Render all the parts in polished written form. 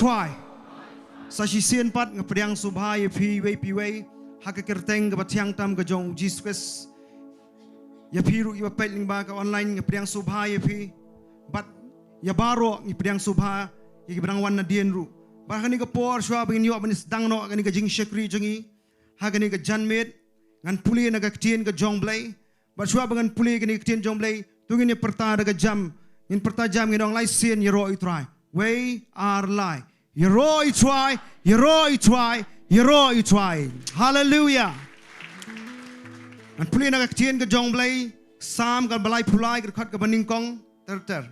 try. Sashi sien pat ngapriang subhai pi wei hakakerteng ke batiang tam ke jong Jesus. Ya piru ya pet lyngba ke online ngapriang subhai pi. But ya baro ngapriang subha ya gibrang wan na dienru. Bahkan ni ke por shwa bangin yo banis dangno kan ni ke Jingsheptieng jengi. Hakan ni ke janmet ngan puli na ke Ktien ke jong Blei. But shwa bangan puli ke ni Ktien jong Blei. Tungin ni perta da ke jam. In perta jam ngi dong lai sien yero I try. We are lie. Yero I try. Yero I try. Yero I try. Hallelujah. Ngan puli na ke Ktien ke jong Blei. Sam ke balai pulai ke khat ke baningkong ter.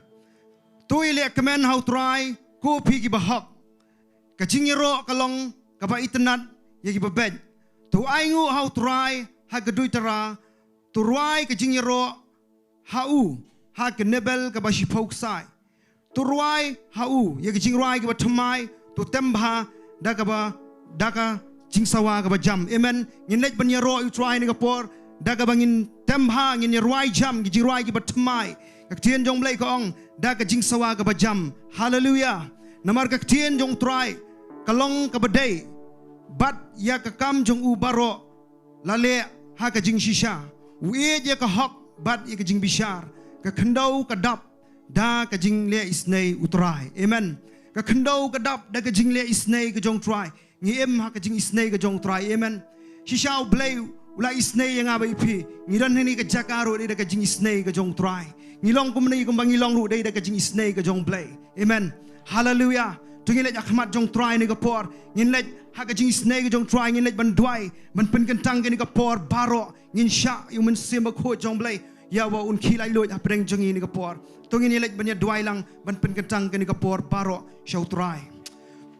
Tui le kemen how try. Ko pi ki bahok. Ka jingiaroh kalong ka ba internet ye ki babed. Tu ai ngu how try ha ke duitara. Tu ruai ka jingiaroh hau ha ke nebel ka ba shipok sai. Tu ruai hau ye ke jingruai ka ba thamai tu tembha da ka ba daka jingsawa ka ba jam. Amen. Ngin lek ban yaro u try ni ka por da ka bangin tembha ngin ruai jam ki jingruai ki ba thamai. Ka Ktien jong Blei ka ong da ka jingsawa ka ba jam. Hallelujah. Namar ka Ktien jong try kalong ka ba day. Bat ya ka kam jong u baro lale ha ka jing shisha. Uye ya ka hok bat ya ka jing bishar. Ka khendau ka dap da ka jing le isnei utrai. Amen. Ka khendau ka dap da ka jing le isnei ka jong try. Ngi em ha ka jing isnei ka jong try. Amen. Shisha u Blei ula isnei yang abai pi. Ngiran ni ka Jaka ro da ka jing isnei ka jong try. Ngilong kumni kumbang ngilong ro da ka jing isnei ka jong Blei. Amen. Hallelujah. Tungin lek akhmat jong try ni ka por. Ngin lek ha ka jing isnei ka jong try ngin lek ban duai. Man pen kentang ni ka por baro. Ngin sha yu men sim ba kho jong Blei. Ya wa un khilai loi apreng jongi ni ka por. Tungin lek ban ya duai lang ban pen kentang ni ka por baro shau try.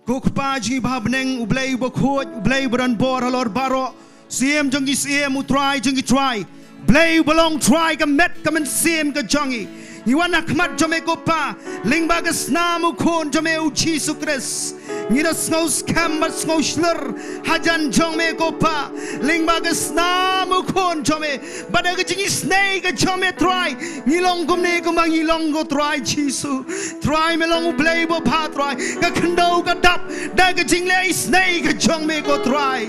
Ko khpa ji ba bneng u Blei bo kho u Blei bran bor halor baro. Siem jongi siem u try jongi try. Blei belong try ka met ka men siem ka jongi. Iwan akhmat jome ko pa lyngba ka snamu khon jome u Jesus Christ. Ngida sngo scam but sngo slur hajan jome ko pa lyngba ka snamu khon jome bada ka jingi snake ka jome try ngilong kumne ko mang ngilong ko try Jesus try melong u Blei bo pa try ka khendau ka dap da ka jingle snake ka jome ko try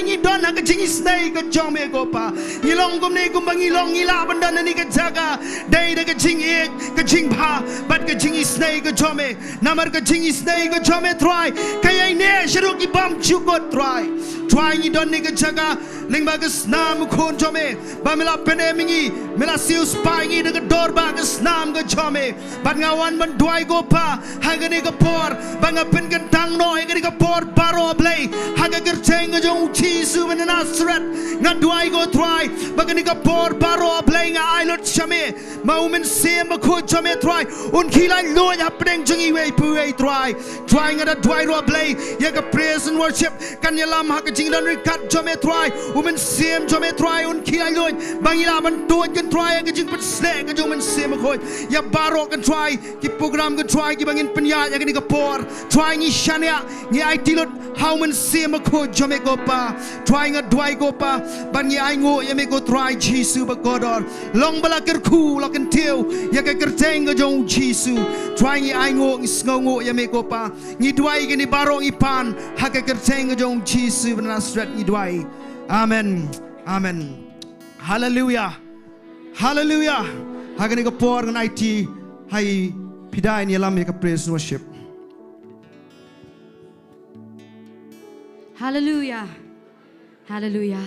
ngi don ka jingi snake ka jome ko pa ngilong kumne ko mang ngilong ngila bandan ni ka Jaka dai da ka jing ek ka jing pha bat ka jingi snake ka jome namar ka jingi snake ka jome try kaya ne shuru ki bam chukot try ngi don ni ka Jaka lyngba ka snam khon jome ba mela pene mingi mela siu spai ngi de dor ba ka snam ka jome bat ngawan ban duai go pa ha ga ni ka por ba nga pen kan tang no ga ni ka por baro Blei ha ga kercheng ga jong chi su ben Nazareth nga duai go try ba ga ni ka por baro Blei nga ai lot chame ma umen sem ba kho jome try un khilai lo ya preng jongi wei pu wei try nga da duai ro Blei ya ka praise and worship kan ya lam ha ka jing don kat jome try umen sem jome try un khilai lo bangila ban to kan try ka jing pat sle ka jong men sem kho ya baro kan try ki program kan try ki bangin penya ya ka ni ka por try ngi shania ngi ai tilot how men sem kho jome go pa try nga duai go pa ban ngi ai ngo ya me go try Jesus ba godor long bala kyrkhu lo kan Taiew ya ka kerteng ka jong Jesus try ngi ai ngo ngi sngo ngo ya me go pa ngi duai ni baro ngi pan ha ka kerteng ka jong Jesus ba Nazareth ngi duai. Amen. Amen. Hallelujah. Hallelujah. Hagani ka por ngan IT hai pidai ni alam ka praise worship. Hallelujah. Hallelujah.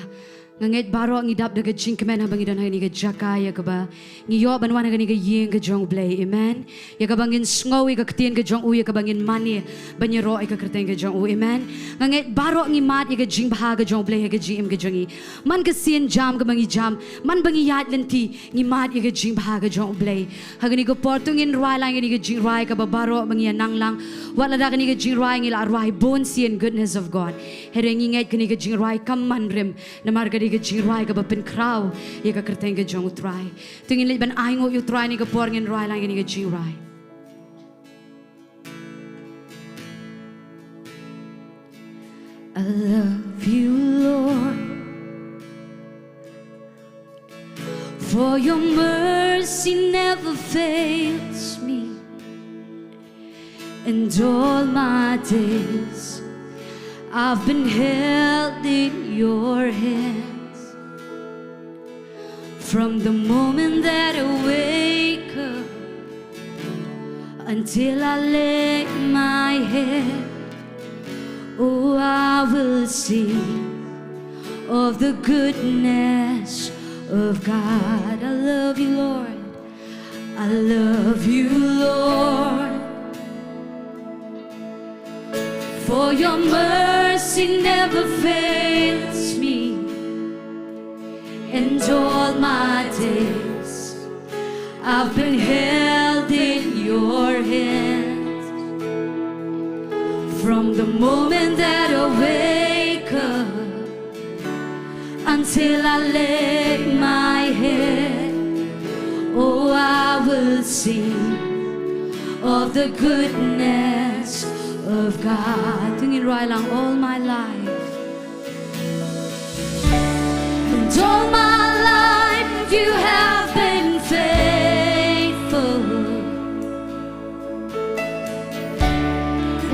Nganget baro ang idap daga jingmane habang idan ni ka Jaka ya ka ba ngiyo banwan ni ka ying ka jong Blei. Amen. Ya ka bangin sngowi ka Ktien ka jong u ya ka bangin mani banyero ay ka kerteng ka jong u. Amen. Nganget baro ngi mat ya ka jing baha ka jong Blei ya ka jim ka jongi man ka sien jam ka bangi jam man bangi yat lenti ngi mat ya ka jing baha ka jong Blei hagani ko portungin rai lang ni ka jing rai ka baro bangi nanglang wala da ka ni ka jing rai ngi la rai bon sien goodness of God herengi nget ka ni ka jing rai kam man rim na mar ka ka jing rai ka ba pen kraw ya ka kerteng ka jong try tungin le ban ai ngo yu try ni ka por ngin rai lang ni ka jing rai. I love you Lord for your mercy never fails me And all my days I've been held in your hands. From the moment that I wake up until I lay my head, oh, I will sing of the goodness of God. I love you, Lord. I love you, Lord. For your mercy never fails me, and all my days I've been held in your hands. From the moment that I wake up until I lay my head, oh, I will sing of the goodness of God. Tingin right lang all my life. And all my life you have been faithful.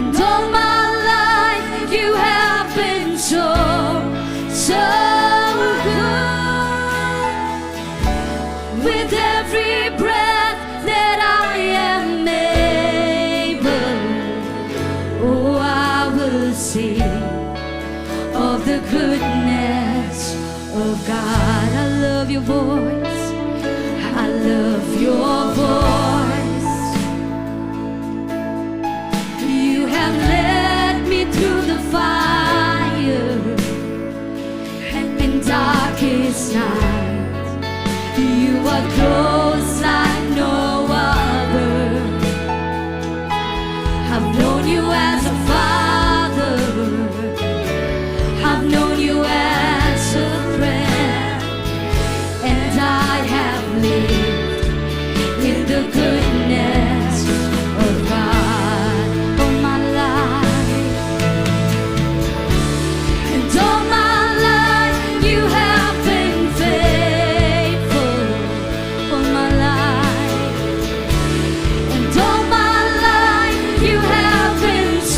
And all my life you have been so good. With every breath that I am able, oh, I will sing of the goodness of God. I love your voice. I love your voice. You have led me through the fire and in darkest night. You are close like no other. I've known you as a father. I've known you as a friend. And I have lived in the goodness of God all my life. And all my life you have been faithful. All my life. And all my life you have been so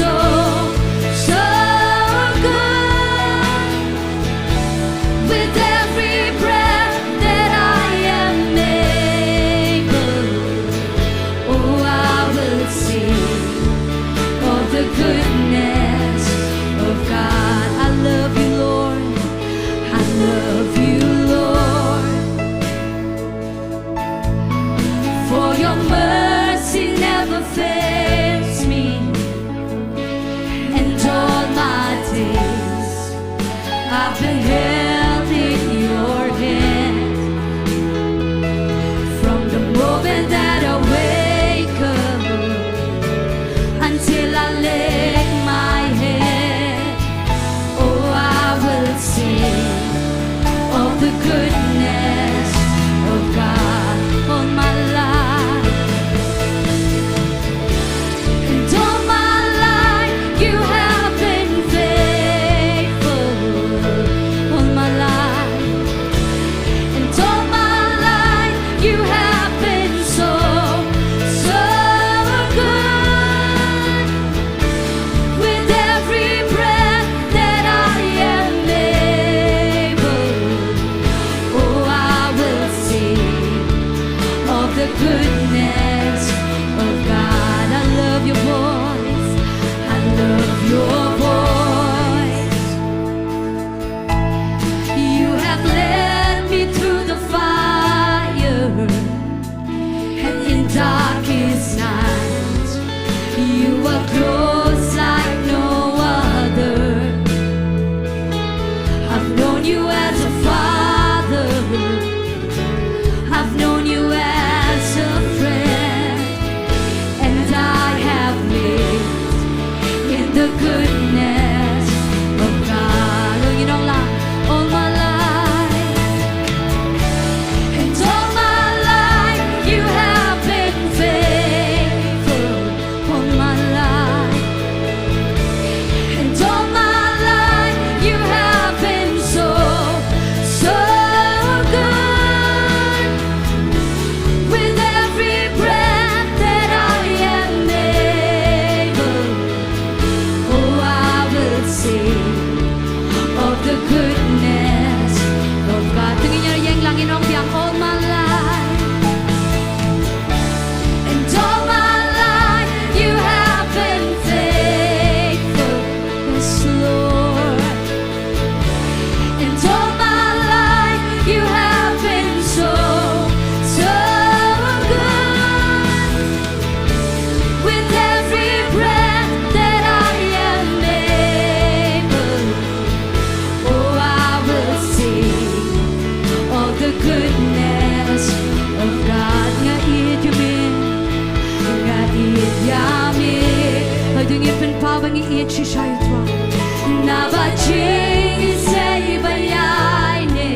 bangi iye chishayo twa na ba jingi say bayai ne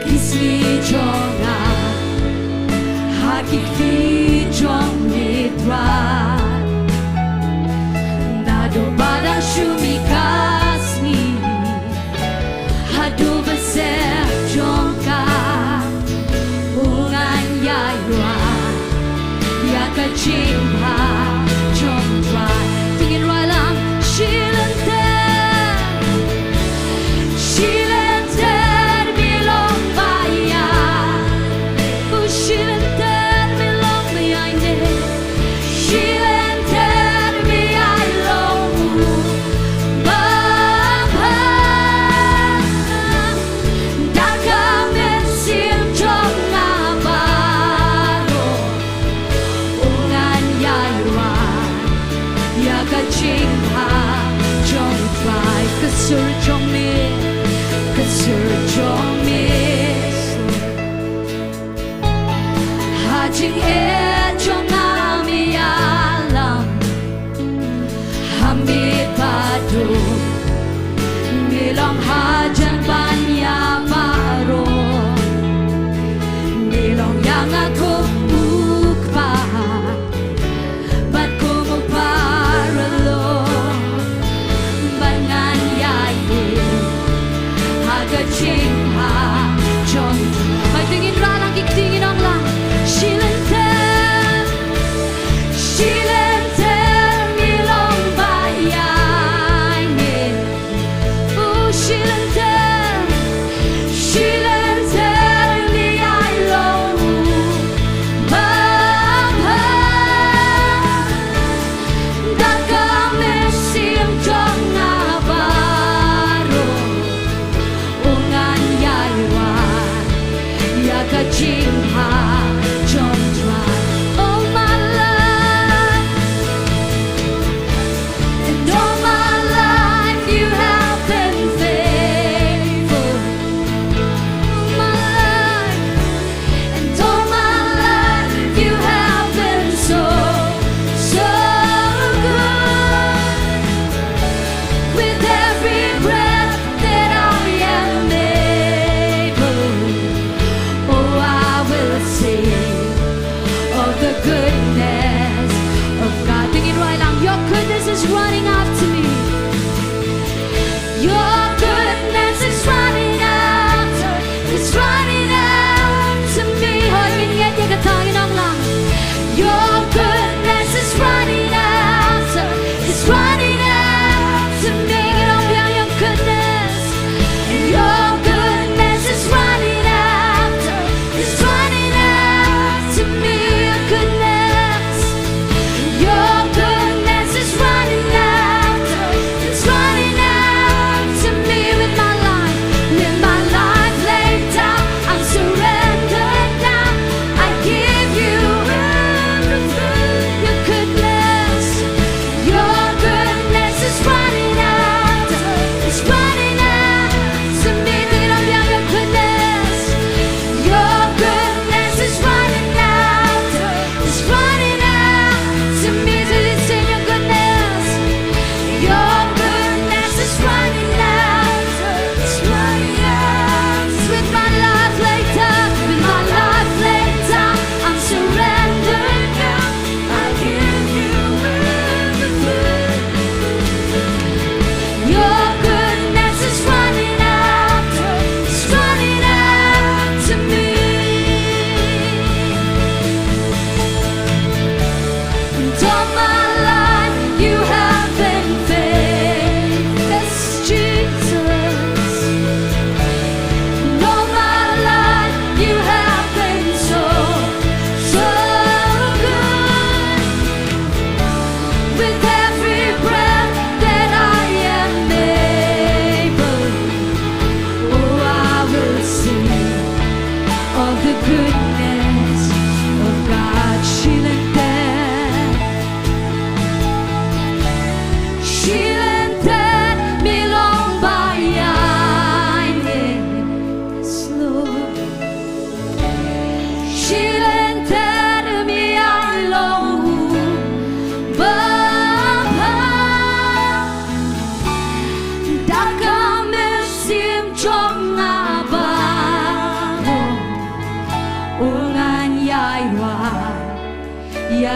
kisli jonga hakiki jong nitra na do badang shumikasni hadu beser jongka ungan yaywa ya kachimha jong dry tingin ralang shilante milong baya shilante milong bayane shilante mi along baba daka mesim jong nabaro ungan yaywa ya kachimha jong dry kasur jong mi Hajing jong ami alam hamid padu milong hajan banya baro milong yang aku ukpa bat ku paralo bangan yayi haga chingha jong mai tingin ralang tingin ang lang shilante milong bayane shilante mi along baba daka mesim jong nabaro ungan yaywa ya kachimha jong dry all my life and all my life you have been faithful all my life and all my life you have been so good with every breath that I am able oh I will sing of the goodness of God tingin right lang your goodness is running after me your goodness is running after me hoy minget ya katangin ang lang your goodness is running after me ginaw biyang your goodness and your goodness is running after me your goodness is running after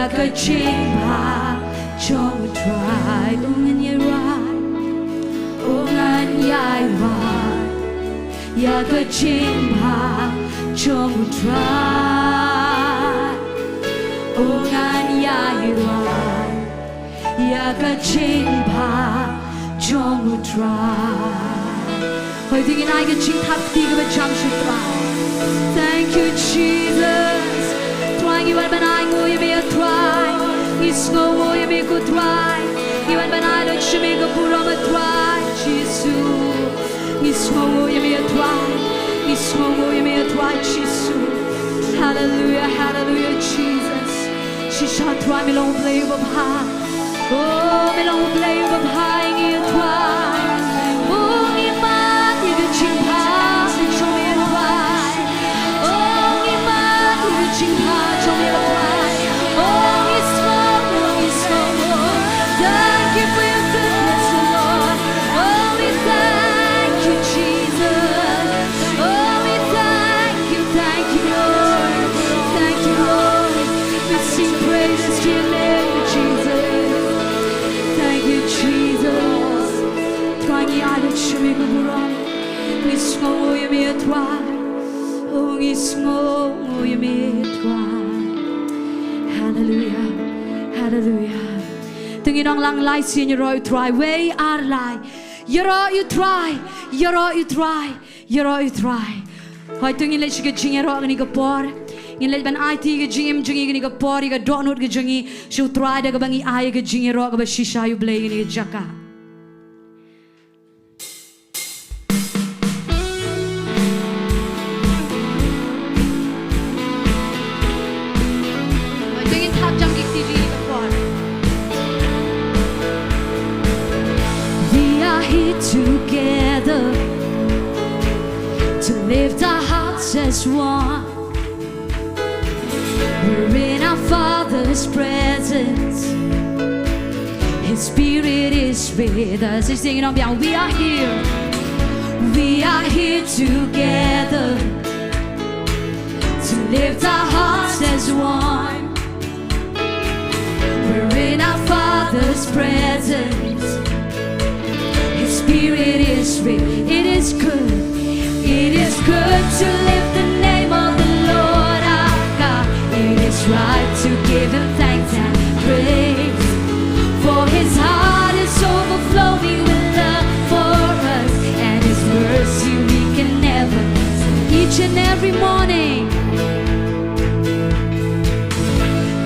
Jaka Jingba Jong Try Ungan Yarai Ungan Yarai Jaka Jingba Jong Try Ungan Yarai Jaka Jingba Jong Try Hoi tingin ai ka Jingshepti ka ba Jang Try. Thank you Jesus. Trying you when I go you may try. Is no more you may go try. Even when I don't you may go put on a try. Jesus. Is no more you may try. Is no more you may try. Jesus. Hallelujah, hallelujah, Jesus. She shall try me long play of high. Oh, me long play of high in you try. Oh, iman you can ching high and show me a try. Oh, iman you can ching high, show me a try. Oh, it's more. Thank you for your goodness, Lord. Oh, we thank you, Jesus. Oh, we thank you, Lord. Thank you, Lord. We sing praises to your name, Jesus. Thank you, Jesus. Trying you out of shimmy go wrong. We smoke you may try. Oh, we smoke you may try. Hallelujah. Hallelujah. Tingin ang lang lai jingiaroh try. Way are lie. Jingiaroh you try. Jingiaroh you try. Jingiaroh you try. Hoy tingin le shiga jingiaroh ni ka por. Ngin le ban IT ka jingi ni ka por ka donut ka jingi. Shu try da ka bangi ay ka jingiaroh ka ba shisha you blei ni ka jaka. Hoy tingin tap jang ki ni ka por. We are here together to lift our hearts as one. We're in our Father's presence. His Spirit is with us. He's singing on behalf. We are here. We are here together to lift our hearts as one. We're in our Father's presence. His Spirit is with. It is good. It is good to lift the name of the Lord our God. It is right to give Him thanks and praise. For His heart is overflowing with love for us, and His mercy we can never see. Each and every morning,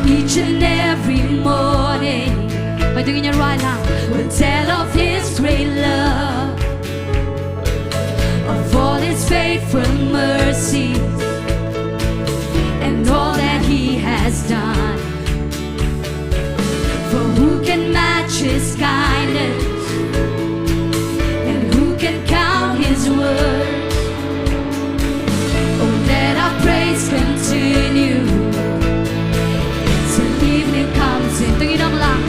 each and every morning, we're doing it right now. We'll tell of His great love, of all His faithful mercies, and all that He has done. For who can match His kindness, and who can count His words? Oh, let our praise continue till evening comes in. Tingin ang lang.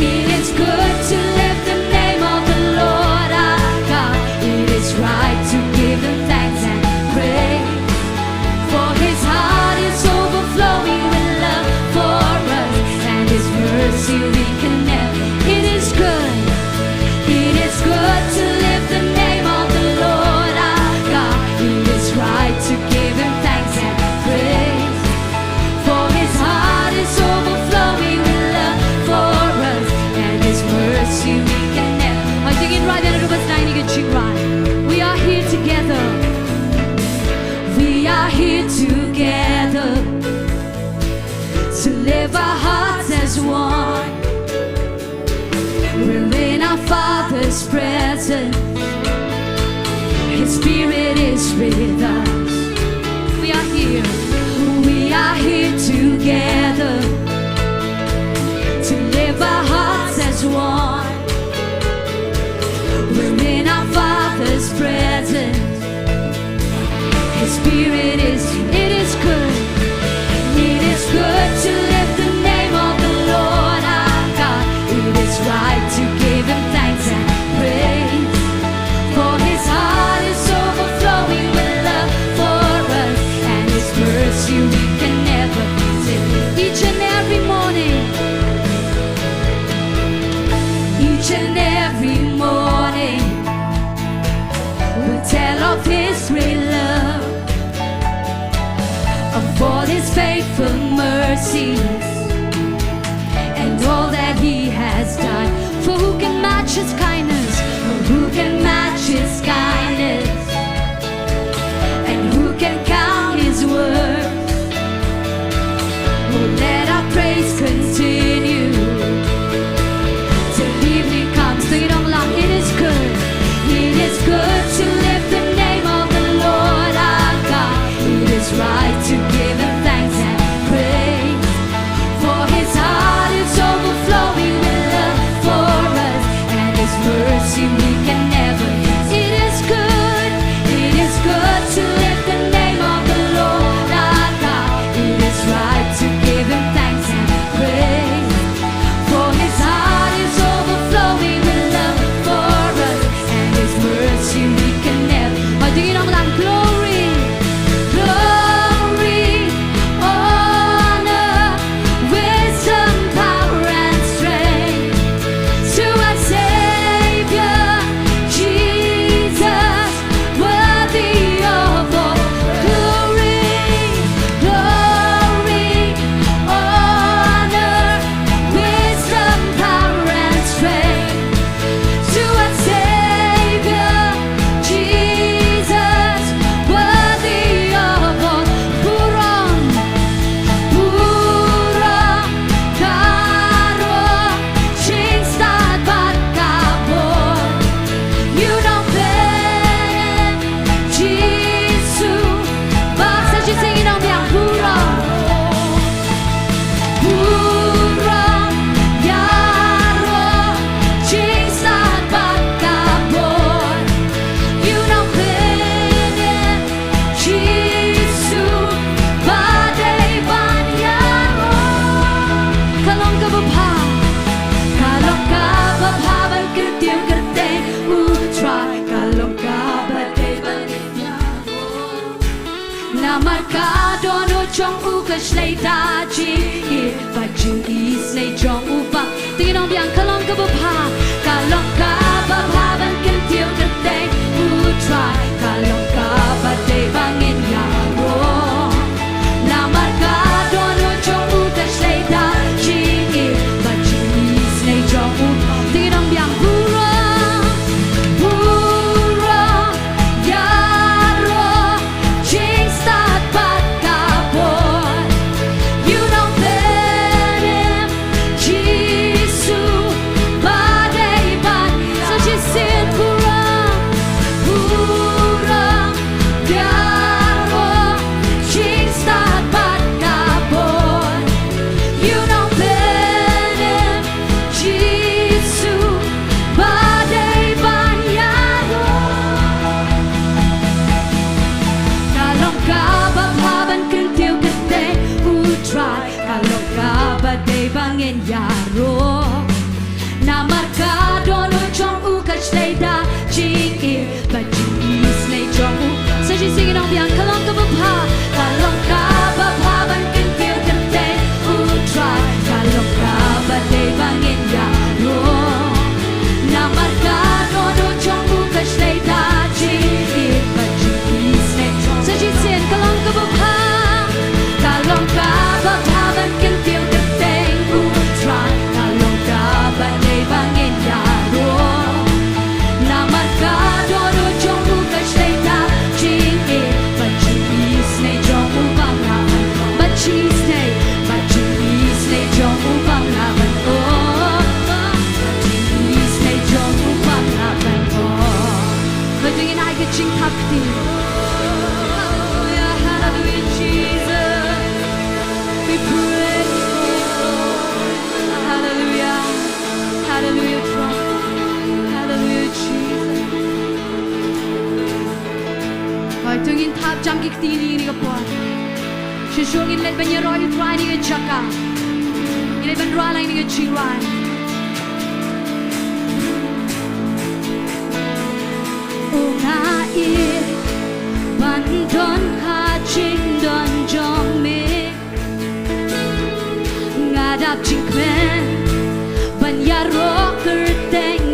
It is good to lift the name of the Lord our God. It is right to give Him thanks and praise. For His heart is overflowing with love for us, and His mercy we can never. It is good. It is good to lift the name of the Lord our God. It is right to give Him thanks and praise. For His heart is overflowing with love for us, and His mercy we can never. I think it right there it was 90 good right. We are here together. We are here together to live our hearts as one. We're in our Father's presence. His Spirit is with us. We are here. We are here together to live our hearts as one. We're in our Father's presence. His Spirit is. It is good. It is good to lift the name of the Lord our God. It is right to give Him thanks and praise. For His heart is overflowing with love for us, and His mercy we can never see. Each and every and every morning will tell of His great love, of all His faithful mercies, and all that He has done. For who can match His kindness? For who can match His kindness? And who can count His worth? Oh, let our praise continue till evening comes. Sing it on loud. It is good. It is good to lift the name of the Lord our God. It is right to give Him thanks and praise, for His heart is overflowing with love for us, and His mercy we can never. It is good to lift the name of the Lord our God. It is right to give Him thanks and praise, for His heart is overflowing with love for us, and His mercy we can never. Hỏi tiếng Anh làm glory, glory, honor, wisdom, power and strength to our Savior Jesus, worthy of all glory, glory, honor, wisdom, power and strength to our Savior Jesus, worthy of all. Purong, purong, karo, jingstad bat kabor. You don't blame Jesus. Basta ci singing on yang purong, purong, yaro, jingstad bat kabor. You don't blame Jesus. Badai ban yaro. Kalong ka bapa, kalong ka bapa ban Ktien U Blei. Kalong ka badai ban yaro. Na markado no chong u kashlay da jingi, but jingi snay chong u bang. Tingin ang biyang kalong ka bapa, kalong ka bapa ban Ktien U Blei. Kalong ka badai bangin yaro. Na markado no chong u kashlay da jingi, but jingi snay chong u bang. Tingin ang biyang purong, purong, yaro, jingstad bat kabor. You don't let Him, Jesus, badai ban. So she said purong, purong, yaro, jingstad bat kabor. You don't let Him, Jesus, badai ban yaro. Kalong ka bapa ban Ktien U Blei. Kalong ka badai bangin yaro. Na markado no chong u kashlay da jingi, but jingi snay chong u. So she's singing on beyond. Kalong ka bapa, kalong ka bapa ban Ktien U Blei. Kalong ka badai bangin yaro. Na markado no chong u kashlay da jingi, but jingi snay chong. So she's singing kalong ka bapa, kalong ka bapa ban Ktien U Blei. Kalong ka badai bangin yaro. Na markado no chong u kashlay da jingi, but jingi snay chong u bang laban. But jingi snay chong u bang laban. Oh, jingi snay chong u bang laban. Oh, Ktien ay ka Jingsheptieng. Hallelujah, hallelujah, Jesus. We praise you. Hallelujah, hallelujah, Lord. Hallelujah, Jesus. Hỏi tương in tháp trăm kịch tì ni cái bùa. She showing in let banyaroh you try ni cái Jaka. Ini ban roa lang ni cái Jingduwai. Oh na ir ban don ha ching don jong me. Ngat jingmane banyaroh kerteng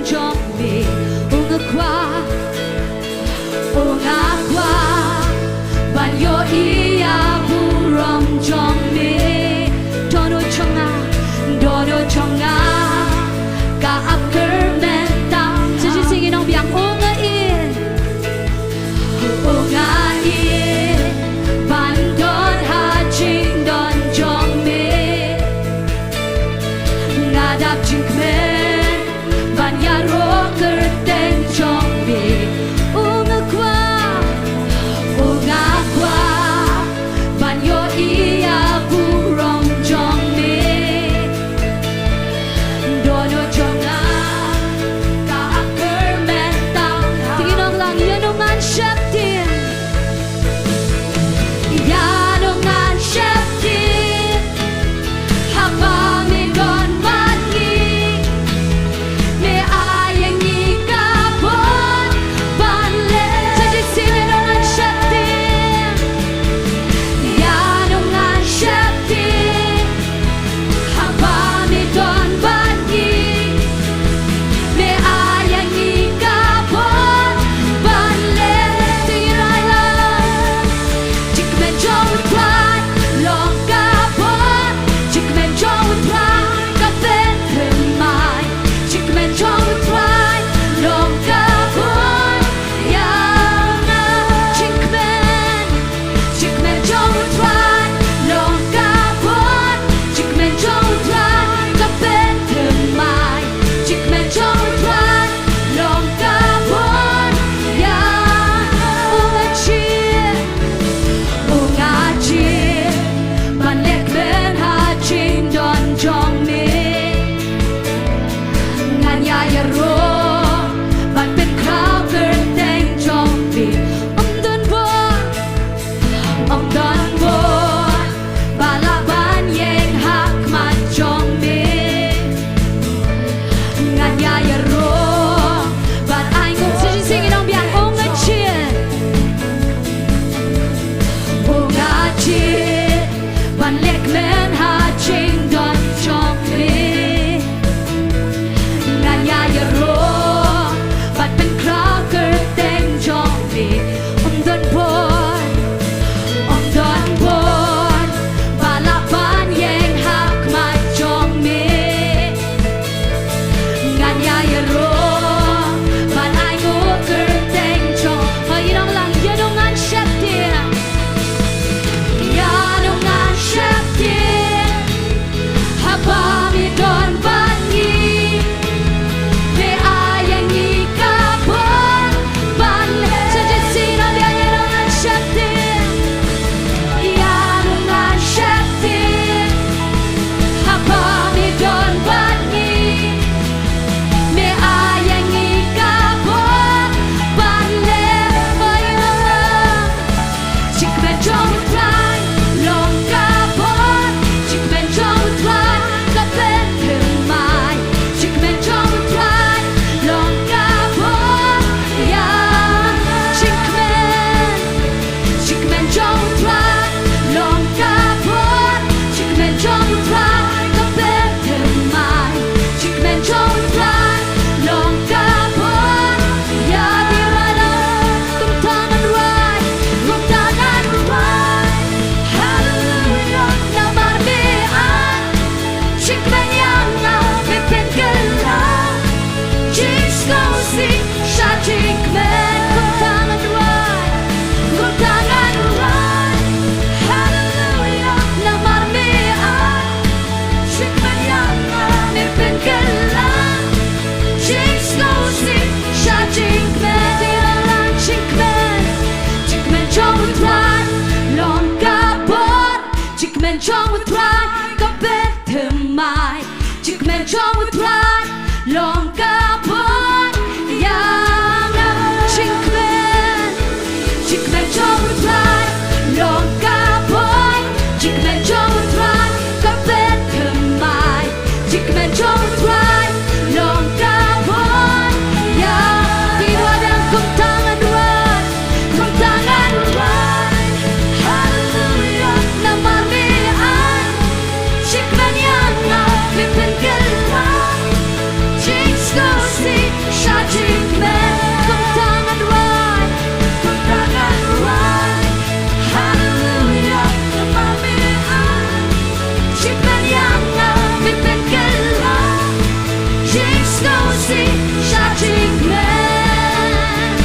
Snowsy, shouting man.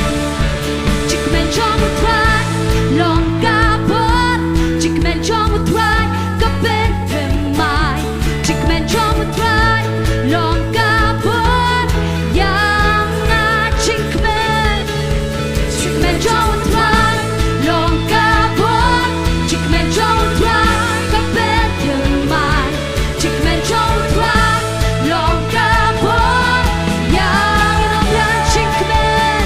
Chickman John would try, long cupboard. Chickman John would try, kapit him my. Chickman John would try, long cupboard. Young chickman. Chickman John would try, long cupboard. Chickman John would try, kapit him my. Chickman John would try, long cupboard. Young chickman.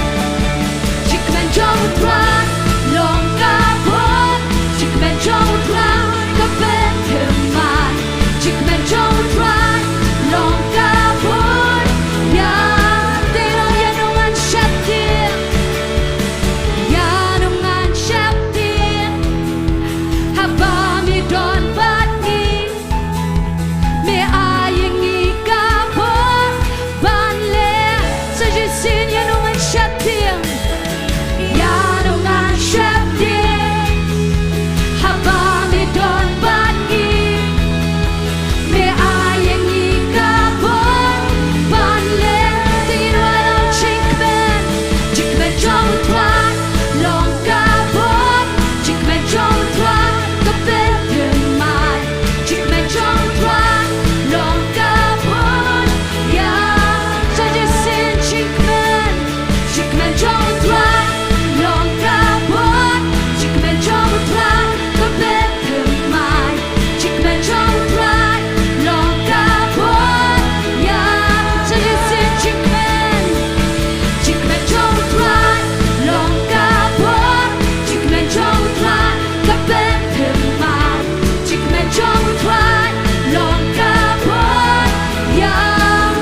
Chickman John would try, long cupboard. Chickman John would try, kapit him my. Chickman John would try, long cupboard. Young yanungan Sheptieng. Yanungan Sheptieng. Habami don batni. Me ayengi kapon. Banle sajisin yanungan Sheptieng. Yanungan Sheptieng. Habami don batni. Me ayengi kapon. Banle tinwalang chickman. Chickman John would try, long kapon. Chickman John would try, kapit him my. Chickman John would try, long kapon. Yeah, sajisin chickman. Chickman John would try, long kapon. Chickman John would try, kapit him my. Chickman John would try, long kapon. Yeah, sajisin chickman. Chickman John would try, long kapon. Chickman John would try, kapit him my. Chickman John would try, long kapon. Yeah.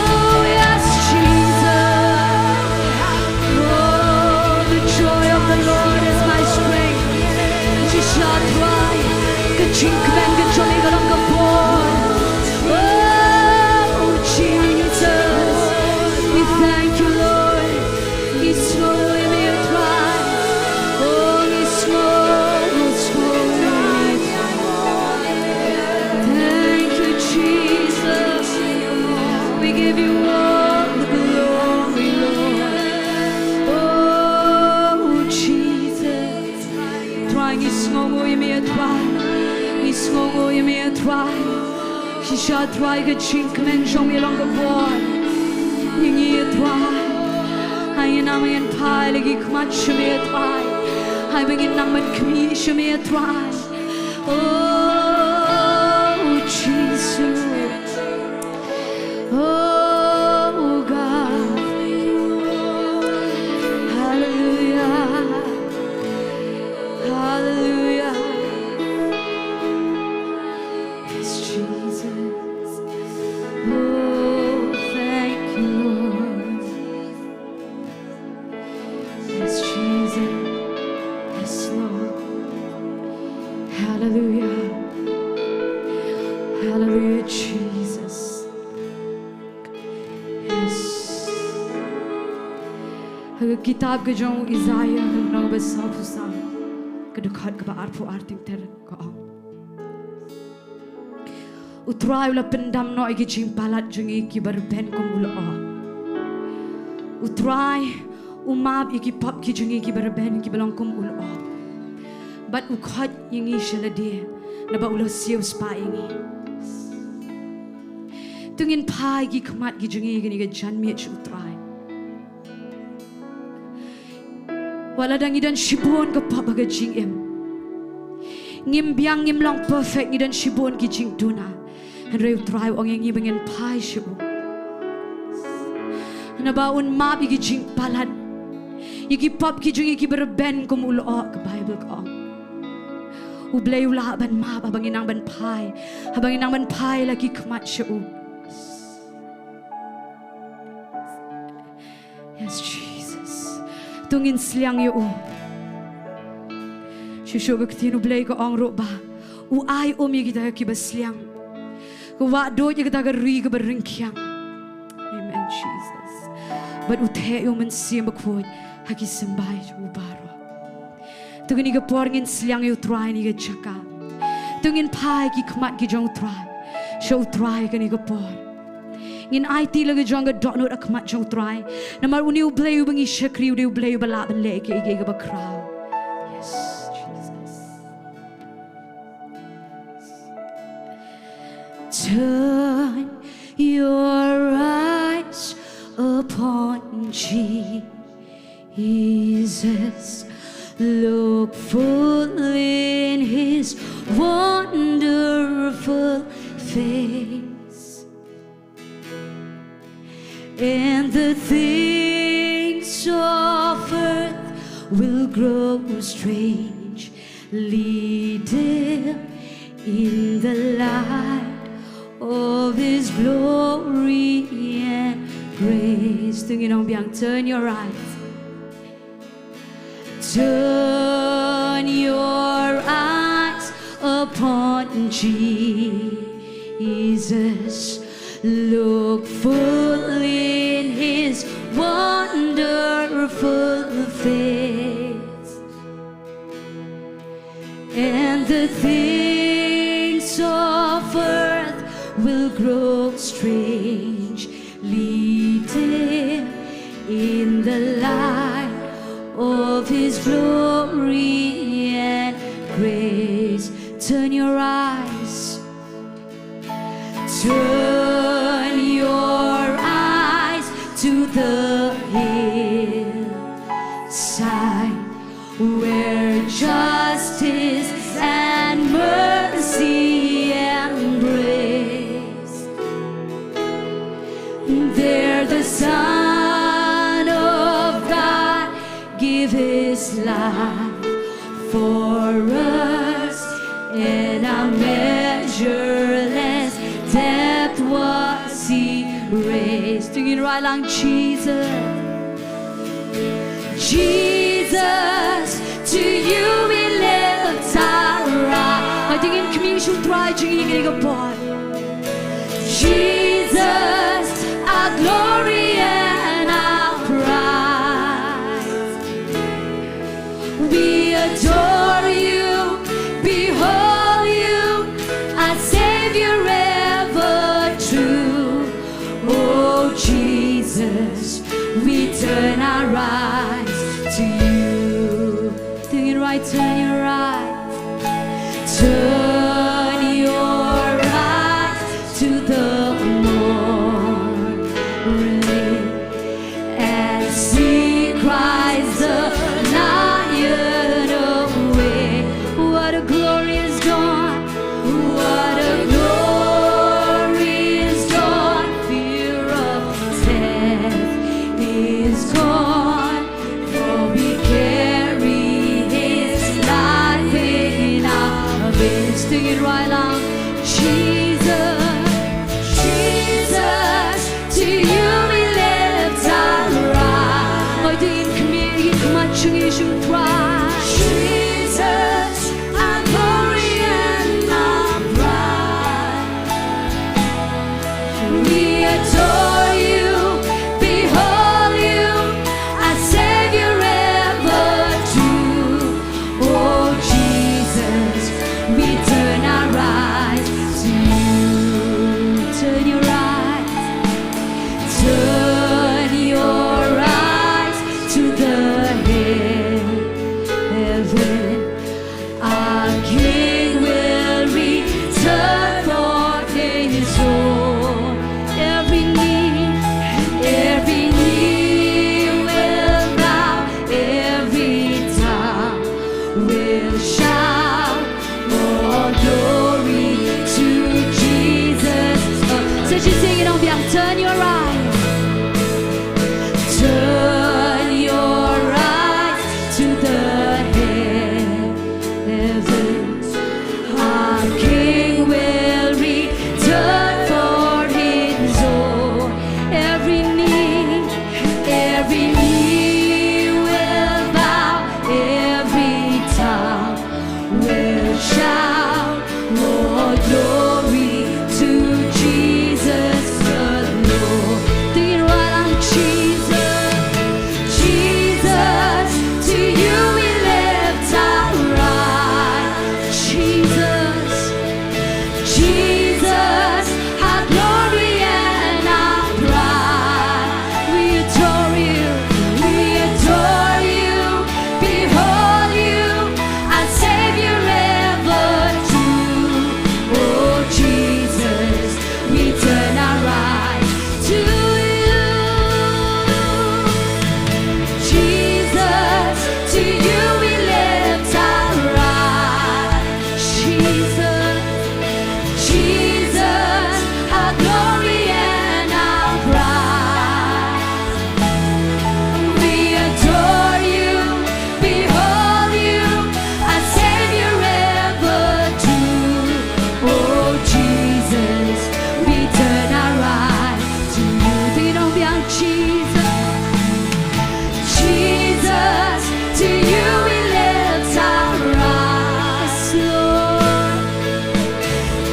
Oh yes, Jesus. Oh, the joy of the Lord is my strength. She shall try. Chickman get jolly along the board. Oh, Jesus. We thank you, Lord. He's slow, we may try. Oh, he's slow, Thank you, Jesus. We give you all the glory, Lord. Oh, Jesus. Trying is slow, we may try. He's slow, we may try. She shall try the chinkman, show me along the board. Jingiaroh. Hay namin pie, lagi kumat shumiatry. Hay bangin naman kami shumiatry. Oh, Jesus. Oh, God. Hallelujah. Hallelujah. Yes, Jesus. Oh, thank you, Lord. Yes, Jesus. Yes, Lord. Hallelujah. Hallelujah, Jesus. Yes. Agar kitab ke jauh Isaiah nang besar susah kedekat ke arpu arting ter kau. Utrai ula pendam no igi jimpalat jungi ki berben kumula. Utrai umab igi pop ki jungi ki berben ki belong kumula. But ukhat yingi shaladi naba ula siu spa yingi. Tungin pai ki kamat ki jungi ki janmi utrai. Wala dang idan shibon ka pop aga jingim. Ngim biang ngim long perfect idan shibon ki jingduna. Henry utrai ong yang ibangin pai shiu. Nabaun map igi jing palat. Igi pop ki jungi ki berben kumulo ka Bible ko. U Blei ula ban map abangin ang ban pai. Abangin ang ban pai lagi kamat shiu. Yes, Jesus. Tungin sliang yu. Shusho ka Ktien U Blei ko ang roba. U ay kita ki basliang. Wado niya kita ri ka berengkyang. Amen, Jesus. But ute yung mansiya magkuod hagi sembay ubaro. Tungin iga porngin silang yu try ni Jaka. Tungin pai ki kamat ki jong try. show try kan iga por ngin IT lagi jonga donut akmat show try namar uni U Blei bangi shakri U Blei bala ban le ke iga ba crown. Yes, Jesus. Turn your eyes upon Jesus, look full in His wonderful face, and the things of earth will grow strange, leading in the light of His glory and grace. Turn your eyes. Turn your eyes upon Jesus. Look full in His wonderful face, and the things of earth will grow strange, leading in the light of His glory and grace. Turn your eyes. Turn your eyes to the hillside, where justice and mercy embrace. There the Son of God give His life for us, and our measureless depth was He raised. Sing it right along, Jesus. Jesus, to You we lift our eyes. I think in commission try to get a boy. Jesus, our glory and our pride. We adore You, behold You, our Savior ever true. Oh Jesus, we turn our eyes to You. Doing it right, turn your eyes. Turn your eyes to the morning and see Christ the Lion away. What a glorious dawn! What a glorious dawn! Fear of death is gone, for we carry His life in our veins. Sing it right along. Jesus, Jesus, to You we lift our eyes. I didn't come here, you come on, you should cry. Jesus, our glory and our pride. We adore You, behold You, our Savior ever true. Oh Jesus, we turn our eyes to You. Turn your eyes. Turn your eyes to the heaven. Our King will return for His own. Every knee will bow, every tongue will shout, all glory to Jesus. So you sing it on behalf. Turn your eyes. Turn your eyes to the heavens. Our King will return for His own. Every knee will bow, every tongue will shout, more glory to Jesus the Lord. Jesus. Jesus, to you we lift our eyes, Lord.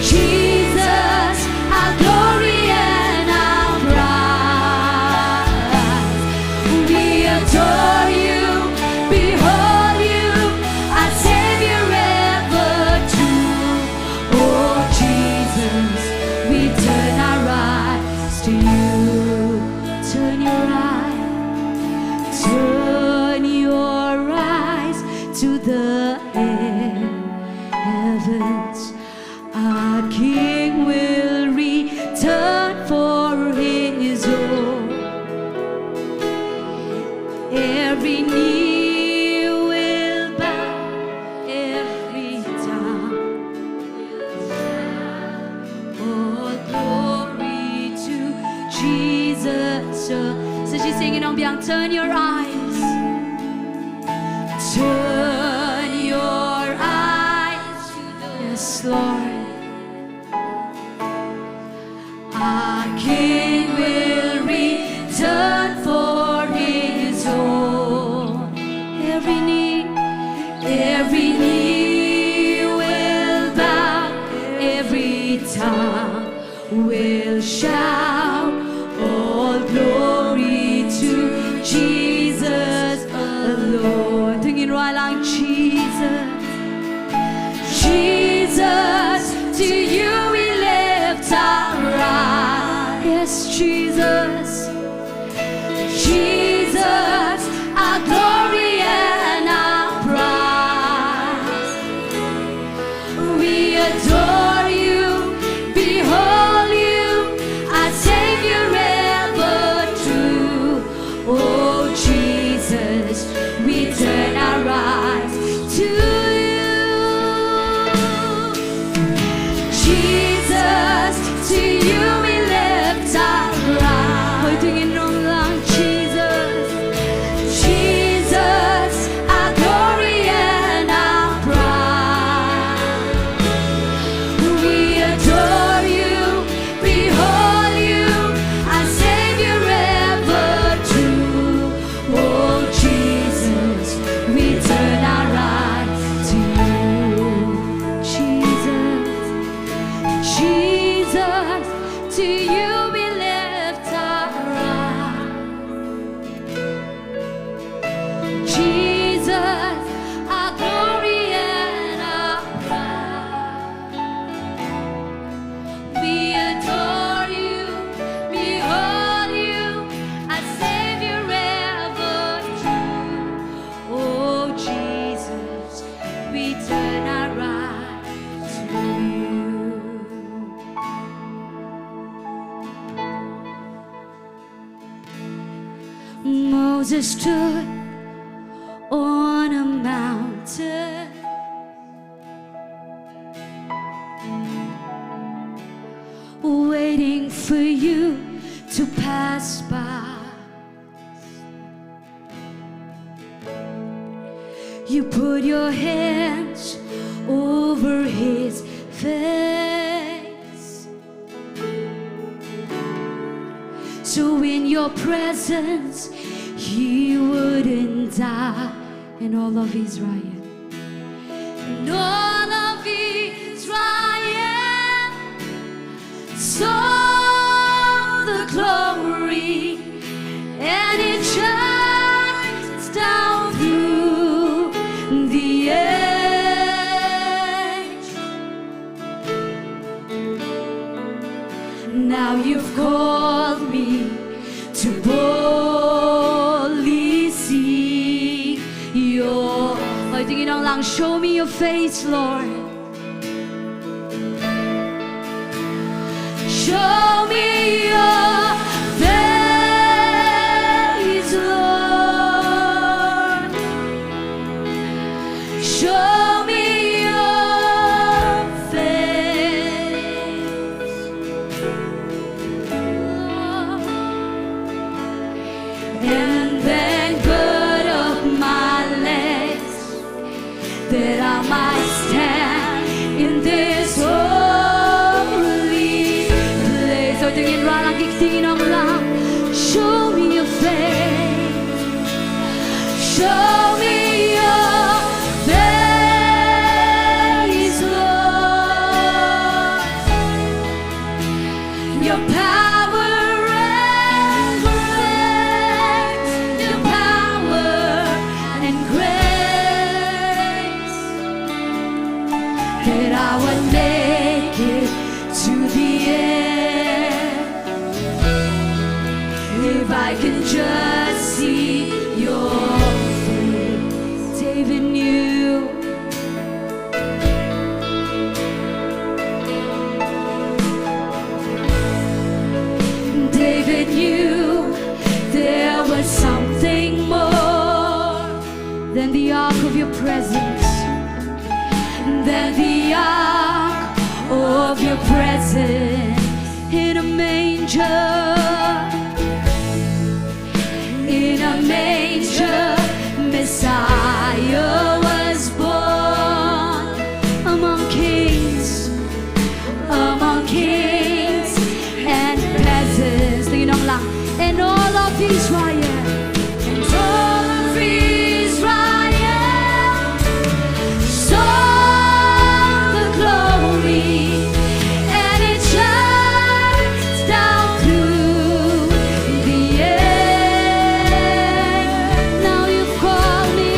Jesus, our glory and our pride. We adore you, behold you, our Savior ever true. Oh Jesus, we turn our eyes to you. Turn your eyes, turn your eyes to the heavens. Our King will return for his own. Every knee will bow, every tongue will shout. All glory to Jesus. So she's singing on beyond. Turn your eyes, turn your eyes to the yes, Lord. Our King will return for his own. Every knee will bow, every tongue will shout. All glory to Jesus alone. Tingin roy lang, Jesus. Jesus, to you we lift our eyes. Yes, Jesus. Jesus, our glory and our prize. We adore you, behold you, our Savior ever true. Oh Jesus, we turn our eyes to you. Jesus, to you we lift our eyes. Hoy tingin Nonglum, Jesus. Jesus, our glory and our pride. We adore you, behold you, our Savior ever true. Oh Jesus, we turn our eyes to you. Jesus, Jesus, to you we lift our eyes. Jesus, our glory and our pride. We adore you, behold you, our Savior ever true. Oh Jesus, we turn our eyes to you. Moses stood on a mountain, waiting for you to pass by. You put your hands over his face, so in your presence he wouldn't die. And all of Israel, and all of Israel saw the glory, and it shines down through the age. Now you've called me to boldly seek your. I think you lang, show me your face, Lord. Show me your face, Lord. Show me your face. And then gird up my legs, that I might stand in this holy place. So tingin ra lang, kikitingin ang lang. Show me show me your face, Lord. Your power and grace, your power and grace, that I would make it to the end. If I can just see your face. David knew. David knew there was something more than the ark of your presence, than the ark of your presence in a manger. In a manger, Messiah was born among kings and peasants, the Nonglum, and all of Israel, and all of Israel saw the glory, and it shines down through the air. Now you've called me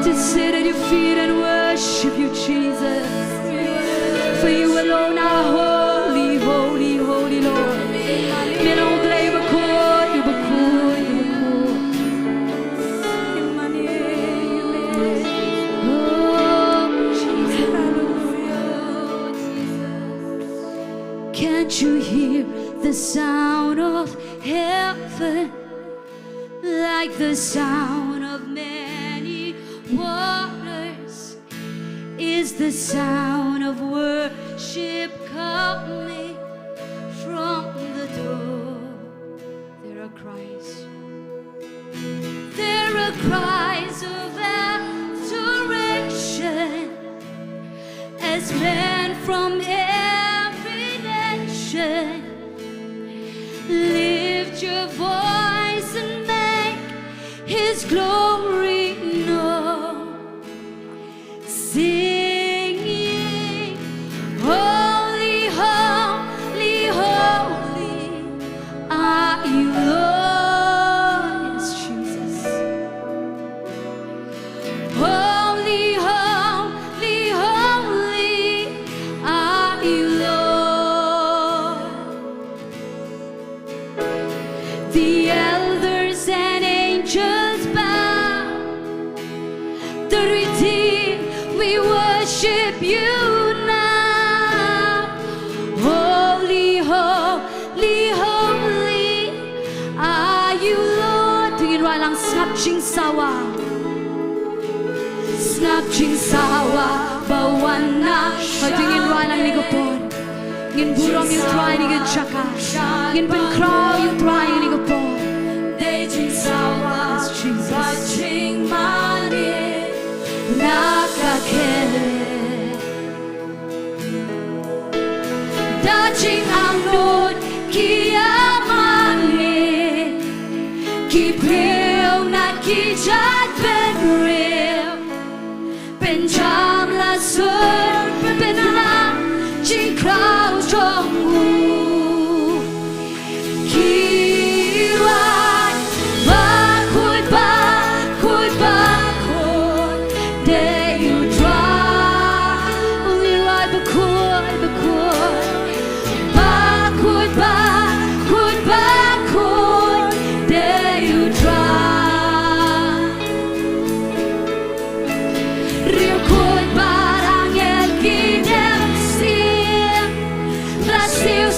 To sit at your feet and worship you, Jesus. For you alone are holy, holy, holy, Lord. Men don't blame a court, you be cool, you be cool. Oh, Jesus. Can't you hear the sound of heaven? Like the sound of many waters is the sound of worship coming from the door. There are cries of adoration as men from every nation lift your voice and His glory known, singing, holy, holy, holy are you, Lord. Yes, Jesus. Holy, holy, holy are you, Lord. The elders and angels bow, the redeemed, we worship you now. Holy, holy, holy are you, Lord. Tingin walang snapching sawa bawana. Tingin walang ligopon. Ngin burong yung try ni Jaka. Ngin penkraw yung try ni Gopon. Sawa, jingmane, nakakele. Daching amnod kiyamane, kipreo na kijat benreo, penjam la sur penala, jingkrao jongwu. Still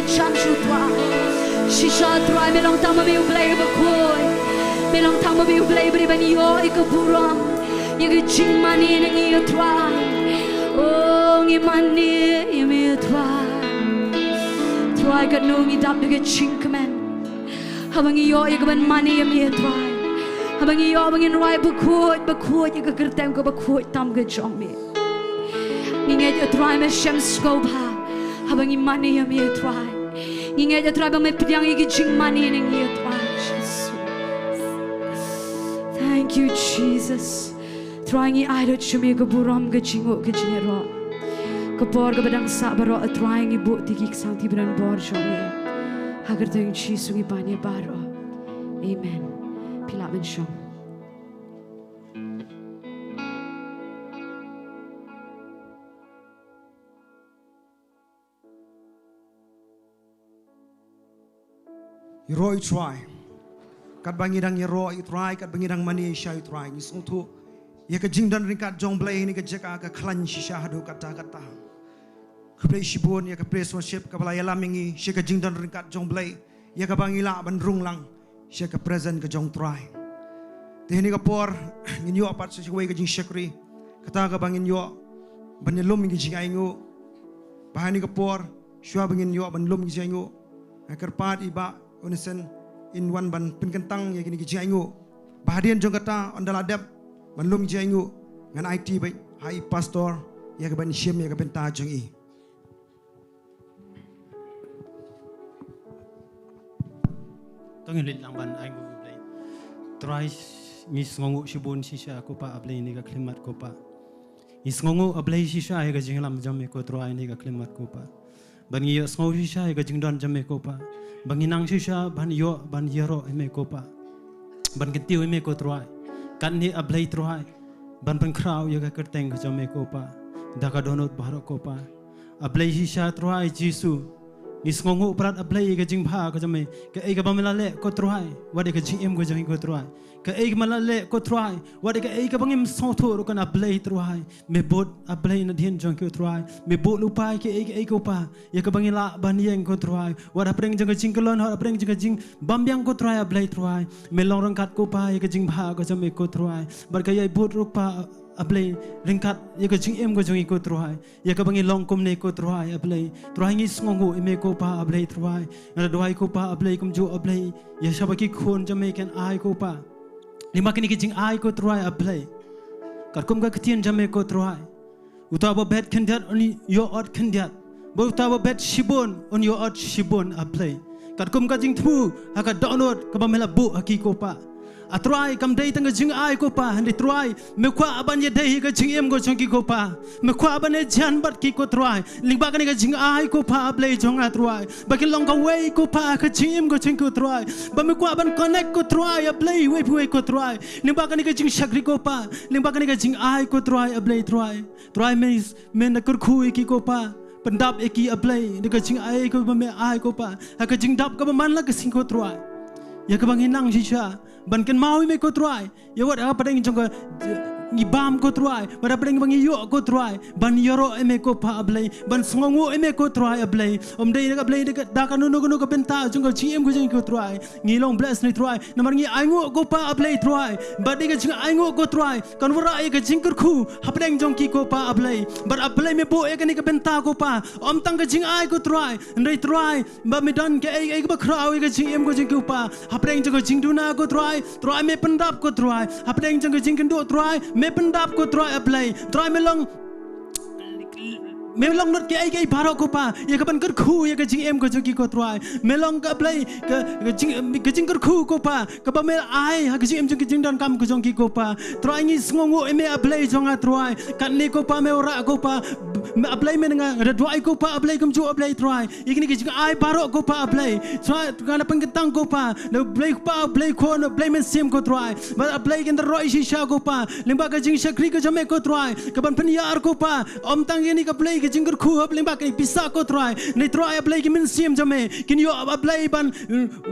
cham chu twa shisha try me long tama me Blei ba koi me long tama me Blei bri ban yo ikaburam ye jingmane ngi try oh ngi mani me try kat no ngi dap de jingmen habang yo ye ban mani me try habang yo bangin rai ba koi ye kertem ko ba koi tam ge jong me ngi ye try me shem scope habang imani ya me try ngi ye try ba me piang ye jingmane ngi try Jesus thank you Jesus try ngi ai do chme ko buram ge jingo ge jingiaroh kapor ke badang sa baro try ngi bu tiki sang ti bran bor jome hagar teng chi sungi bani baro amen pilaben shom Yero i try. Kat bangidang yero i try, kat bangidang mani sha i try. Ni song tu ye ka jingdan ringkat jong Blei ni ka Jaka ka klan shisha hadu kata. Ka Blei shibun ye ka praise worship ka balaya lamingi she ka jingdan ringkat jong Blei ye ka bangila ban runglang she ka present ka jong try. Tehni ka por nginyo apat sa way ka jing shakri kata ka bangin yo ban lum ngi jing aingu bahani ka por shwa bangin yo ban lum ngi jingu kerpat iba unisen in one ban penkentang ya kini kijangu bahadian jong kata ondal adab banlum jangu ngan IT baik hai pastor ya ke ban shim ya ke Bynta jongi tong lit lang ban ai ngu Blei try ni sngongu shibun shisha ko pa Blei ni ka klimat ko pa ni sngongu Blei shisha ya ka jinglam jamme ko try ni ka klimat ko pa ban yo sngongu shisha ya ka jingdon jamme ko pa banginang shisha ban yo ban yero eme ko pa ban Ktien eme ko try kan ni Blei try ban krau ya ka kerteng ka jamme ko pa daka donot baharo ko pa Blei shisha try jisu ni sngongu prat Blei ka jingpha ka jamme ka ei ka bamelale ko try wade ka jingem ko jangi ko try ka ei malale ko try wade ka ei ka bangim sotho ro kana Blei try me bot Blei na dien jong ko try me bot lupai ke ei ko pa ya ka bangila banieng ko try wada preng jang ka jingkelon ha preng jang ka jing bambyang ko try Blei try me long rangkat ko pa ya ka jingpha ka jamme ko try bar ka yai bot ro pa Blei ringkat ya ka jingem ko jangi ko try ya ka bangi long kom ne ko try Blei try ngi sngongu ime ko pa Blei try ngada doai ko pa Blei kum jo Blei ya shabaki khon jamme ken ai ko pa lima kini kijing ai ko try Blei kat kum ka Ktien jamme ko try utawa bet kendat oni yo ot kendat bo utawa bet shibon on yo ot shibon Blei kat kum ka jing thu haka download ka bamela bu haki ko pa atrai kam dei tanga jing ai ko pa handi try me kwa aban ye dei ka jing em go chong ki ko pa me kwa aban e jan bat ki ko try lingba ka ni ka jing ai ko pa Blei jong a try ba ki long ka way ko pa ka jing em go chong ko try ba me kwa aban connect ko try Blei way ko try lingba ka ni ka jing shakri ko pa lingba ka ni ka jing ai ko try Blei try me na kyrkhu ki ko pa pendap eki Blei ni ka jing ai ko ba me ai ko pa ka jing dap ka ba man la ka sing ko try ya ka bang hinang shisha ban kan mau me ko try ya wat apa ding jong ngi bam ko try wada pring bangi yo ko try ban yoro eme ko pa Blei ban sngongu eme ko try Blei dei ka Blei da ka no ka Bynta jong chi em ko jing ko try ngi long bless ni try namar ngi aingo ko pa Blei try ba de ka jing aingo ko try kan wara e ka jingkyrkhu hapdeng jong ki ko pa Blei bar Blei me bo e ka ni ka Bynta ko pa tang ka jing ai ko try ndai try ba me dan ke e ka krau e ka jing em ko jing ko pa hapdeng jong jingduna ko try me pendap ko try hapdeng jong jingkynduh try me pendap ko try Blei try me long melong not ke ai baro ko pa ya ka ban kyrkhu ya ka jing em ko jogi ko try melong ka Blei ka jingkyrkhu ko pa ka ba mel ai ha ka jing em jing jing dan kam ko jogi ko pa try ngi sngongu eme Blei jonga try kan ne ko pa me ora ko pa Blei me nga ada dua ko pa Blei kum jo Blei try ikini ke jing ai baro ko pa Blei try kana pengketang ko pa no Blei pa Blei ko no Blei men sim ko try ba Blei ken roi shisha ko pa limba ka jing shakri ko jame ko try ka ban peniar ko pa tang ni ka Blei ke jingkyrkhu ablay ba ke pisa ko try nei try ablay ke min sim jame kin yo ablay ban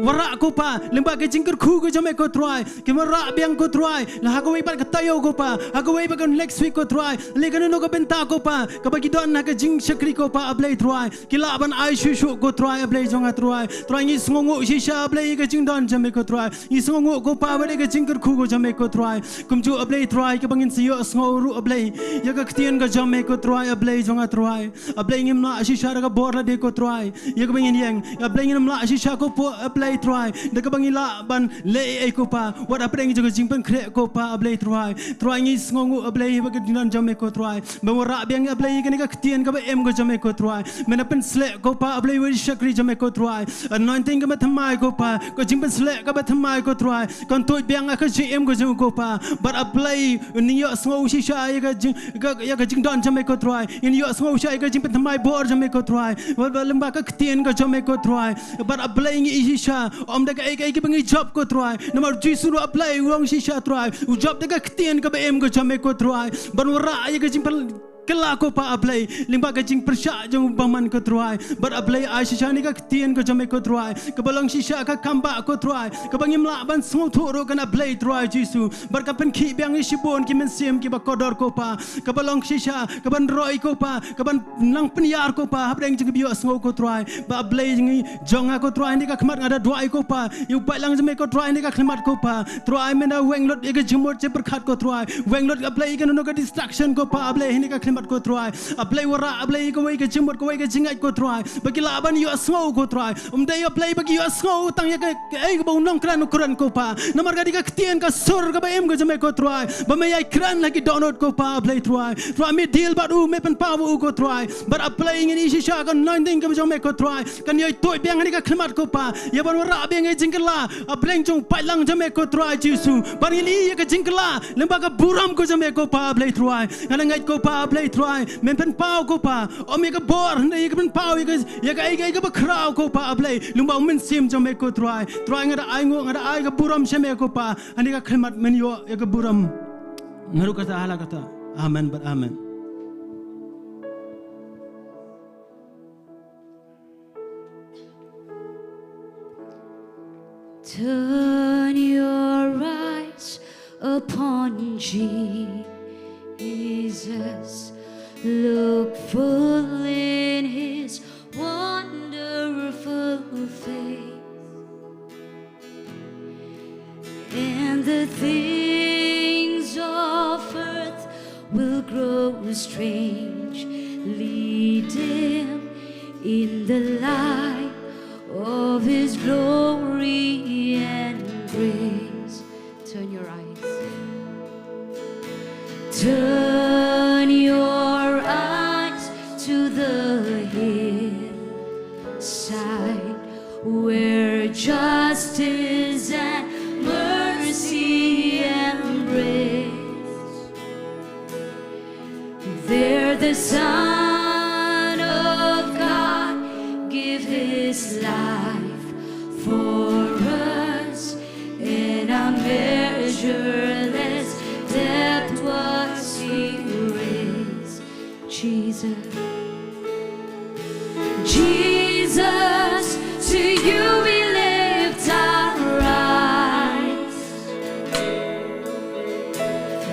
wara ko pa lyngba ke jingkyrkhu ko jame ko try ke wara biang ko try la hagawai ba ke Taiew ko pa hagawai ba ke next week ko try le kan no ko Bynta ko pa ka bagi don na ke Jingsheptieng ko pa ablay try ke la ban ai shu ko try ablay jonga try ni sngongo shisha ablay ke jingdon jame ko try ni sngongo ko pa ba ke jingkyrkhu ko jame ko try kumju ablay try ke bangin siyo sngoru ablay ya ka ktien ka jame ko try ablay jonga try ablay ngim na shisha ka bor la de ko try ya ka bangin yang ablay ngim la shisha ko po ablay try de ka bangin la ban le ai ko pa wat ablay ngi jingpen kre ko pa ablay try ni sngongo ablay ba ke dinan jame ko try ba wara biang ablay ke ni ka ktien ka ba em ko jame ko try mena pen sle ko pa ablay wi shakri jame ko try anointing ka ba thamai ko pa ko jingpen sle ka ba thamai ko try kon toy biang ka ji em ko jame ko pa but ablay ni yo sngo shisha ya ka jingdon jame ko try ni yo sngo shisha ka jingpen thamai bor jame ko try ba lyngba ka ktien ka jame ko try but ablay ngi shisha om da ka ai ka bangi job ko try namar jisu ro ablay wrong shisha try job da ka ktien ka ba em ko jame ko try ban wara ya ka jingpen kela ko pa ablay lyngba ka jing persya jong baman ko try but ablay ai shisha ni ka ktien ko jame ko try ka balang shisha ka kamba ko try ka bangim la ban smong thoro kan ablay try jisu bar ka pen khi biang shibon ki men sim ki ba kodor ko pa ka balang shisha ka ban roi ko pa ka ban nang penyar ko pa habreng jing bio smong ko try ba ablay jing jong ko try ni ka khmat ngada doi ko pa yu pai lang jame ko try ni ka khmat ko pa try mena wenglot e ka jimot je perkhat ko try wenglot ablay kan no ka distraction ko pa ablay ni ka ko try ablay wara ablay ko wai ke jimot ko wai ke jingat ko try bagi laban yo sngo ko try day ablay bagi yo sngo tang ya ke ai ko nong kran ukuran ko pa namar ga di ka ktien ka sur ka ba em ko jame ko try ba me ai kran lagi download ko pa ablay try me deal ba u me pen pa u ko try but ablay ngin isi sha ka 19 ka jame ko try kan yo toy biang ni ka khmat ko pa ya ban wara biang ai jingkla ablay jong pai lang jame ko try jisu ban ili ka jingkla lyngba ka buram ko jame ko pa ablay try kan ngai ko pa ablay try men pen pau ko pa om ye ka bor ne ye pen pau ye ka ai ka ba krau ko pa ablay lyngba men sim jame ko try ngada ai ngo ngada ai ka buram sheme ko pa ani ka khmat men yo ye ka buram ngaru kata hala kata amen but amen. Turn your eyes upon Jesus. Look full in his wonderful face, and the things of earth will grow strange. Lead him in the light of his glory and grace. Turn your eyes. Turn your eyes to the hillside where justice and mercy embrace. There the Son of God give his life for us, in a measureless depth was he raised. Jesus, Jesus, to you we lift our eyes.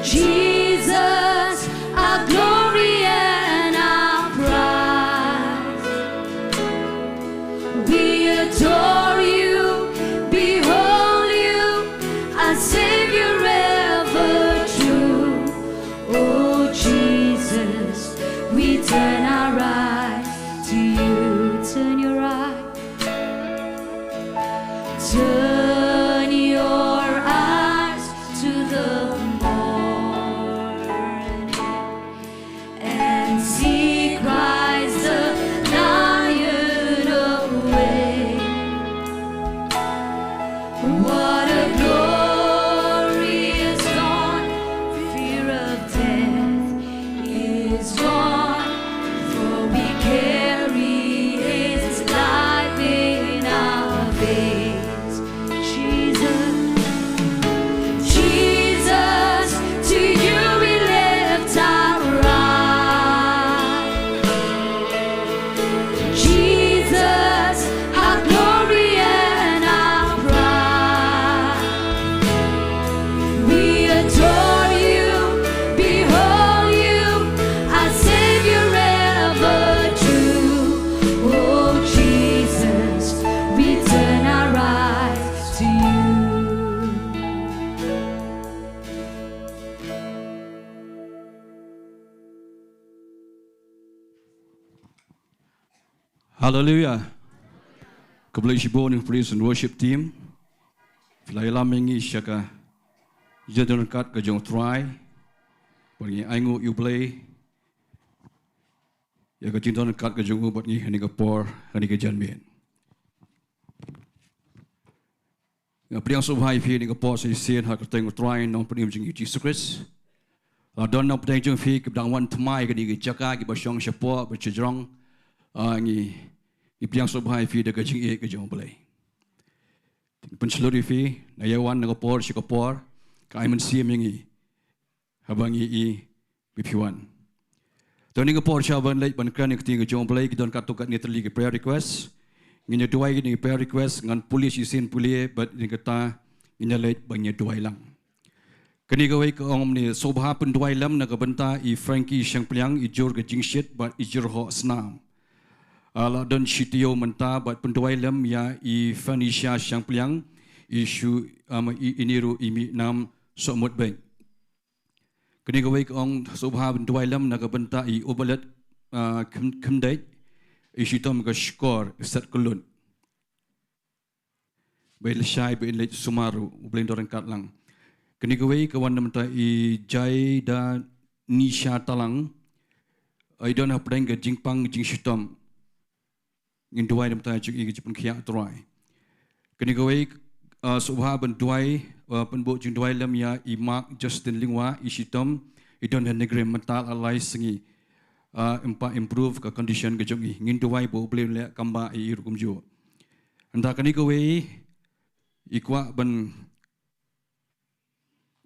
Jesus, our glory and our prize. We adore you, behold you, our Savior ever true. Oh Jesus, we turn our eyes to you. Turn your eyes, turn your eyes to the morning Hallelujah. Kebelah Shibon praise and worship team. Filai lamingi Jaka. Jadon kat kejong try. Bagi Ktien U Blei. Ya kejindon kat kejong ubat ni hani kapor hani kejanmian. Priang subhai fi ni kapor si sen hak teng try nong penim jingi Jesus. Don nong pedang jeng fi kedang wan tmai ke ni Jaka ki basyong syapo bercejrong ngi priang subhai fi de kejing ke jong Blei. Penceluri fi nayawan na kapor si kapor kai men sim ngi habangi i bipiwan. Tony kapor shaban late ban kran Ktien ke jong Blei ki don katukat ni terli ke prayer request. Nginya duai ni prayer request ngan polis isin pulie but ni kata nginya late bangnya duai lang. Kini gawai ke ong ni sobha pun duai lam na ke Bynta i Frankie Siang Pliang i jor ke jingshit but i jinghoh snam. Ala don Taiew menta but pun duai lam ya i Fanisha Siang Pliang i shu i iniru i mi nam somut bank. Kini gawai ke ong sobha pun duai lam na ke Bynta i obalat kemdai i shitom ke skor set kulun. Bail syai bail late sumaru ubelin dorang kat lang. Kini gawai ke wan menta i jai da nisha talang I don have playing ke jingpang jingshitom ngin duai menta cik i jipun khiak try. Kini gawai subha ban duai penbo Jingduwai lam ya i mark Justin lyngba i shitom I don have negeri mental alai Sngi improve ke condition ke jongi ngin duai bo boleh le kamba i rukum jo. Anda kini gawai i kwa ban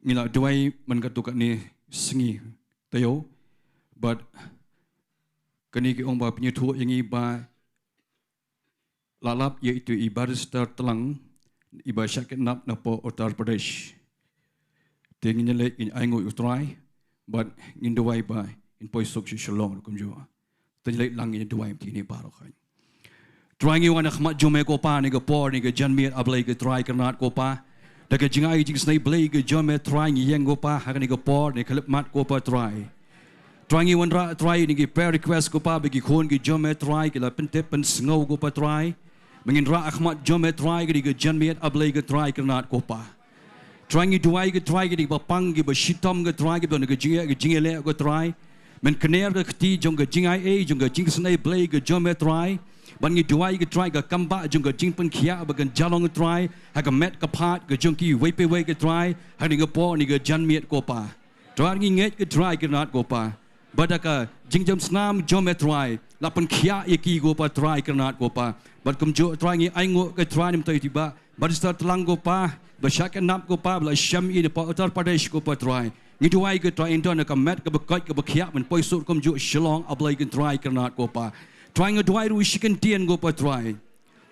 ngila duai man katukat ni Sngi Taiew but kini ke ong ba penyetu yang ba lalap iaitu i barrister telang i ba syakit nap napo Uttar Pradesh tenginya le in Ktien U Blei but ngin duai ba in poisok si Shillong kum jo tenginya lang in duai tini baro khan try ngi wana khmat jome ko pa ni ke por ni ke janmiat ablai ke try kanat ko pa daga jingai jingsnai Blei ke jome try ngi yang ko pa ha ni ke por ni klip mat ko pa try ngi wan ra try ni ke prayer request ko pa bagi khon ke jome try ke la pente pen sngau ko pa try mengin ra akhmat jome try ke ke janmiat ablai ke try kanat ko pa ngi duai ke try ke ba pang ke ba shitom ke try ke don ke jingiasyllok ko try men kener ke khti jong ke jingai jong ke jingsnai Blei ke jome try ban ngi duai ke try ke kamba jong ke jingpen khia bagan jalong try ha ke met ke phat ke jong ki wei pe wei ke try ha ni ke po ni ke janmiat ko pa try ngi nget ke try ke nat ko pa badaka jingjam snam jome try lapan khia iki go pa try ke nat ko pa bad kum jo try ngi aingo ke try nim tai tiba barista telang ko pa basyak nap ko pa bla sham i pa Uttar Pradesh ko pa try ngi duai ke try inton ke met ke bekot ke khia men poisur kum jo Shillong ablai ke try ke nat ko pa try ngi duai ru shikan tien go pa try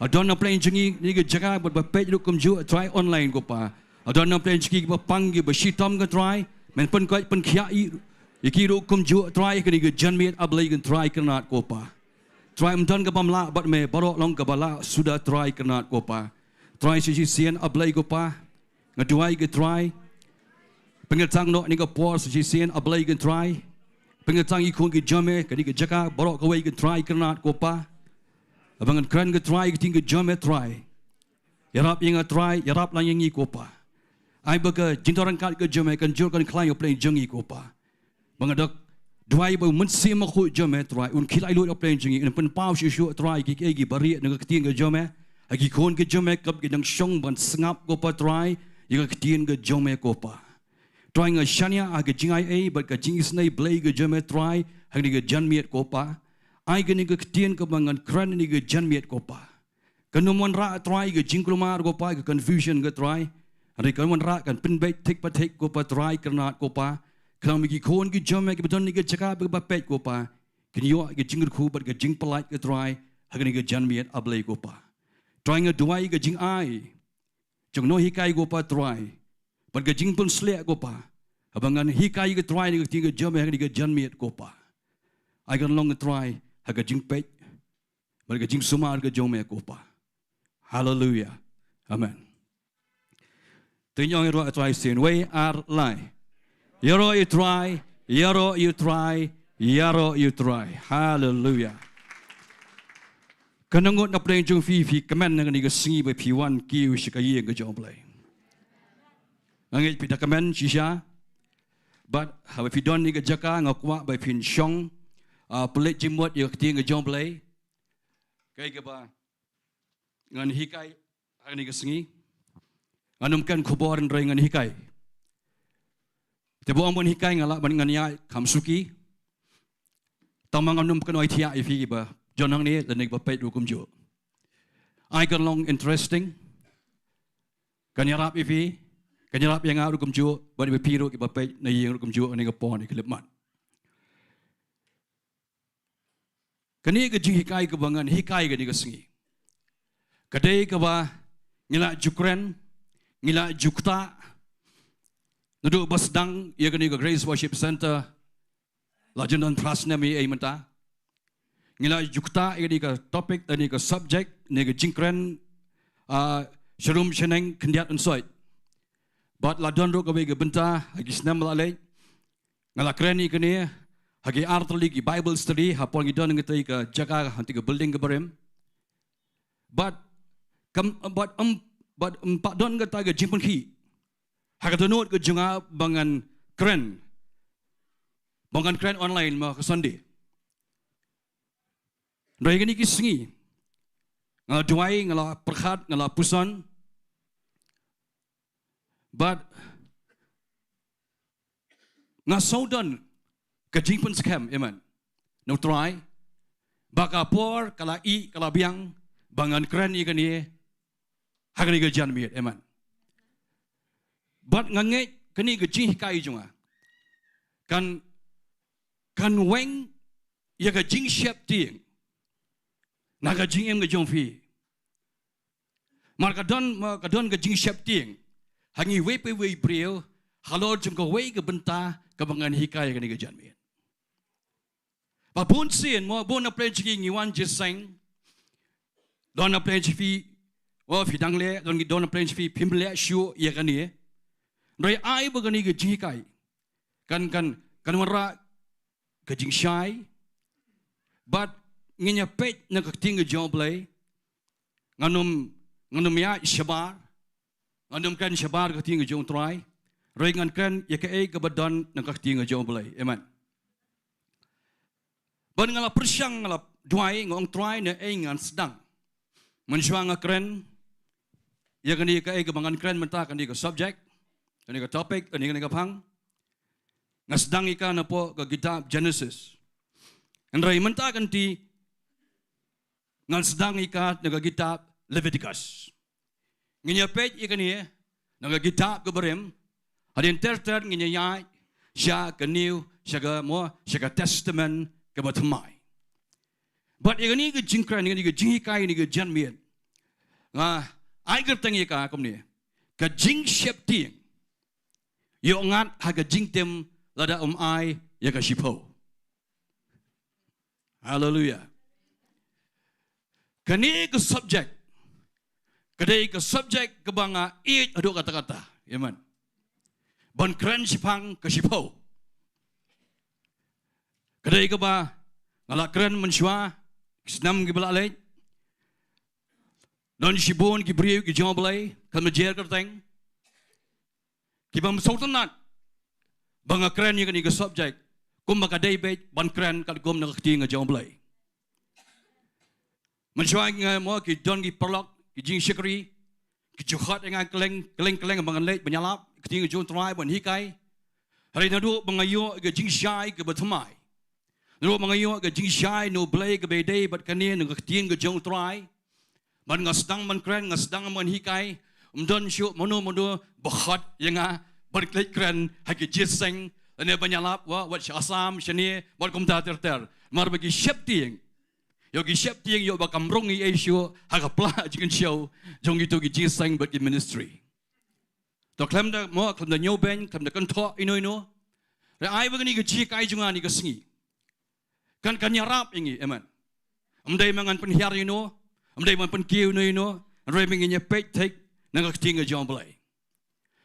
adon na plan jingi ni ke Jaka ba page ru kum jo try online ko pa adon na plan jingi ba pangi ba shitom ke try men pen ko pen khia i ikiru kum ju try ke ni ke janmiat ablai ke try kenat ko pa try mdan ke pamla bat me barok long ke bala sudah try kenat ko pa try si sian ablai ko pa ngaduai ke try pengetang no ni ke por si sian ablai ke try pengetang ikun ke jame ke ni ke Jaka barok ke wei ke try kenat ko pa abangan kran ke try ke ting ke jame try yarap yang try yarap lang yang ko pa ai baga jintoran kat ke jame kan jur kan klai play jengi ko pa bangadak duai ba mensi ma khu jome try un khilai lu plan jingi in pen pau shi shu try ki gi bari ne Ktien ke jome agi khon ke jome kap ki dang shong ban sngap ko pa try yi Ktien ke jome ko pa try nga shania ag jingai ai ba ka jingisnai Blei ke jome try hang ni ke janmiat ko pa ai ke ni ke Ktien ke bangan kran ni ke janmiat ko pa kanumon ra try ke jingklumar ko pa ke confusion ke try hari kanumon ra kan pen bai tek pa tek ko pa try kanat ko pa kalau migi khon ki jome ki beton ni ke Jaka ba pet ko pa kini yo ke jingkyrkhu ba ke jingpalait ke try hagni ke janmiat ablai ko pa try nga duai ke jingai jong no hikai ko pa try ba ke jingpun slek ko pa abangan hikai ke try ni ke jome hagni ke janmiat ko pa ai kan long try hag ke jingpet ba ke jingsumar ke jome ko pa hallelujah amen Tinyong ro try sin way are lie Yaro you try, yaro you try, yaro you try. Hallelujah. Kanangot na pleng jung fi kamen na ni Sngi by P1 kiu shikaye ga jong blai. Angit pita kamen shisha. But how if you don't need a Jaka ngakwa by Pin Shong, pelit jimwat yang Ktien U Blei, kaya kaba ngan hikai ang Sngi, anumkan kuboran ray ngan hikai. Tebuang pun hikai ngalak ban ngan ya kamsuki, tamang anumkan oi tia ifi ba jonang ni lenig ba pait hukum jo. I got long interesting, kanyarap ifi. Kanyarap yang aku kumju, bani berpiru kita bapak na yang kumju ane kapon ni kelepman. Kani ke jinghikai ke bangan hikai ke ni ke Sngi. Kadai ke ba ngila jukren, ngila jukta. Nuduk basdang ia ke ni ke Grace Worship Center. Lajunan prasna mi ay menta. Ngila jukta ia ni ke topik ni ke subjek ni ke jingkren sharum sheneng kendiat unsoit. But la don rok ke Bynta hagi snam lalai ngala kreni kene hagi artli ki Bible study hapon gi don ngetai ke Jaka hanti ke building ke barem but pak don ke ta ke jimpun ki haga donot ke junga bangan kren online ma ke Sunday Rai gini ki Sngi ngala duai ngala perkhat ngala puson. But ngasaudan kejingpun scam, amen. No try. Baka por kala I kala biang bangan keren I kani hagani ke jan miet, amen. But nganget kani ke jing kai junga. Kan weng ya ke Jingsheptieng. Naga jingem ke jongfi. Mar kadon ke Jingsheptieng. Hangi wepe brio, halor jengko wei ke Bynta kebangan hikai ke ni ke janmian. Papun sien mo bon na play jing ngiwan jeseng. Don na play fi fidang le don na play fi pimle shu ya kan ni. Rai ai begani ke hikai. Kan mara ke jing shai. But nginya pet na ke Ktien U Blei. Nganum ya shabar. Andam kan shabar ke Ktien U try, ringan kan ya ke ke badan nak Ktien U Blei, amen. Ban ngala persyang ngala duai ngong try na ngan sedang. Mensuang keren ya kan ke bangan keren menta kan ke subject, kan ke topik, kan ke pang. Ngasdang ikan apa ke kitab Genesis. Andrai menta kan ti ngan sedang ikan ke kitab Leviticus. Nginya pej ikan ni, naga kitab ke berem, hadin terter nginya yai, sya ke new, sya ke testament ke batamai. But ikan ni ke jingkran, ikan ni ke jinghikai, ni ke janmian. Ai gerteng ikan akom ni, ke Jingsheptieng, yo ngat haga Jingtim Lada ai ya ke shipo. Hallelujah. Kani ke subjek. Kadai ke subjek ke banga it adu kata-kata, amen. Ban keren sipang ke sipo. Kadai ke ba ngala keren mensua senam ke belalai. Don sibon ki beriu ki jong belai kan mejer kerteng. Ki bam sultanat. Banga keren ni ke subjek. Kum ba kadai be ban keren kal gom nak Ktien U Blei. Mensua mo ki don ki perlok ki jing syekri, ki juhat dengan keleng bangan lek menyalap, Ktien U try ban hikai. Hari nadu bangayo ke jing syai ke batamai. Nadu bangayo ke jing syai no blei ke bedai bat kani nang Ktien U try. Man ngasdang man keren ngasdang man hikai, umdon syuk mono bakhat yang ban klek keren haki jeseng, ane banyalap wat asam syani bat kumta ter. Mar bagi Sheptieng. Yo Jingsheptieng yo bakam rongi Asia haga pla jikan show jong itu gi jisang but in ministry. To klem da mo klem da nyoben klem da kan tho ino. Re ai begini gi jikai junga ni ke Sngi. Kan nyarap ingi amen. Amdai mangan penhiar ino, amdai man penkiu ino, re menginya pek tek nang Ktien U Blei.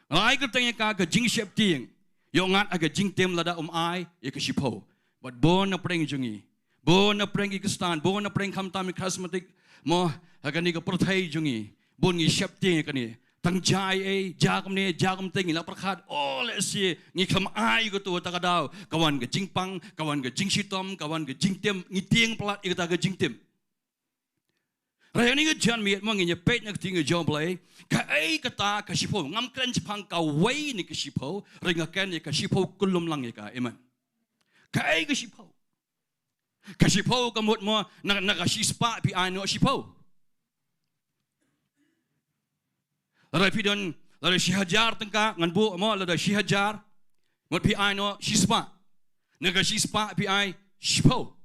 Ai kertanya ka ke Jingsheptieng yo ngat aga Jingtim Lada ai ya ke shipo. But bon na preng jungi. Bon na prengi kestan, bon na preng kamtam cosmetic, mo akan ni ke perthai jungi bon ngi Jingsheptieng kan ni tang jai jagam tengi la perkhat let's see ngi kham ai ko tu ta kadau kawan ke jingpang kawan ke jingsitom kawan ke jingtim ngi tieng plat ikata ke jingtim raya ni ke jan miet mo ngi pet nak ting Jo Blei ka ai kata ka sipo ngam kren chipang ka wei ni ke sipo ringa ken ni ka sipo kulum lang ka amen ka ai ke sipo kamut mo na ka sispa pi ano sipo Lada pidon, lada sihajar tengka ngan bu mo lada sihajar, mot pi ai no sispa, naga sispa pi ai sipo,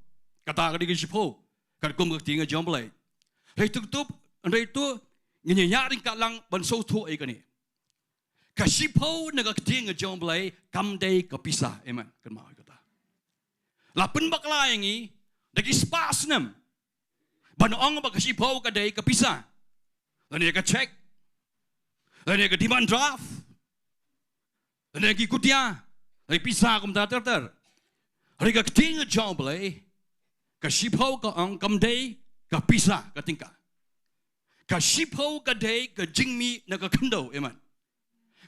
kata kadi ke sipo, kat kum ke tinga Jo Blei. Rei tutup, rei tu nginya ring kalang ban so tu ai kani. Ka sipo naga tinga Jo Blei kam dei ka pisah, amen. Kan mau kata. Lapun bakla yangi, dagi spas nem. Ban ong ba ka sipo ka dei ka pisah. Lani ka check dan dia ke demand draft. Dan dia ke kutia. Dia pisah kum ta ter. Dia ke Ktien Jo Blei. Ke sipau ke ang kam dei ke pisah ke tingka. Ke sipau ke dei ke jingmi na ke kynduh, amen.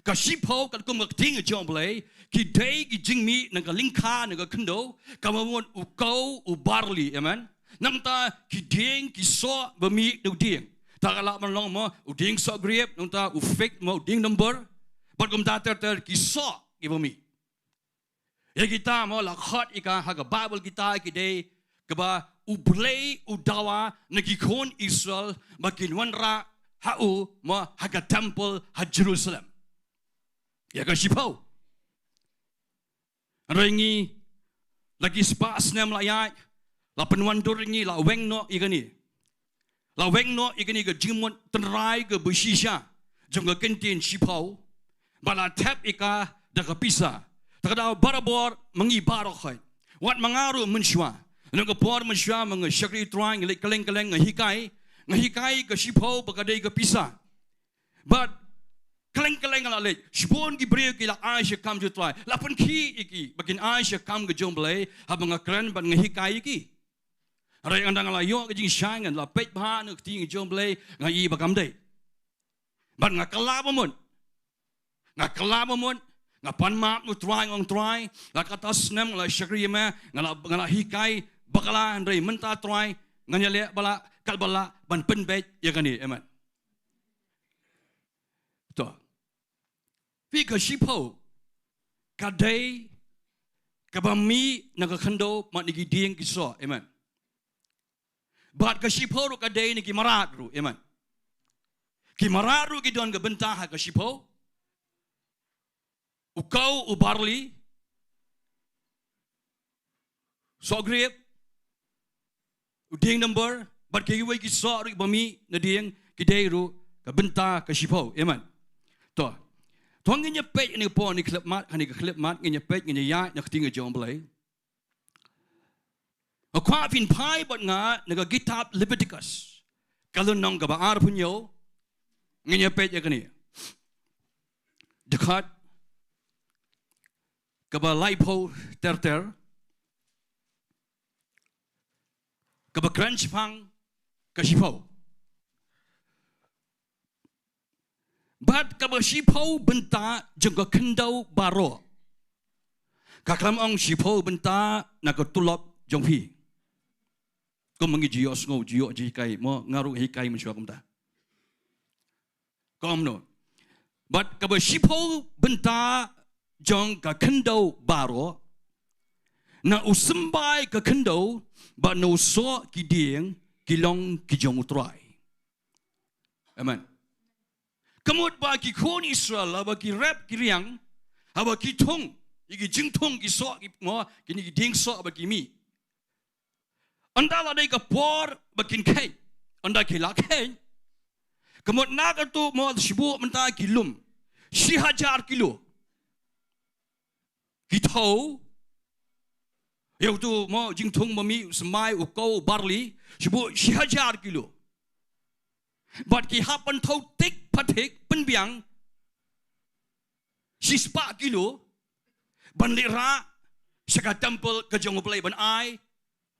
Ke sipau ke kum ke Ktien Jo Blei ki dei ki jingmi na ke lyngba na ke kynduh, ke mamon u kau u barley, amen. Nam ta ki dieng ki so bemi du dieng. Tak kalak melong mo uding sok grip nunta u fake mo uding donbor bat kum ta ter ki sok ki bumi ya kita mo la khat ika ha ka bible kita ki dei ke ba u blei u dawa na ki kon Israel makin wanra ha u mo ha ka temple ha Jerusalem ya ka sipau rengi lagi spas nem layat la penwandur ringi la weng no igani la weng no ikani ke jingmon tenrai ke bersisha jong ke kentin sipau bala tap ika da ke pisa takada barabor mengibarok khai wat mangaru menshwa no ke por menshwa meng syakri truang le keleng ngahikai ke sipau bakadai ke pisa but keleng ala le shibon ki brio ki la aisha kam ju try la pun ki iki bakin aisha kam ke Jo Blei habang kran ban ngahikai iki Rai andang la yo ke jing shangan la pet ba nu Ktien Jo Blei ngai ba kam dei. Ban nga kala mon. Nga pan map nu try ngong try la kata snem la syakri ma ngala hikai bakala andrei menta try nganya le bala kal bala ban pen bet ya kani amen. To. Pi ka sipo ka dei ka bami na ka kynduh mat ni dieng ki so amen. Bat ka sipau ru ka dei ni ki marat ru, amen. Ki marat ru ki don ka Bynta ha ka sipau. Ukau u barley. So grip. U Diengdoh, bat ki wei ki so ru bami na dieng ki dei ru ka Bynta ka sipau, amen. To. Tuang nginya pej ni po ni klip mat, hani ka klip mat nginya pej nginya ya na Ktien Jo Blei. Akwa fin pai bat nga naga kitab Leviticus. Kalau nong ka ba ar punyo nginya pej ya kani. Dekat ka ba laipo ter ka ba crunch pang ka sipau. Bat ka ba sipau Bynta jeng ka kynduh baro. Ka klam ong sipau Bynta na ka tulop jong pi. Kau mengi jiyo sngo jiyo jikai mo ngaru hikai mensyua kumta. Kau amno. But kaba sipau Bynta jong ka kynduh baro na usembai ka kynduh ba no so ki dieng ki long ki jong utrai. Amen. Kamut ba ki kon Israel ba ki rap ki riang ba ki thong iki jingtong ki so ki mo kini ki dieng so ba ki mi. Anda la dei ka por bakin kai. Anda ki la kai. Kemot nak tu mo sibu menta kilum. 1000 kilo. Ki thau. Yau tu mo jingtung mami semai ukau barley sibu 1000 kilo. Bat ki hapan thau tik patik penbiang 4 kilo. Ban lira saka temple ke Jo Blei ban ai.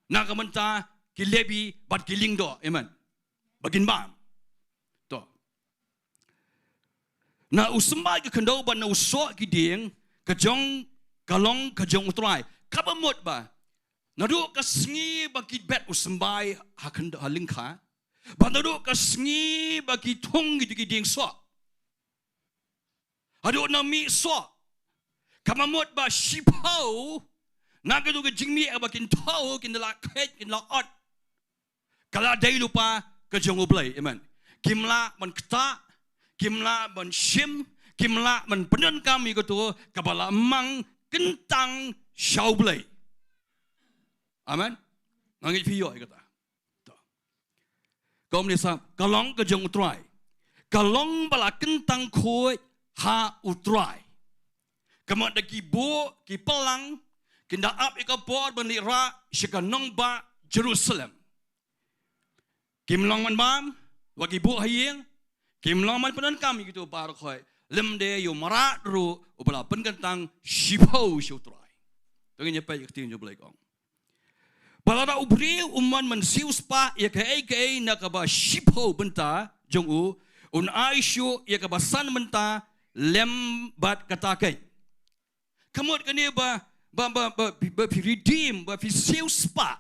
Nakamenta ki lebi bat ki Diengdoh, amen. Bagin bam. To. Na usembah ke kendau ban na usok ki dieng kejong kalong kejong utrai. Kabamot ba. Nadu ka Sngi bagi bet usembah hakenda halingka. Ban nadu ka Sngi bagi thong gitu ki dieng sok. Adu na mi sok. Kabamot ba shipau na kadu ke jingmi abakin tau kin la khet kin la ot. Kala dai lupa kejong U Blei. Amen. Kimla man kta, kimla man shim, kimla man penen kami katu kabala mang kentang U Blei. Amen. Ngangit piyo kata. Kau menisa kalong kejong utrai. Kalong bala kentang koi ha utrai. Kamat daki bo ki Balang kinda up ikapor benira shikanongba Jerusalem. Kimlong man bam wagi bo hayeng kimlong man penan kami gitu par khoi lemde yo marat ru ubala penkentang shipau shutrai. Tengenya pa Ktien U Blei kong. Balada ubri umman man siuspa ya ke na kaba shipau Bynta jong u un aisyu ya kaba san Bynta lembat katakai. Kamot kani ba redeem ba siu spa.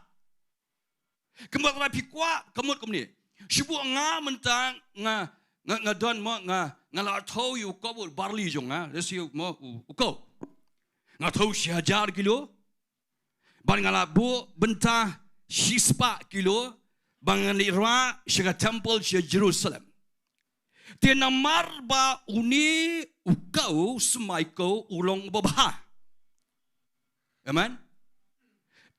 Kamot ba kwa kamot kamni. Shibu nga mentang nga don mo nga la thau yu ko barley jong nga lesiu mo ko. Nga thau 1000 kilo. Ban nga la bu Bynta spa kilo bang ni ra shiga temple shi Jerusalem. Tenamar ba uni ukau semaiko ulong babah. Amen.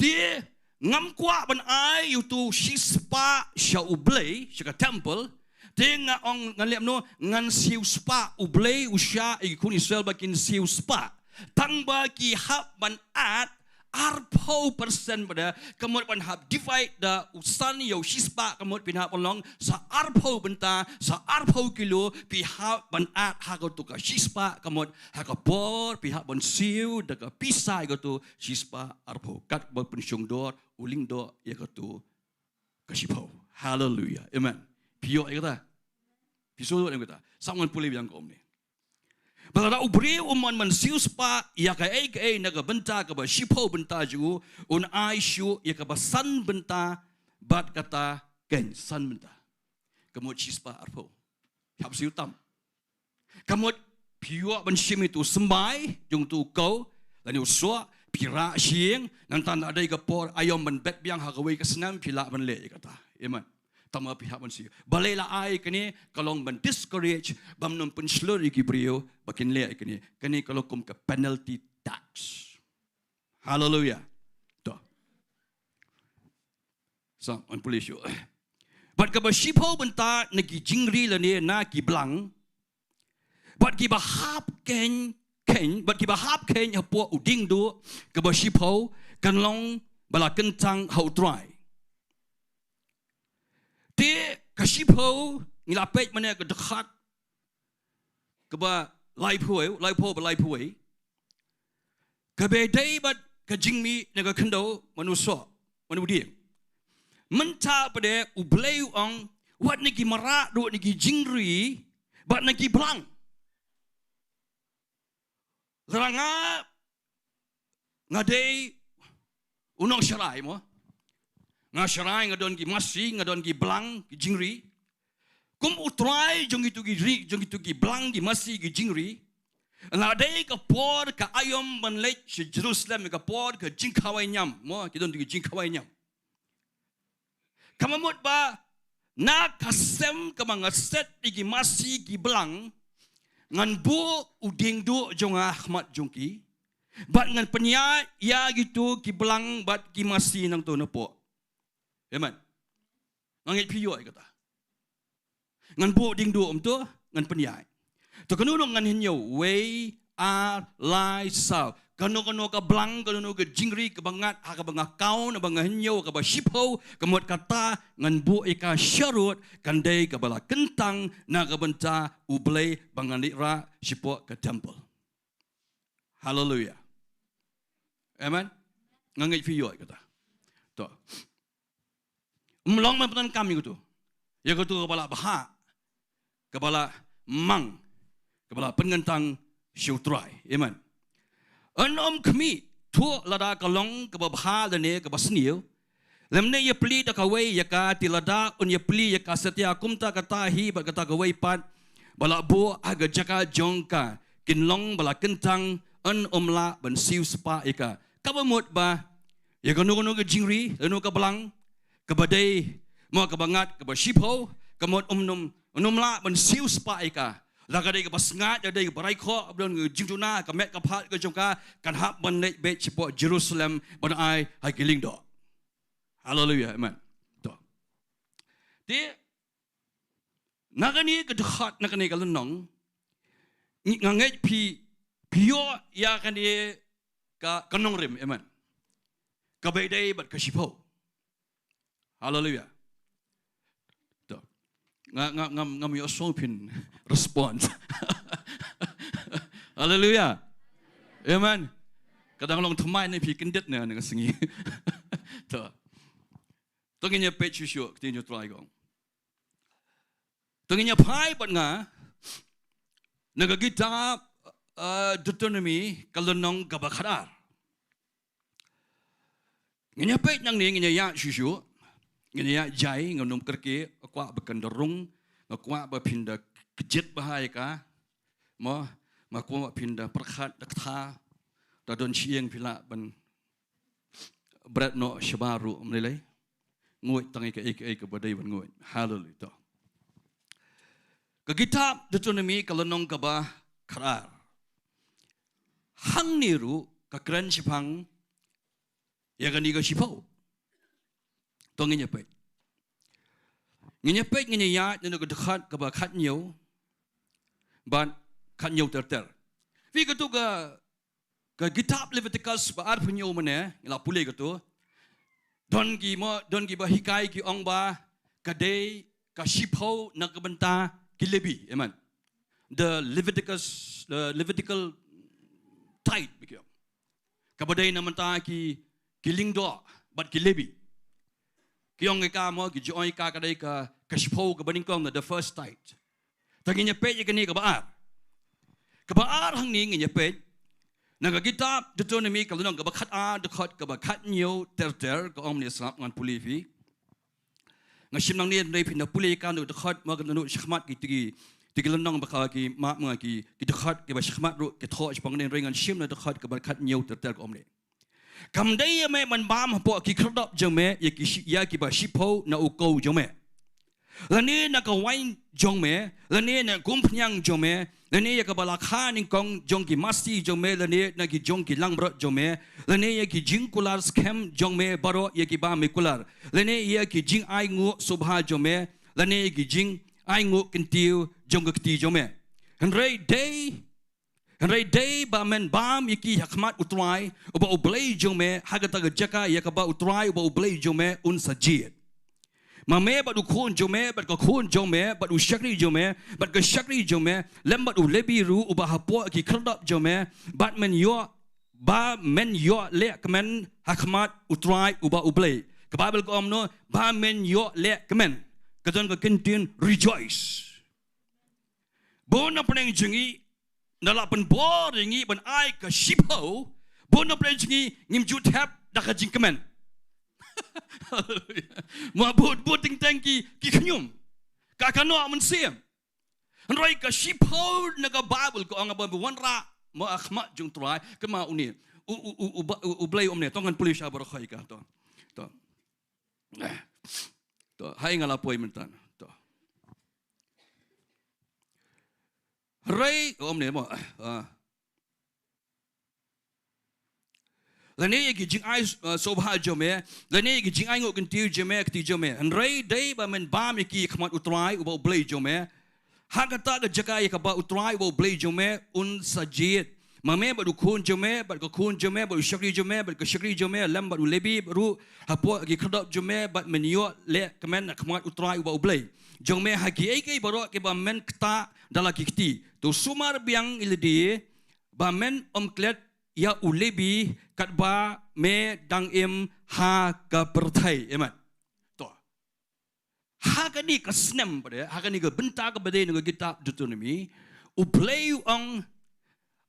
Dia ngam kwa ban ai yutu spa U Blei shika temple. Dia ngong ngalem no ngan siu spa U Blei usha ikun Israel bakin siu spa. Tang ba ki hab ban at arpau persen pada kemud ban hab divide da usan yo spa kemud bin hab long sa arpau Bynta sa arpau kilo pi hab ban at ha go tu ka spa kemud ha ka bor pi hab ban siu da ka pisai go tu spa arpau kat bo pensyong dor uling do ya go tu ka sipau. Hallelujah. Amen. Pio kata. Piso ni kata. Someone pulih bilang kom ni. Balada ubri umman man siuspa ya ka naga Bynta ka ba shipau Bynta ju un aisyu ya ka ba san Bynta bat kata ken san Bynta. Kamut shispa arpo. Hab siu tam. Kamut piwa ban shim itu sembai jung tu kau lani uswa pira sieng nang tan ada ka por ayom ban bet biang ha ka wei ka senam pila ban le kata. Amen. Tama pihak manusia. Balai la ai kini kalau men discourage bam nom pun sluri ki brio bakin le kini kalau kum ke penalty tax. Hallelujah. Doh. So on police you. But ke shipau Bynta nagi jingri la ni na ki Balang. But ki bahap ken but ki bahap ken hapo Diengdoh ke shipau kan long bala kentang hau dry. Dia kasipau ngilapet mana ke dekat ke ba Ri-Bhoi ke bedai bat ke jingmi naga kendau manusia dia menta pada U Blei ong wat niki marak do niki jingri bat niki Balang ranga ngadei unong syarai mo ngasyarai ngadon ki masi ngadon ki Balang ki jingri kum utrai jong itu ki Balang ki masi ki jingri ngadei ka por ka ayom banlet si Jerusalem ka por ka jingkawai nyam mo kidon ki jingkawai nyam kamamut ba na kasem ka mga set ki masi ki Balang ngan bu Diengdoh jong Ahmad jongki bat ngan penya ya gitu ki Balang bat ki masi nang to na po. Amen. Ngangit piyo ay kata. Ngan bu Diengdoh tu ngan penyai. Tu kanunong ngan hinyo way ar lai sao. Kanu ka Balang kanu ka jingri ka bangat ha ka banga kaun banga hinyo ka ba shipau kamot kata ngan bu ika syarut kandai ka bala kentang na ka Bynta U Blei banganira shipo ka temple. Hallelujah. Amen. Ngangit piyo ay kata. Tu Melong man penan kami gitu. Ya kata kepala bahak, kepala mang, kepala pengentang syutrai. Amen. Anom kami tu lada kalong kepala bahak dan ne kepala Sngi. Lemne ye peli da kawai ya ka tilada un ye peli ya ka setia kumta kata hi ba kata kawai pat bala bo aga Jaka jongka kinlong bala kentang an omla ban siu spa ika kabamut ba ya kono ke jingri lenu ke Balang ke badai mo ke Ngat ke Shipho kamot umla ban siu spa ika laga dei ke Ngat dei ke barai kho abdon ke Jingduwai ke met ke phat ke jongka kan hap ban nek be chipo Jerusalem ban ai hai ke Diengdoh. Hallelujah, amen. Tuh. Dia nagani kedekat nagani kalenong ngangai pio ya kan dia ka kanongrim, amen. Kabedai bat Shipho. Hallelujah. Tuh. Ngam yo sopin response. Hallelujah. Amen. Kadang long thmai ni pi kendit ne nang Sngi. Tuh. Tengahnya page syuk Ktien U Blei gong. Tengahnya pai bat nga naga kitab Deuteronomy kalenong kabakadar. Nganya page nang ni nganya ya syuk nganya ya jai ngonum kerke akwa bekenderung akwa bapinda kejit bahaya ka mo makwa pinda perkhat dakta dadon sieng pila ban berat no syabaru menilai nguit tangi ke badai ban nguit. Hallelujah. Ke kitab Deuteronomy kalenong kaba karar. Hangne ru ka kran sipang ya gani ka Shipho. Tongin nyepet. Nyepet ya no dekat kaba Taiew ban Taiew terter. Vi ka tu ka kitab Leviticus ba ar punyo mane ila pulai ka tu. Don gi ba hikai ki ong ba kadei ka Shipho na kabenta ki lebi. Amen. The Levitical tithe begitu. Kabadai na menta ki Diengdoh bat ki lebi. Ki ong ka mo ki joy ka kadai ka Shipho ka baningkong na the first tithe. Taginya pe ye kani ka baar. Ka baar hang ni nginya pe naga kitab Deuteronomy kalau nak kebakat dekat kebakat Taiew terter ke om ni sap ngan pulifi ngasim nang ni dari pindah puli kan dekat mak nanu syahmat ki tigi lenong bakal ki mak ki dekat ke syahmat ru ke tho sepang ni ringan sim na dekat kebakat Taiew terter ke om ni kam dai me man bam po ki krodop jome ya ki ba Shipho na uko jome lani na ka wain jome lani na gumpnyang jome lani ya ka balakha ning kong jongki masti jome lani na ki jongki langbro jome lani ya ki jingkular scam jome baro ya ki ba mikular lani ya ki jing ai ngu subha jome lani ya ki jing ai ngu kintiu jingkyrkhu jome henry day ba men bam ya ki hakmat utrai uba ublei jome hagata ga Jaka ya ka ba utrai uba ublei jome un sajid Mame bat ukun jome bat kakun jome bat usyakri jome bat kesyakri jome lembat ulebi ru ubah hapo ki kerdap jome bat men yo le kemen hakmat utrai ubah ublei ke Bible ko amno ba men yo le kemen kadon ka kentin rejoice bona peneng jengi nala pen bor jengi ban ai ka Shipho bona peneng jengi ngim jutap dak jing kemen Mua buat ting ki kenyum. Ka kano amun siam. Rai ka Shipho naga Bible ko ang abang wanra mo akhmat jung try kema uni. U Blei omne tongan pulis abarokhai ka to. To hai ngala poi mentan to. Rai omne mo lani ki jing ai sobha jome lani ki jing ai ngo kentiu jome kti jome anrai dai ba men bam ki khmat utrai uba Blei jome hagata ga Jaka ya ka ba utrai uba Blei jome un sajid mame ba dukun jome ba kun jome ba syakri jome ba syakri jome lam ba lebi ru hapo ki khodop jome ba men yo le kemen khmat utrai uba Blei jome hagi ai ke baro ke ba men kta dala ki kti to sumar biang ildi ba men omklet ya ulebi katba me dang im ha ka perthai emat to Hakani ka snem pada, hakani ka Bynta ka bade ng kitab Deuteronomy, U Blei ang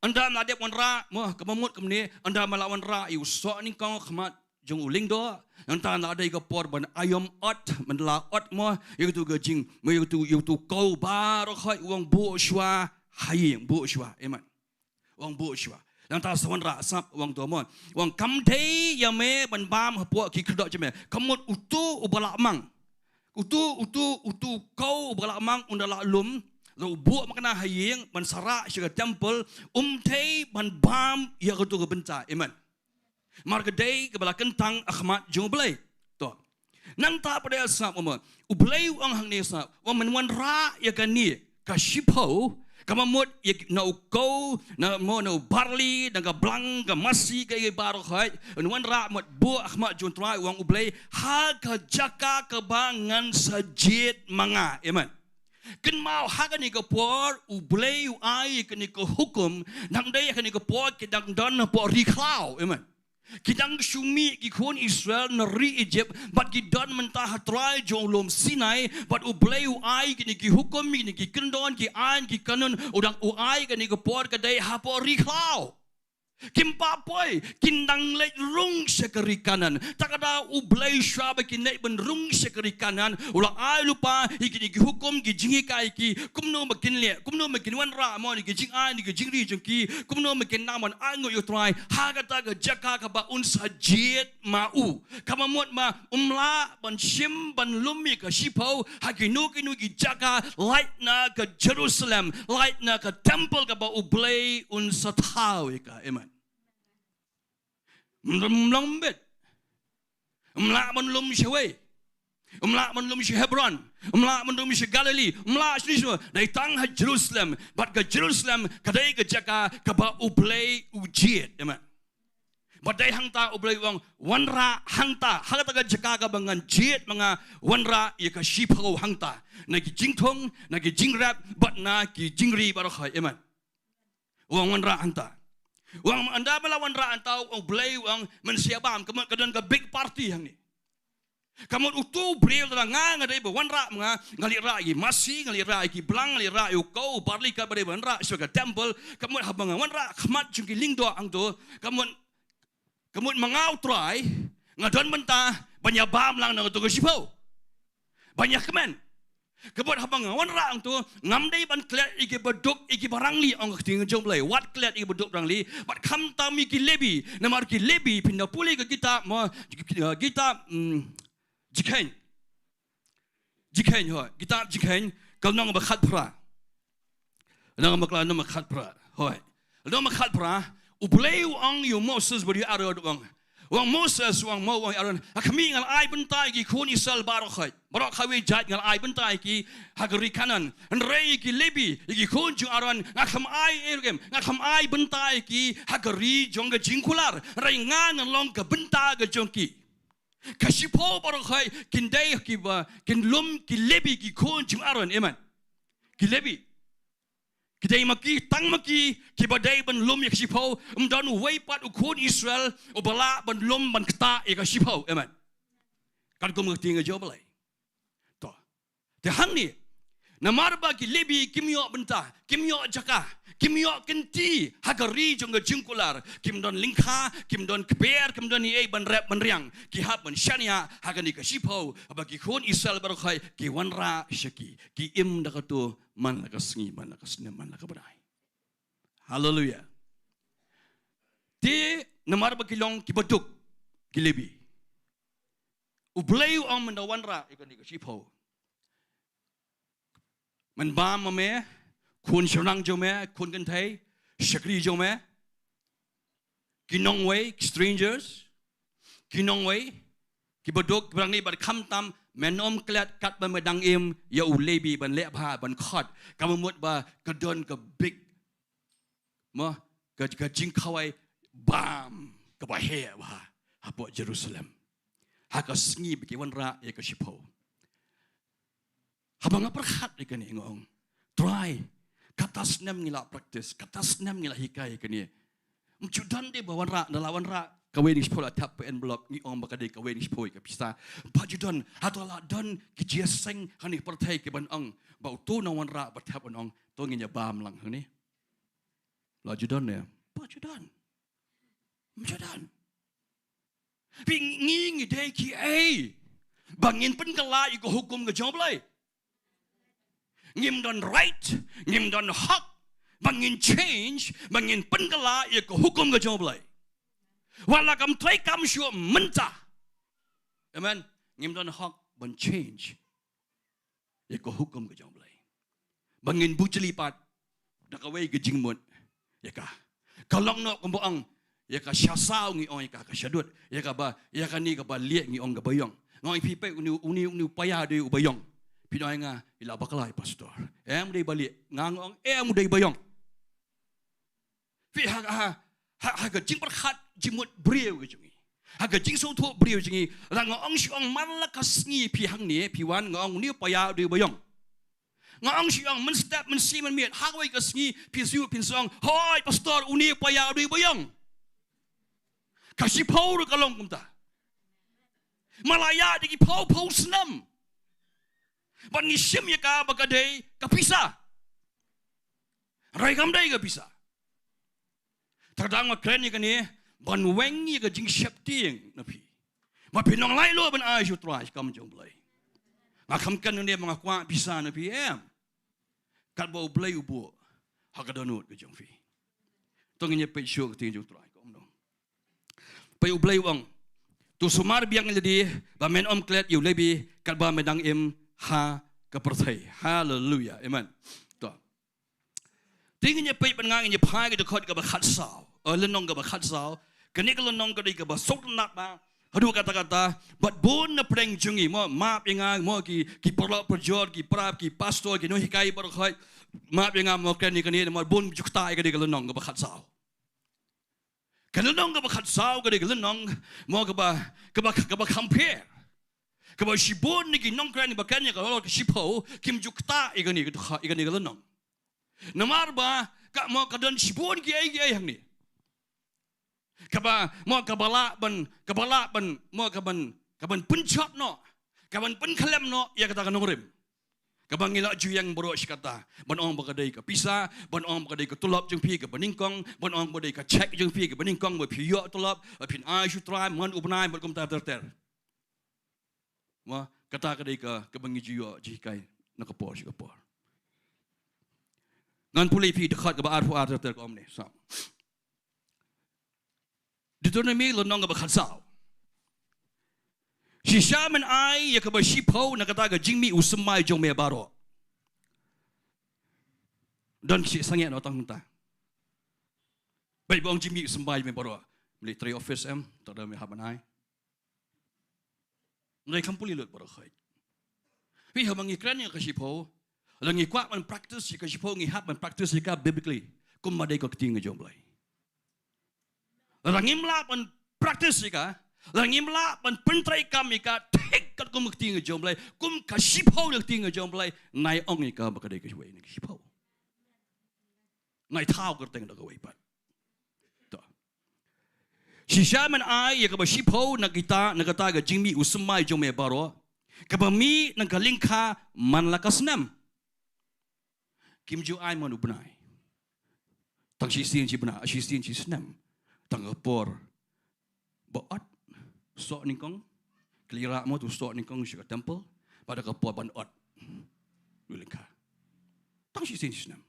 anda nadep wan ra, mo kamamut kamni, anda malawan ra, iu so ni kang khmat jong lyngdoh, anta na dai ka por ban ayom ot, manla ot mo, iu tu ka jing, mo iu tu kau bar khoi wang bu shwa, haying bu shwa, amen. Wang bu shwa. Anta sawan ra sap wang tu mo, wang kam thei ya me ban bam hapo ki khdok chme, kamut utu ubala mang. Utu kau balak mang undala lum lo buat makna haying ban sara syga temple thei ban bam ya ko tu Bynta amen marga day ke bala kentang akhmat jung blei to nan ta pada sap mo U Blei ang hangne sap wa menwan ra ya kan ni ka shipo kamamut ya na ko na mo no barley dan ka blang ka masi ka baro khai wan ra mat bu akhmat jun trai wang U Blei ha ka Jaka ka bangan sajit manga amen ken mau ha ka ni ka por U Blei ai ka ni ka hukum nang dai ka ni ka por ke dang don po ri khlau amen Kidang sumi ki khon Israel na ri Egypt but ki don mentah try jong lom Sinai but U Blei ai ki ki hukum ki ki kendon ki an ki kanon udang u ai ki por ka dai ha po ri khlau kim pa poi kindang le rung sekeri kanan takada U Blei shaba ki ne ben rung sekeri kanan ulang ai lupa ki hukum ki jingi kai ki kumno makin le kumno makin wan ra mo ni ki jing ai ni ki jingri jong ki kumno makin naman ai ngo yo try ha ka ta ka Jaka ka ba un sajit mau kamamot ma umla ban shim ban lumi ka shipau ha ki nu ki Jaka light na ka Jerusalem light na ka temple ka ba U Blei un satau ka amen Mlambet Mla manlum shaway Mla manlum shi Hebron Mla manlum shi Galilee Mla shnisho dai tang ha Jerusalem but ka Jerusalem kadai ka Jaka ka ba U Blei ujiet amen but dai hangta U Blei wang wanra hangta hangta ka Jaka ka bangan jiet mga wanra ya ka shipho hangta na ki jingtong na ki jingrap but na ki jingri barakhai amen wang wanra hangta Wang anda melawan ra antau U Blei wang mensiabam kemudian kadang ke big party hang ni. Kamu utu bril dah ngang ada ibu wan ra mga ngali ra i masi ngali ra i blang ngali ra u kau barli ka bade wan ra sebagai temple kemudian habang wan ra khmat jungki Lyngdoh ang tu kemudian mengau try ngadon mentah banyak bam lang nang tu kesipo. Banyak kemen. Kemudian habang wan ra ang tu ngamdai ban klet iki beduk iki barangli ang Ktien U Blei wat klet iki beduk barangli bat kham tami ki lebi namar ki lebi pindah puli ke kita mo kita jikhen ho kita jikhen kal nong ba khat pra nong ma kla nong ma khat pra hoi nong ma khat pra U Blei ang yu Moses bari aro wang Moses wang mo wang aron kami ngal ai Bynta ki khon Israel barokhai we jat ngal ai Bynta ki hagri kanan rei ki lebi ki khon ju aron ngakam ai ergem ngakam ai Bynta ki hagri jong ga jingkular rei ngan long ka Bynta ga jongki kashipo barokhai kindai ki ba kin lum ki lebi ki khon ju aron amen ki lebi Kidai maki tang maki kibadai ban lum yak sipau don way pat ukun Israel ubala ban lum ban kta yak sipau amen kan ko Ktien U Blei to te hangne namarba ki lebi kimyo Bynta kimyo Jaka kimyo kenti hagari jong jingkular kim don lingkha kim don kber kim don ei ban rap ban riang ki hab ban shania hagani ka sipau bagi kun Israel barokhai ki wanra shaki ki im dakatu man laka Sngi man laka snem man laka badai hallelujah te namarba ki long ki baduk ki lebi U Blei ang man wanra ikani ka sipau man ba ma me kun shonang jo me kun kan thai shakri jo me kinong way strangers kinong way ki bodok brang ni bar kham tam menom klat kat ba medang im ya U lebi ban le bha ban khot kamut ba kadon ka big ma ka jingkhawai bam ka ba he ba hapo Jerusalem haka Sngi bi wan ra ya ka shipo habang perkhat ikan ngong try katas nem ngila practice katas nem ngila hikai ikan ni mcudan de bawan ra dalawan ra Kawin ispol atap pen blok ni om bakade kawin ispoi ke pisa. Pajudan atau la dan kejiaseng hani pertai ke ban ang bau tu nawan ra batap ban ang to nginya bam lang hani. La judan ne. Pajudan. Pajudan. Ping ngi dei ki ai. Bangin pen kala iko hukum ke jong blai. Ngim dan right, ngim dan hak, bangin change, bangin pen kala iko hukum ke jong blai. Wala kam try kam sure mentah. Amen. Ngim don hak ban change. Eko hukum ke jong blai. Bangin buceli pat dakawai ke jingmut. Yaka. Kalong no kumboang yaka syasau ngi ong yaka syadut. Yaka ba yaka ni ka ba liek ngi ong ka bayong. Ngoi pipe uni upaya de ubayong. Pinoi nga ila baklai pastor. Dei balik ngangong dei bayong. Fi haga jing berkhat jimut beriau ke jungi. Haga jing so tu beriau jungi. Rang ong siang malaka sngi pi hangne pi wan ngong ni paya de bayong. Ngong siang men step men si men miet hagwai ke sngi pi siu pin song. Hoi pastor uni paya de bayong. Kasih pau de kalong kumta. Malaya di pau senam. Ban ngisim ya ka bakadei kapisa. Rai kam dei kapisa. Terdang keren ni kan ni ban wengi ke Jingsheptieng napi. Ma pinong lai lo ban ai jutrai kam jong blai. Ngakam kan ni mga kwa bisa napi Kat bau blai ubu hakadonut ke jong fi. Tongnya pe syok ting jutrai kom dong. Pe blai wang tu sumar biang jadi ba men om klet yu lebi kat ba medang im ha kepercayai. Haleluya. Amen. Tu. Tingnya pe pengang nya pai ke dekot ke ba khat sao. Lenong ke ba khat sao. Kini kalau lenong ke ba sok nak ba. Aduh kata-kata, but bon na preng jungi mo maap ingang mo ki perlo perjor ki prap ki pastor ki no hikai berkhoi maap ingang mo kani mo bon jukta ke kalau lenong ke ba khat sao. Kalau lenong ke ba khat sao ke lenong mo ke ba compare. Kalau sibon ni nong kerana bakanya kalau sipo kim jukta igani kalau nong. Namar ba kak mau kadon sibon ki ai hang ni. Kaba mau kabala ban mau kaban pencot no. Kaban penkalem no ya kata kanongrim. Kabang ngila juyang boro kata ban ong bakadai ka pisa ban ong bakadai ka tulap jeng pi ka baningkong ban ong bakadai ka check jeng pi ka baningkong ba piyo tulap pin ai sutrai man ubnai ber kom ta ter. Wah, kata kadai ke bangi jiwa jikai nak kapor si kapor. Ngan pulai pi dekat ke baar fuar ter kom ni. Sam. Deuteronomy lonong ke bakhatsau. Si shaman ai ya ke basipo nak kata ke jingmi usmai jong me baro. Dan si sangat otang ta. Baik bang jingmi usmai me baro. Military office tak ada me haban ai. Mereka kampuli lut berakhir. Tapi hamba ngikran yang kasipo, lang ngikuat man practice yang kasipo ngihap man practice jika biblically, kum madai ko Ktien U Blei. Lang ngimla man practice jika, lang ngimla man pentrai kami ka tek kat kum Ktien U Blei, kum kasipo ng Ktien U Blei, nai ong ika bakadai ko ni kasipo. Nai tau kerteng dak away pat. Si shaman ai ya kaba sipo nakita nakata ga jingmi usmai jong me baro kaba mi nangkalingka man lakas nam kim ju ai man ubnai tang si sin ci bna si sin ci snam tang por baat so ningkong klira mo tu so ningkong si temple pada ka por ban ot lingka tang si sin ci snam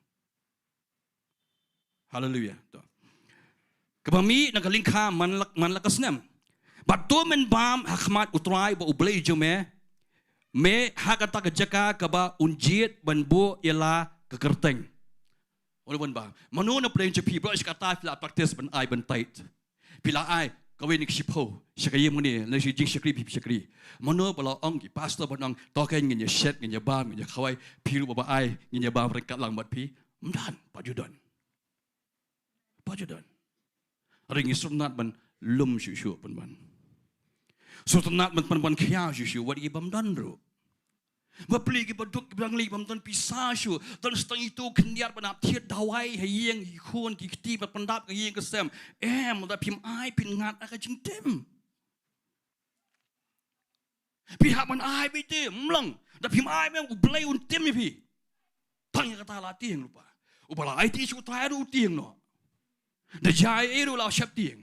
haleluya to Kami nak lingka man lakas nem. Batu men bam hakmat utrai ba ublei jume me hakata ke Jaka kaba unjit ban bu ialah kekerteng. Oleh ban ba. Manu na preng jepi bro kata pila praktis ban ai ban tait. Pila ai kawin ni sipo syakaya muni le si jingshakri pi syakri. Manu bala ong ki pastor ban ong token nginya shet nginya bam nginya khawai piru ba ai nginya bam rekat lang bat pi. Mdan pajudan. Pajudan. Ringi sunat ban lum syusyu ban ban. Sunat ban kia syusyu wat ibam dandru. Bapli ki baduk ki bang li bam ton pisah shu. Ton stang itu kendiat panap tiat dawai hayeng hi khun ki kti ba pandap ka yeng ka sem. Da phim ai pin ngat ka jingtim. Pihak man ai bi ti mlang. Da phim ai mem u blai un tim ni pi. Tang kata la tieng lupa. Ubala ai ti shu tai ru tieng no. Da jai eru la Jingsheptieng.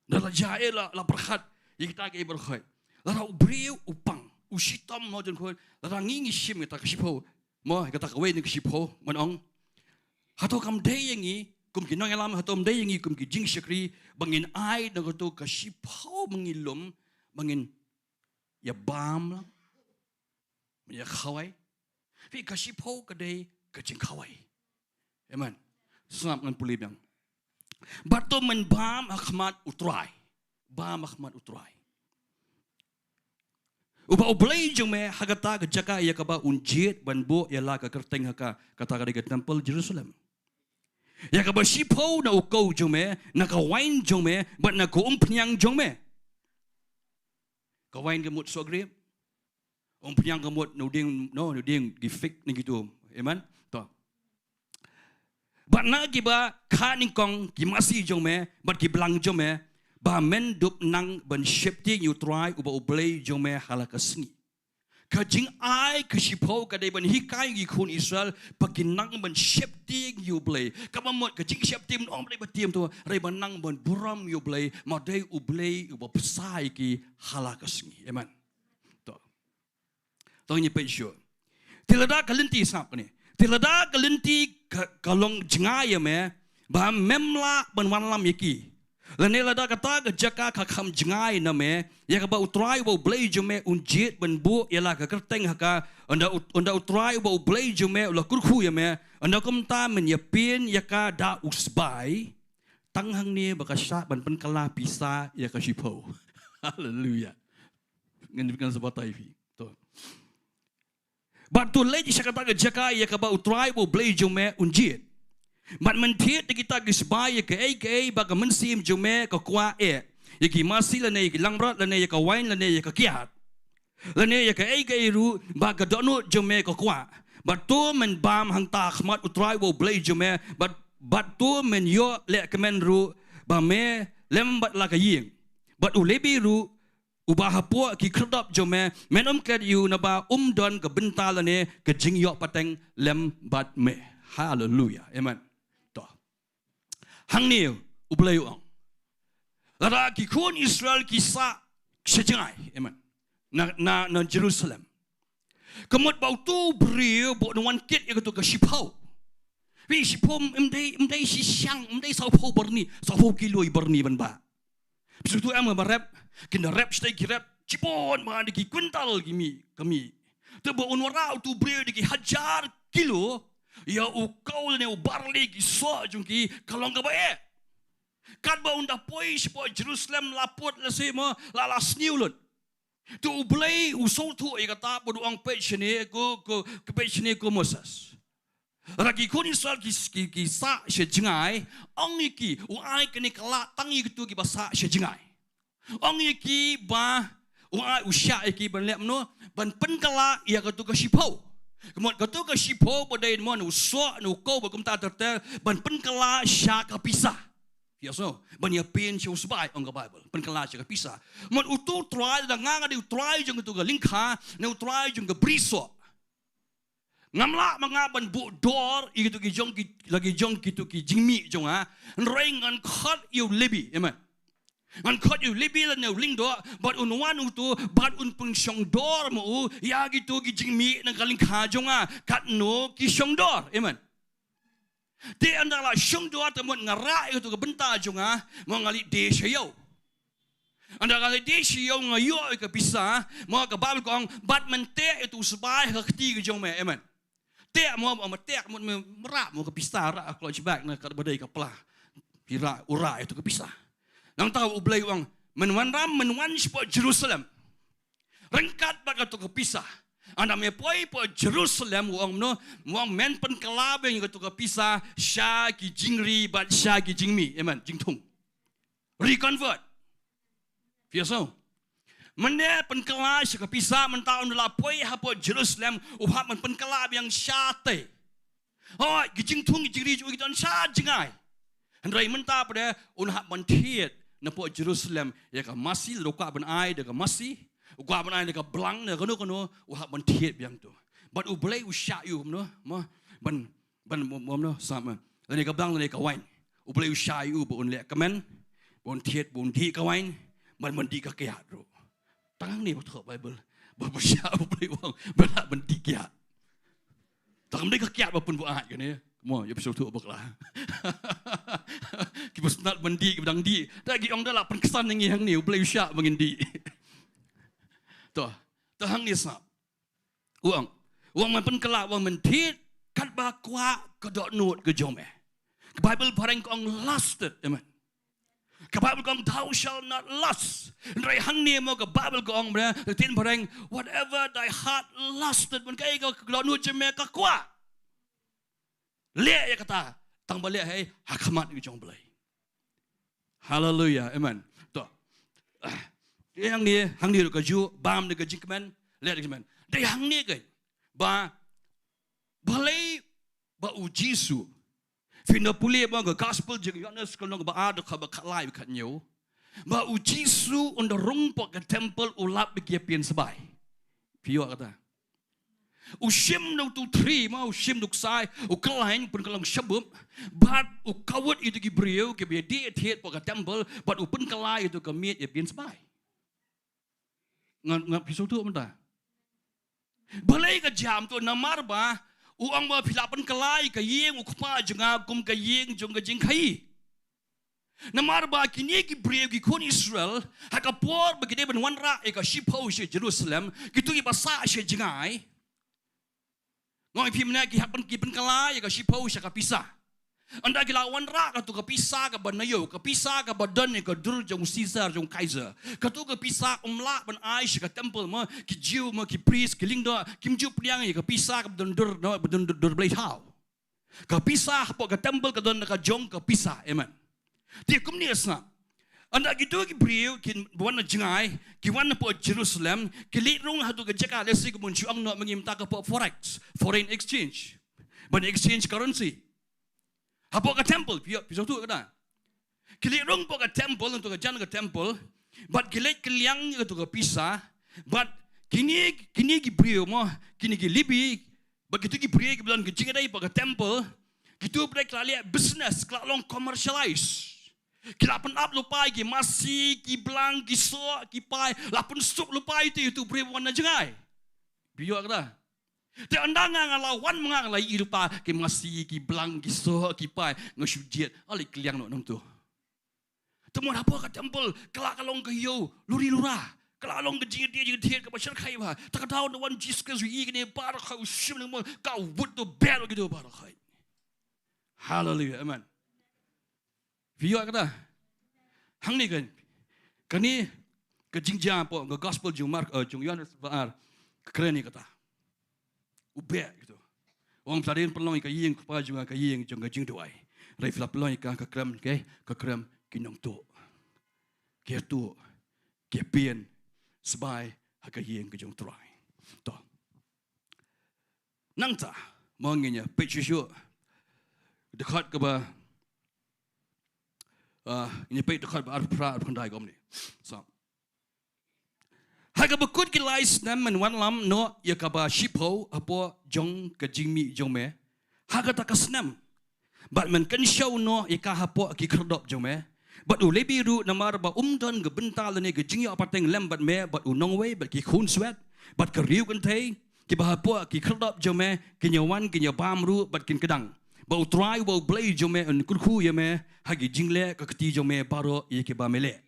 Da la jai la berkhat. Kita ke berkhat. La ubriu upang. Usitam no jen khoi. La ngi shim kita ka shipo. Mo kita ka we ni ka shipo man ong. Hato kam dei yangi kum ki nong alam hatom dei yangi kum ki jingshekri bangin ai na ko to ka shipo mangilum bangin ya bam la. Ya khawai. Fi ka shipo ka dei ka jing khawai. Amen. Snap ngan pulib yang. Bato men bam akhmat utrai. Bam akhmat utrai. Uba ublei jong me hagata ke Jaka ya kaba unjit banbo ya la ka kerteng haka kata ka ke temple Jerusalem. Ya kaba shipo na uko jong me na ka wine jong me but na ko umpnyang jong me. Ka wine gemut so grip. Umpnyang gemut no ding gifik ni gitu. Amen. To. But na giba khaning kong gimasi jong me but giblang jong me. Ba men dup nang ban Jingsheptieng U Blei uba Blei jong me halaka Sngi. Ka jing ai ka shipo ka dei ban hikai gi khun Israel pakin nang ban Jingsheptieng U Blei. Ka mamot ka Jingsheptieng ong Blei batiam tu rei ban nang ban buram U Blei ma dei U Blei uba pesai ki halaka Sngi. Amen. To. To ni pe sure. Tilada kalenti sap ni. Tilada kalenti kalong jingaya me ba memla ban wanlam yaki. Lane lada kata ke Jaka ka kham jingai na me ya ka ba utrai bo Blei jume unjit ben bu ya la ka kerteng haka anda utrai bo Blei jume la kyrkhu ya me anda komta men ya pin ya ka da usbai tang hangne ba ka sha ban pen kala pisa ya ka shipo. Haleluya. Ngan sebatai fi to. But to lady kata ke Jaka ya ka ba utrai bo Blei jume unjit. Mat mentit kita gisbay ke baga mensim jume ka kwa yaki masi lane yaki langbrat lane yaka wine lane yaka kiat lane yaka ru baga dono jume ka kwa batu men bam hang ta khmat utrai wo Blei jume but tu men yo le kemen ru ba me lembat la ka ying but ulebi ru ubahapo ki kredap jume men ket yu na ba don ka Bynta lane ka jingiaroh pateng lembat me. Hallelujah. Amen. Hangne U Blei ong. Lada ki khun Israel ki sa sejai. Amen. Na Jerusalem. Kemut bau tu beriu bo wan kit ya tu ka shipau. Wi shipau mdai si siang mdai sau pau berni, sau pau kilo berni ban ba. Bisu tu am ba rap, kinda rap stay ki rap cipon ba di ki kuntal kami. Tu bo unwara tu beriu di ki hajar kilo. Ya ukau ne ubarli ki so jungki kalong ka bae. Kat ba unda poi sipo Jerusalem lapot la semo la sniulut. Tu U Blei usol tu e kata bodu ang page ne ko page ne ko Moses. Ragi kun Israel ki sa she jingai ang iki u ai kene kala tangi tu ki basa she jingai. Ang iki ba u ai usya iki ban lep no ban pen kala ya ka tu ka sipau. Kemudian kau ke shipo bodai mon usok nu kau bagum ta tertel ban penkala sya ka pisah. Ya so, ban ya pin syu sbai ong ka Bible. Penkala sya ka pisah. Mon utu try da nganga di try jung tu ka lingkha, nu try jung ka briso. Ngamla manga ban bu dor itu ki jong ki lagi jong ki tu ki jingmi jong ha. Ring an khat you libi. Amen. An khat you libi la nu Lyngdoh bat unwan utu bat un pung syong dor mo ya gitu ki jingmi na kaling kajong kat no ki syong dor. Amen. Ti andala syong dor temon ngara itu ke Bynta jong mo ngali de syayo. Anda kali de syayo ngayo ke bisa mo ke Bible kong bat mente itu sebai hakti ke jong me. Amen. Tek mo tek mo merak mo ke bisa ra kalau jebak na kat badai kaplah. Hira ura itu ke bisa. Nang tahu U Blei uang menwan sepoi Jerusalem. Rengkat baga tu kepisah. Anda me poi po Jerusalem uang no uang men pen kelabe yang tu kepisah sya ki jingri bat sya ki jingmi. Amen. Jingtung. Reconvert. Biasa. Mana penkala syaka pisah mentahun lapoi hapo Jerusalem uhap man penkala yang syate. Oh, gijingtung gijiri juga kita syat jengai. Hendrai mentah pada unhap mantiet napo Jerusalem ya ka masih loka ban ai de ka masih ukwa ban ai de ka Balang de kono uhap mantiet yang tu. But u Blei u syak you no ban no sama. Ni ka Balang ni ka wain. U Blei u syak you bu un lek kamen. Bon tiet bon di ka wain. Man di ka kiat ro. Tangang ni betul Bible. Bersyak u Blei wang berat ban di kiat. Tangang ni ka kiat ba pun bu ai kan ni. Mo ya besul tu baklah. Kita senat mandi ke bedang di. Lagi orang dah lah perkesan yang ni u Blei u syak bangin di. Tu hang ni sap. Uang man penkala uang mentit kat ba kwa ke dok note ke jom Ke Bible parang kong lusted, amen. Ke Bible kong thou shall not lust. Rai hang ni mo ke Bible kong ber tin parang whatever thy heart lusted man kai ke dok note jom ka kwa. Le ya kata tang balik hai hakamat ke jom Blei. Hallelujah, amen. Tu. Yang ni hang ni ke ju bam de ke jingmen, le de jingmen. Dai hang ni ke ba Blei ba u Jisu fina puli ba ga gospel jing Yohanes kono ba ada ka ba kalai ka nyu ba u Jisu on the rungpo ka temple ulap be pian sabai pio kata u shim no tu tri ma u shim duk sai u kalain pun kalang shabum bat u kawat itu ki brio ke be di thiet pa ka temple bat u pun kalai itu ka miet pian sabai ngap piso tu menta Blei ke jam tu namar ba uang ba pilapan kelai ke yeng ukpa jengagum ke yeng jong ke jingkai. Namar ba kini ki brave ki kon Israel hakapor begede ben wanra e ka shipo she Jerusalem gitu ki basa she jengai. Ngoi pimna ki hapan ki pen kelai ka shipo she ka pisah. Anda gila wanra ka tu ka pisah ka banayo ka pisah ka badan ka dur jong Caesar jong Kaiser ka tu ka pisah umla ban ai ka temple ma ki jiu ma ki priest ki lyngda kim ju priang ka pisah ka dur no dur Blei tau ka pisah po ka temple ka don ka jong ka pisah amen ti kum ni asna anda gitu ki brio ki wan jengai ki wan po Jerusalem ki litrung hatu ka Jaka lesi ko mun chuang no mangimta ka po forex foreign exchange ban exchange currency Hapo ka temple, pisau tu kata. Kilik rong po ka temple untuk ka jan ka temple, but kilik kiliang itu ka pisah, but kini ki brio mo, kini ki libi, begitu ki brio ki bilang ki jingadai po ka temple, gitu break lali business, kelong commercialize. Kilapan up lupai ki masih ki belang ki so ki pai, lapun sup lupai itu brio warna jengai. Brio kata. Te andanga ngalawan mengang lai irupa ke masih ki belang ki so ki pai ngasujiat ali kliang no nang tu. Temu apa ka temple kelak kalong ke yo luri lura kelak kalong ke jingiaroh ke pasal kai ba tak tahu the one Jesus Christ we ni bar ka usim nang ka wood to bel gitu bar kai. Hallelujah, amen. Vio kata hang ni kan kani ke jingjam po ke gospel jung Mark jung Yohanes baar keren ni kata. Ubek gitu. Orang pelarian pelong ika yeng kepa juga ka yeng jong Jingduwai. Rai flap pelong ika ka krem kinong tu. Ke tu ke pian sebai ka yeng ke jong trai. To. Nang ta manginya pechu dekat ke ba ini pe dekat ba pra pandai gom ni. So Haga bekut ki lais nam man wan lam no ya kaba shipo apo jong ke jingmi jong me. Haga takasnam. Bat man kan show no ya ka hapo ki kerdop jong me. Bat u lebi ru namar ba umdon ke Bynta lene ke jingi apateng lem bat me bat u nongwe bat ki khun swet bat ke riu kan thei ki ba hapo ki kerdop jong me ki nyawan ki nyabam ru bat kin kedang. Ba u try ba Blei jong me un kurkhu ya me hagi jingle ka kti jong me baro ye ki ba mele.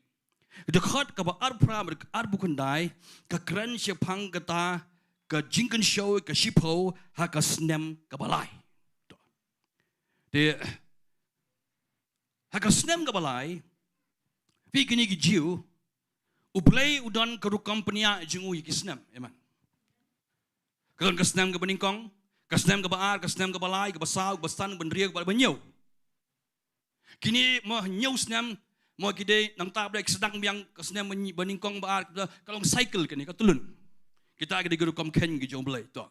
Dekat ke arpra arbukandai ke keren sepang kata ke jingkan show ke shipo ha ke snem ke balai. De ha ke snem ke balai pi kini ki jiu u Blei udan ke ru kompania jingu ki snem eman. Kan ke snem ke beningkong, ke snem ke baar, ke snem ke balai, ke basau, ke bastan, benriak, ke banyau. Kini mah nyau snem Mau kita nang tak boleh sedang yang kesenian meningkong bar kalau cycle kan ni katulun. Kita ada guru Ktien U Blei tu.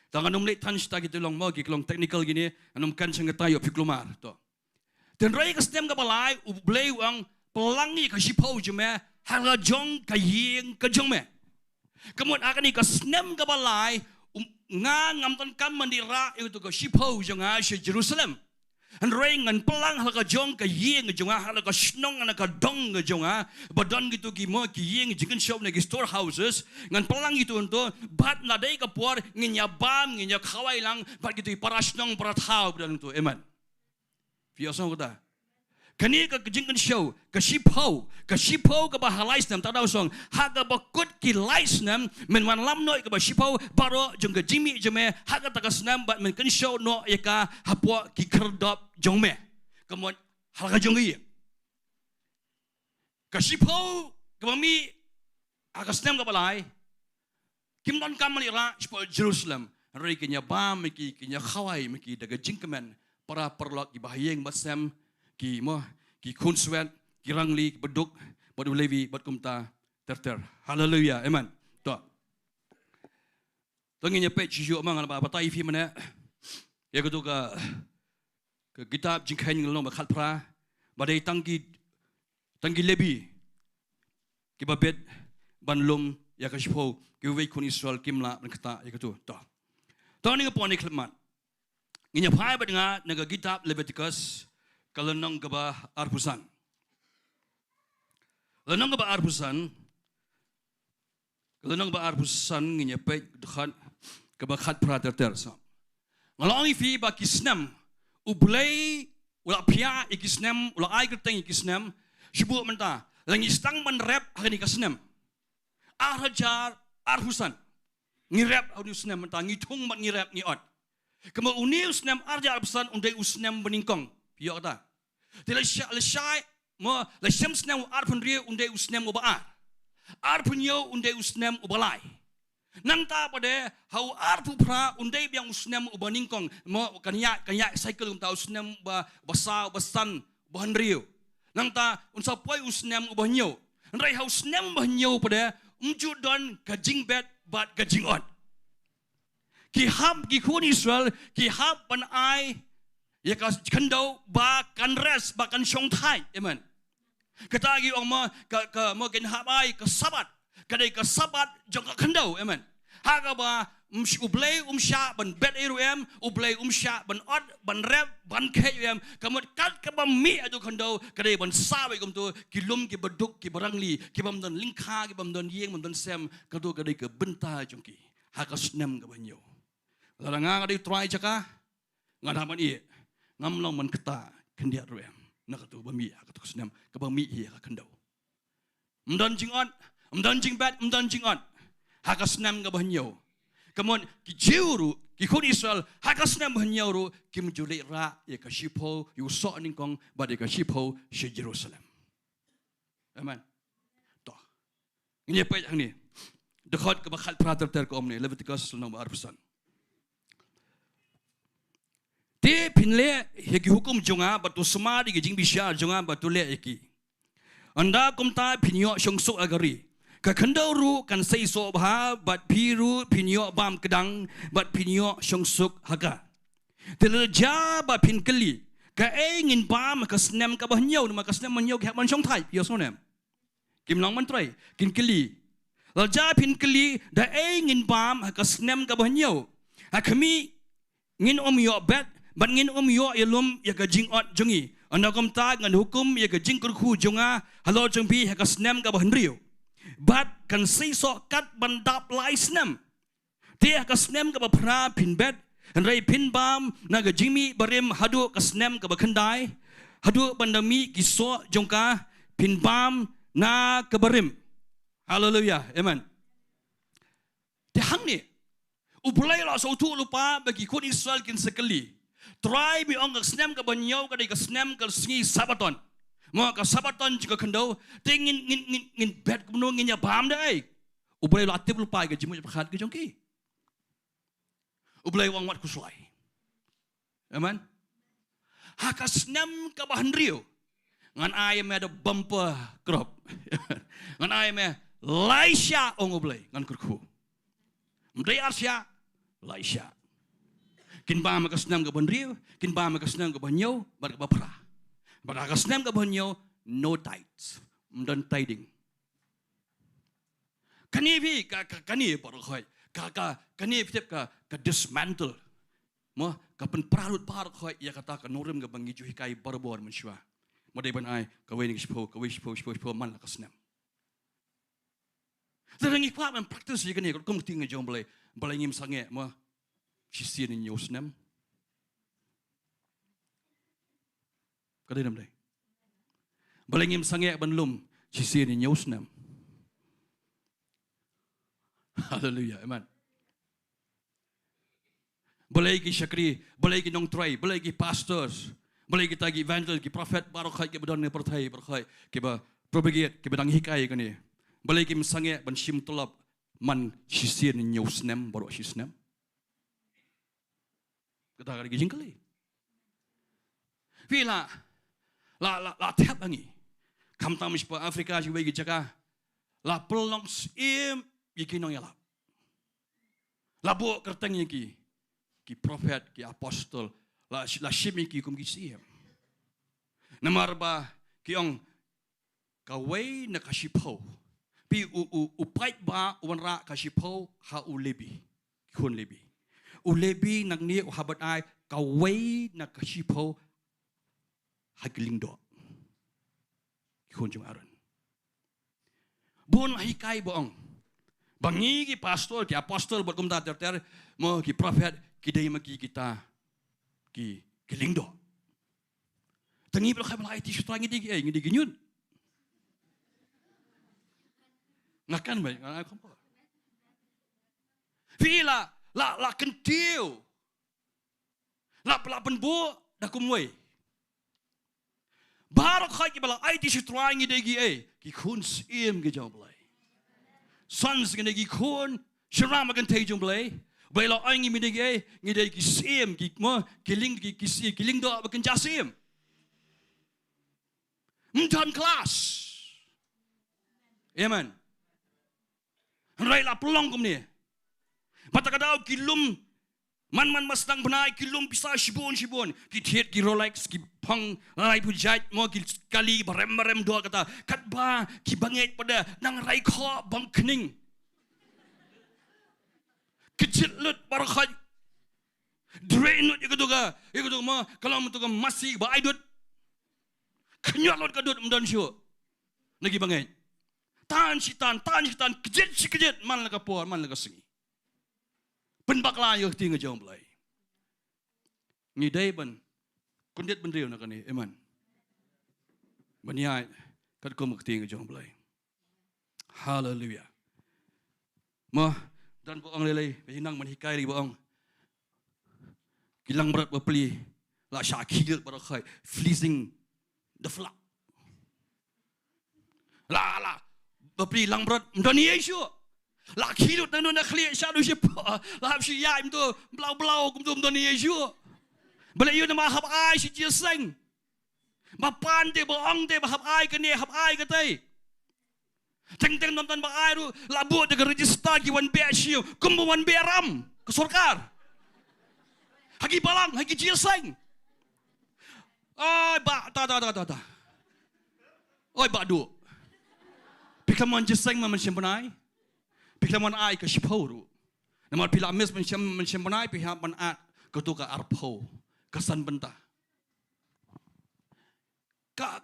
Tangan nomlet tan sta kita long mau kita long technical gini anum kan sangat tayo fiklumar tu. Dan rai kesenian ka balai U Blei ang pelangi ka sipau jeme hala jong ka yeng ka jong me. Kemudian akan ni kesenian ka balai ngam tan kam mandira itu ka sipau jong a Jerusalem. Han rai ngan pelang hala ka jong ka yeng jong a hala ka snong ana ka dong jong a badan gitu ki mo ki yeng jikan shop na ki storehouses ngan pelang itu untuk bat na dai ka por nginya bam nginya khawai lang bat gitu para snong para thau badan itu amen fiasong kata kani ka jingkan show ka shipau ka bahalai nam ta daw song ha ka bakut ki lais nam men wan lam noi ka ba shipau baro jong ka jimi jeme ha ka ta ka snam bat men kan show no ya ka hapo ki kerdop jong me kemudian hal ka jong gi ka shipau ka mi aka snam ka balai kim don kam mali ra shipau Jerusalem rai kinya bam ki kinya khawai ki daga jingkemen para perlok ki bahayeng basam ki mo ki kunswet ki rangli beduk badu levi bad kumta terter haleluya amen to ngi pe jiu mang ba tai fi mane ya ko ka kitab jingkhan nglo ba khat pra ba dei tangi lebi ki ba bet banlum ya ka shpo ki we kun Israel kimla ban kata ya ko to ni ko ni klemat ngi phai ba nga naga kitab Leviticus Kalenong kaba arpusan. Lenong kaba arpusan nginya pe dekhat kaba khat prater sa. Ngalong ifi ba kisnam U Blei ula pia ikisnam ula ai kerteng ikisnam sibu menta langi stang man rap hakani kasnam. Arhajar arpusan. Ngirap anu snam menta ngitung mat ngirap ngiot. Kema uniu snam arja arpusan undai usnam beningkong. Pio kata. Tila syai mo la syamsnam arpun ria undai usnam ubaar. Arpun yo undai usnam ubalai. Nanta pada hau arpu pra undai biang usnam ubaningkong mo kanya cycle unta usnam ba basa basan bahan rio. Nanta unsa poi usnam ubanyo. Rai hau usnam ubanyo pada umjudon kajing bet bat kajing on. Ki hab ki kun Israel ki hab pan ai ya kandau ba kan res ba kan syong thai amen kata gi ong mo gen habai ke sabat kadai ke sabat jong ka kandau amen ha ka ba U Blei sha ban bet eruem U Blei sha ban od ban rep ban khem kamot kat ka ba mi adu kandau kadai ban sa bai kum tu kilum ki beduk ki barangli ki bam don lingkha ki bam don yeng bam don sem kadu kadai ke Bynta jong ki ha ka snem ka banyo la nga kadai try Jaka ngadaman i ngamlong man kata kendiat ruem nak tu bami kata senam ke bami hi ka kendau mdan jingon mdan jingbat mdan jingon ha ka senam ka banyo kemon ki jiuru ki kun Israel ha ka senam banyo ru ki mjuli ra ya ka shipo yu so ningkong bade ka shipo she Jerusalem amen to ini pe ni dekhot ke bakal prater ter ko omne Leviticus nomor 4 Te pinle heki hukum jonga batu semadi ke jingbisya jonga batu le eki. Anda kumta pinyo syongsuk agari. Ka kandauru kan seiso bah bat piru pinyo bam kedang bat pinyo syongsuk haga. Teleja ba pin keli. Ka engin bam ka snem ka bahnyo ma ka snem manyo ka man syong thai pio sonem. Kim long man trai kin keli. Laja pin keli da engin bam ka snem ka bahnyo. Ha kami ngin yo bet Bat ngin yo ilum ya ka jingot jongi. Anda kom ta ngan hukum ya ka jingkyrkhu jonga halo jongpi ya ka snem ka bahnrio. Bat kan seiso kat bandap lai snem. Dia ka snem ka bapra pin bet. Rai pin bam na ka jimi barim hadu ka snem ka bakandai. Hadu bandami kiso jongka pin bam na ka barim. Hallelujah. Amen. Dia hangne. U Blei la so tu lupa bagi kun Israel kin sekali. Try bi ong snem ka banyaw ka ka snem ka Sngi sabaton. Mo ka sabaton juga kendo tingin ngin bet kuno ngin ya bam dai. U Blei la tip lupa ka jimu pakhat ka jongki. U Blei wang wat kuslai. Amen. Ha ka snem ka bahnrio. ngan ai me ada bumper crop ngan ai me laisha ong blai ngan kurku mdai arsya laisha kin ba ma kasnam ga bonriu kin ba ma kasnam ga bonyo bar ga bapra bar ga kasnam ga bonyo no tights mdan tiding kani vi kani por khoi kani tep ka dismantle mo ka pen pralut par khoi ya kata ka norim ga bangi juhi kai barbor menshwa modai ban ai ka we ni spo man la kasnam Zerang ikut man practice je kani kum ting jong balai ngim sange mo sisian ni nyosnam kadai nam dai balai ngim sange ban lum sisian ni nyosnam hallelujah amen balai ki syakri balai ki nong try balai ki pastors balai ki tagi evangelist ki prophet barokai ki badon ne perthai berkhai ki ba propagate ki badang hikai kani balai kim sange ban shim tolap man sisian nyosnam baru sisnam kata kali jingkali vila la tap angi kam tamis pa Afrika ji wei Jaka la pelong sim yiki nong yala la bo kerteng ki prophet ki apostol la shim ki kum ki sim namar ba ki ong kawai na kashipo pi upait ba wanra kashipo ha ulebi kun lebi ulebi nang ni habat ai kawai na kashipo ha Lyngba kun jung aron bon hikai boong bangi ki pastor ki apostol berkum ta ter mo ki prophet ki dai maki kita ki Lyngba tangi bel khabar ai ti strangi di ginyun ngakan baik ngakan apa vila la Ktien la penbu dah kumwei barak khai ki bala ai ti strangi degi ki kun sim ge jong blai sons ge degi kun shram gan te jong blai bela ai ngi mi degi ngi degi sim ki mo ki Lyngba ba kan jasim mtan kelas amen rai la pelong kum ni mata kadau kilum man masdang benai kilum bisa shibon ki thiet ki Rolex ki phang rai pujat mo ki kali barem do kata katba ki banget pada nang rai kho bang kning kecil lut barakhat drain lut ikut mo kalau mutu masih ba aidut kenyal lut kadut mdan syu lagi banget tan sitan kejet man la kapor man la Sngi penbakla yo ting jong blai ngi dai ban kundet ban riu na kani amen banyai kat ko mak ting jong blai hallelujah mo dan boong lelai hinang man hikai ri boong kilang berat bepli la syakil barakai fleecing the flock la bepli lang berat mdani yesu la khidut nanu na khli shadow ship la hab shi yai mtu blau kum tu mdani yesu bala yu na ma hab ai shi ji seng ma pan te boong te ba hab ai ka ne hab ai ka tai teng nom tan ba ai ru la bu de register ki wan be shi kum wan be ram ke sarkar hagi balang hagi ji seng ai ba ta oi ba du Pikaman jeseng man sempanai, pikaman ai ke shiporu. Namar pila mes man sempanai pihak man at ketuka arpo kesan Bynta. Ka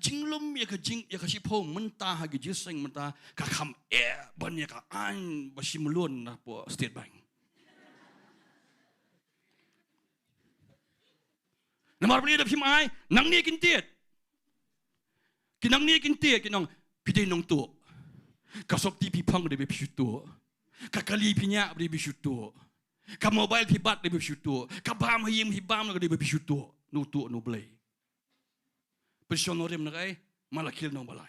jinglum ya ka shipo mentah hagi jeseng mentah ka kam ban ya ka an basimulun na po State Bank. Namar pila dah pimai nang ni kintiet. Kinang ni kintiet kinong pidai nong tu, kasok TV pang dia berpisu tu, kakali pinyak dia berpisu tu, ka mobile hibat dia berpisu tu, ka bam hibam dia berpisu tu, nu blai. Pensionorim nakai malakil nong balai.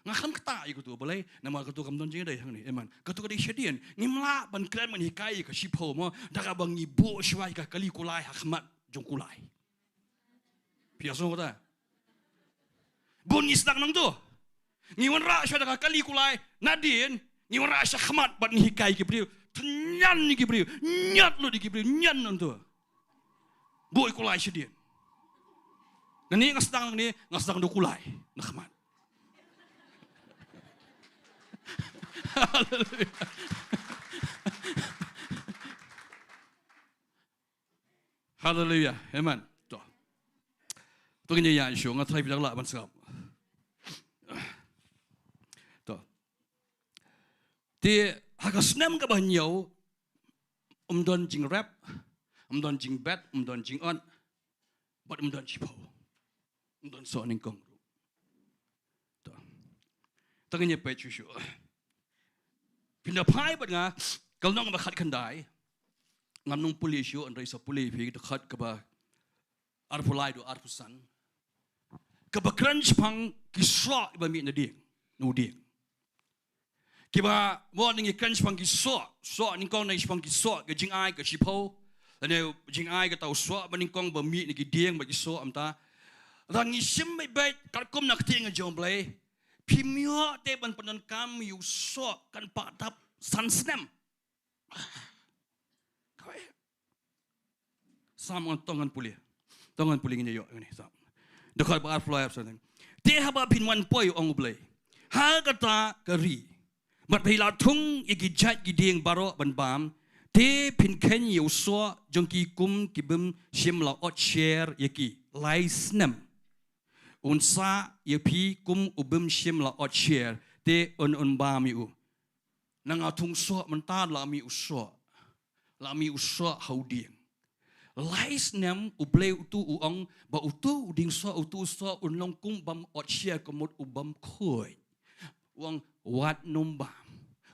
Ngakam kata ikut tu balai, nama ketua kamdon jingi dah ni, eman. Ketua dia sedian, ngimla ban klan man hikai ka sipo mo, dah bang ibu syai ka kali kulai hakmat jong kulai. Biasa kata. Bun isnak nang tu. Ngiwan ra sya da kali kulai nadin, ngiwan ra sya khmat bat ni hikai ki brio. Tenyan ni ki brio. Nyat lu di ki brio, nyan nang tu. Boy kulai sya dia. Nani ngasdang do kulai, nakhmat. Hallelujah. Hallelujah. Amen. Tuh. Tuh ini yang syung ngatrai bilang lah ban sekap. Tuh. Di hagas nem ke banyau don jing rap, don jing bat, don jing on, but don chipo. Don so ning kong. Tuh. Tuh ini pecu syung. Pindah pai bat nga kalau nong bakat kendai ngam nong puli syu andai sa puli pi dekat ke ba arpulai do arpusan ke ba crunch pang kiswa ba mi na ding no ding ke ba morning crunch pang kiswa so ning kong nai pang kiswa ke jing ai ke chipo ane jing ai ke tau so ba ning kong ba mi ni ki ding ba kiswa amta rang ni sim mai bai kar kum nak ting jong blai Pimio te ban panan kam yu so kan patap sansnem. Kau sam tongan puli ini yo ini sam. Dekat bar fly up something. Te haba pin wan poi ong blai. Ha kata keri. Mat pila tung igi jat giding baro ban bam. Te pin ken yu so jong ki kum ki bum sim la ot share yaki lai snem. Unsa ye pi kum ubum shim la ot share te on ba mi u nang atung so mentan la mi uswa hauding lais nem uble utu uong ba utu ding so unlong kum bam ot share komot ubam khoi wang wat numba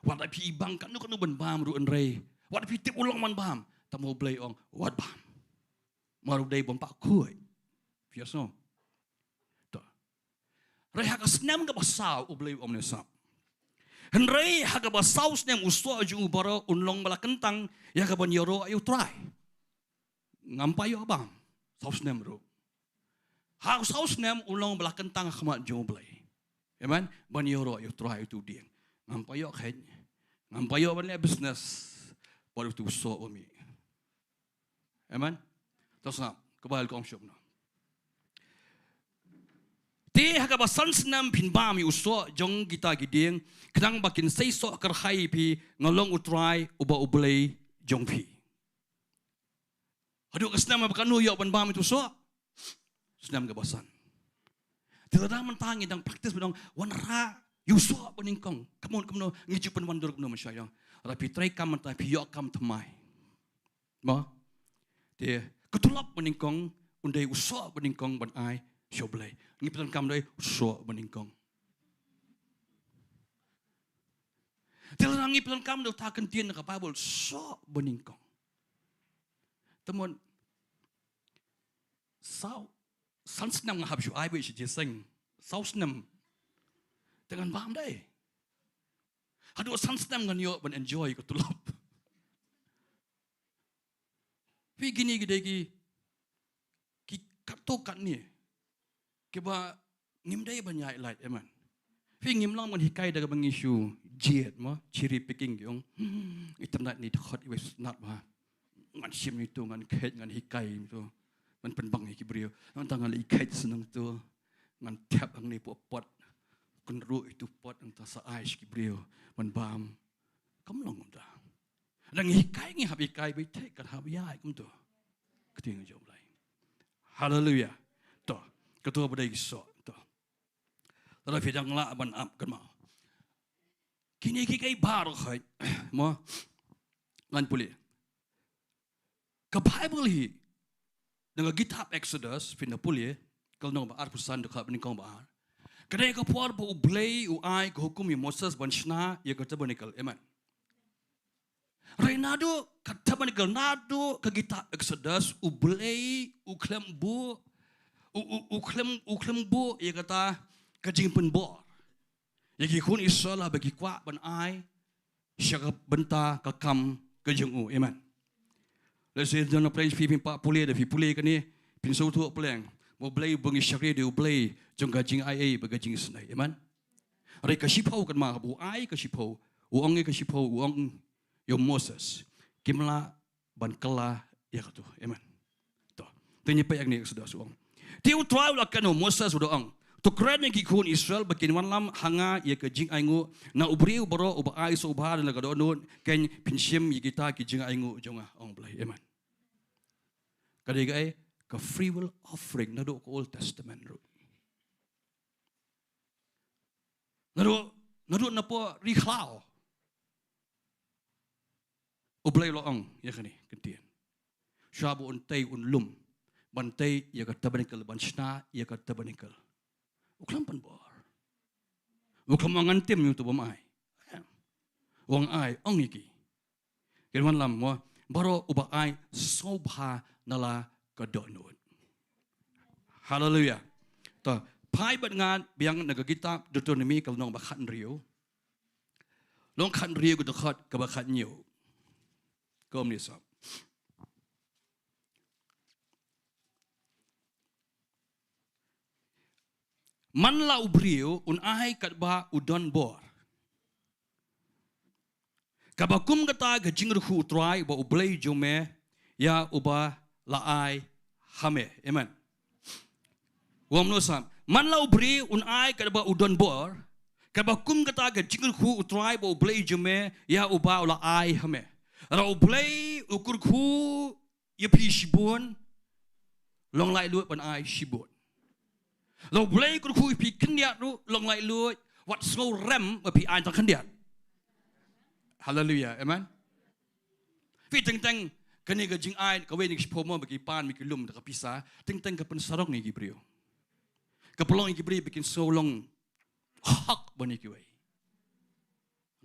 wat pi bang kan nu ban bam ru enre wat pi tip ulong man bam tamo ble ong wat bam maru dei bam pa khoi fiasno Rai haka snem ka basau ublay omnesap. Henry haka basau snem usto aju ubara unlong bala kentang ya ka banyoro ayu try. Ngampai abang sau snem ro. Haka sau snem unlong bala kentang khmat ju ublay. Amen. Banyoro ayu try itu dia. Ngampai khen. Ngampai ban business baru tu so umi. Amen. Terus nak kebal kong shop na. Te haka ba sansnam pin bam yu so jong kita giding knang bakin sei so kar khai pi ngolong utrai uba ublei jong pi hadu kasnam ba kanu yo ban bam itu so snam ga basan tilada mentangi dang praktis bedong wanra yu so baning kong kamon ngiju pen wandur kemno masyayang rapi trai kam ta pi yo kam tmai ma te ketulap baning kong undai uso baning kong ban ai Shoblay. Ni petan kam dai so beningkong. Telang ni petan kam do ta kentien ka Bible so beningkong. Temon sau sansnam ngahab shu ai bai shi jeseng. Sau snam dengan bam dai. Hadu sansnam ngan yo ben enjoy ko tulop. Pi gini gede ki katokat ni. Keba ngimdai banyak light eman. Fi ngimlang man hikai daga bang isu jet mo ciri picking yung internet ni hot was not ba. Ngan sim itu ngan khet ngan hikai itu. Man penbang iki brio. Ngan tangan ikai seneng tu. Ngan tap ang ni pot kunru itu pot entah sa ais ki brio. Man bam. Kamlong da. Nang hikai ngi habikai bai tek kan habiai kum tu. Ktien U Blei. Hallelujah. Ketua pada iso tu. Tapi fidang la ban up kan mau. Kini kai baru kai. Mo ngan puli. Ke Bible hi dengan kitab Exodus fina puli kalau nong ba arpusan dekat benikong ba. Kedai ke puar bu Blei u ai ke hukum Moses ban shna ya kata benikal. Amen. Renado kata benikal nado ke kitab Exodus u Blei u klembu uklem bu ia kata kajing penbor. Yagi kun isalah bagi kuat ban ai syaka Bynta kakam kajing u. Amen. Lesi dana praise fi pimpa pulih da fi pulih kan ni pin so tu peleng. Mo Blei bengi syakri de Blei jong ka jing ai ba ka jing snai amen ri ka shipau kan ma bu ai ka shipau uang ka shipau uang yo Moses kimla ban kala ya ka tu amen to tanya pa yang ni sudah suang tiu try la kan Moses sudah ang to kren ki kun Israel bakin wan lam hanga ya ka jing aingu na ubriu baro uba ai so ba na ka don ken pinshim yi kita ki jing aingu jonga ong blai amen kadai gai ka free will offering na do ko Old Testament ro na do na po ri khlao o blai lo ong ya kani Ktien shabu un tay un lum ban tay ya ka tabernacle ban shna ya ka tabernacle uklam pan bor uklam ngantim yu tu bamai wang ai ong iki kirman lam mo baro uba ai sobha nala ka donut hallelujah to pai bat ngan biang naga kitab Deuteronomy kal nong ba khan riu long khan riu ku to khat ka ba khan nyu kom ni sap man la ubriu un ai kat ba u donbor kabakum kata ga jingkyrkhu try ba u blei jome ya uba la ai hame amen wam no sam man la ubri un ai kat ba u donbor kabakum kata ga jingkyrkhu try ba u blei jome ya uba la ai hame ra u blei u kurkhu ya pi shibon long lai lu pan ai shibon lo blei kurkhu pi knya ru long lai lu wat so rem pi ai tang knya hallelujah amen pi teng kani ga jing ai ka we ni phomo ba ki pan mi ki lum da ka pisa teng ka pen sarok ni ki brio ka pelong ki brio bikin so long hak bani ki we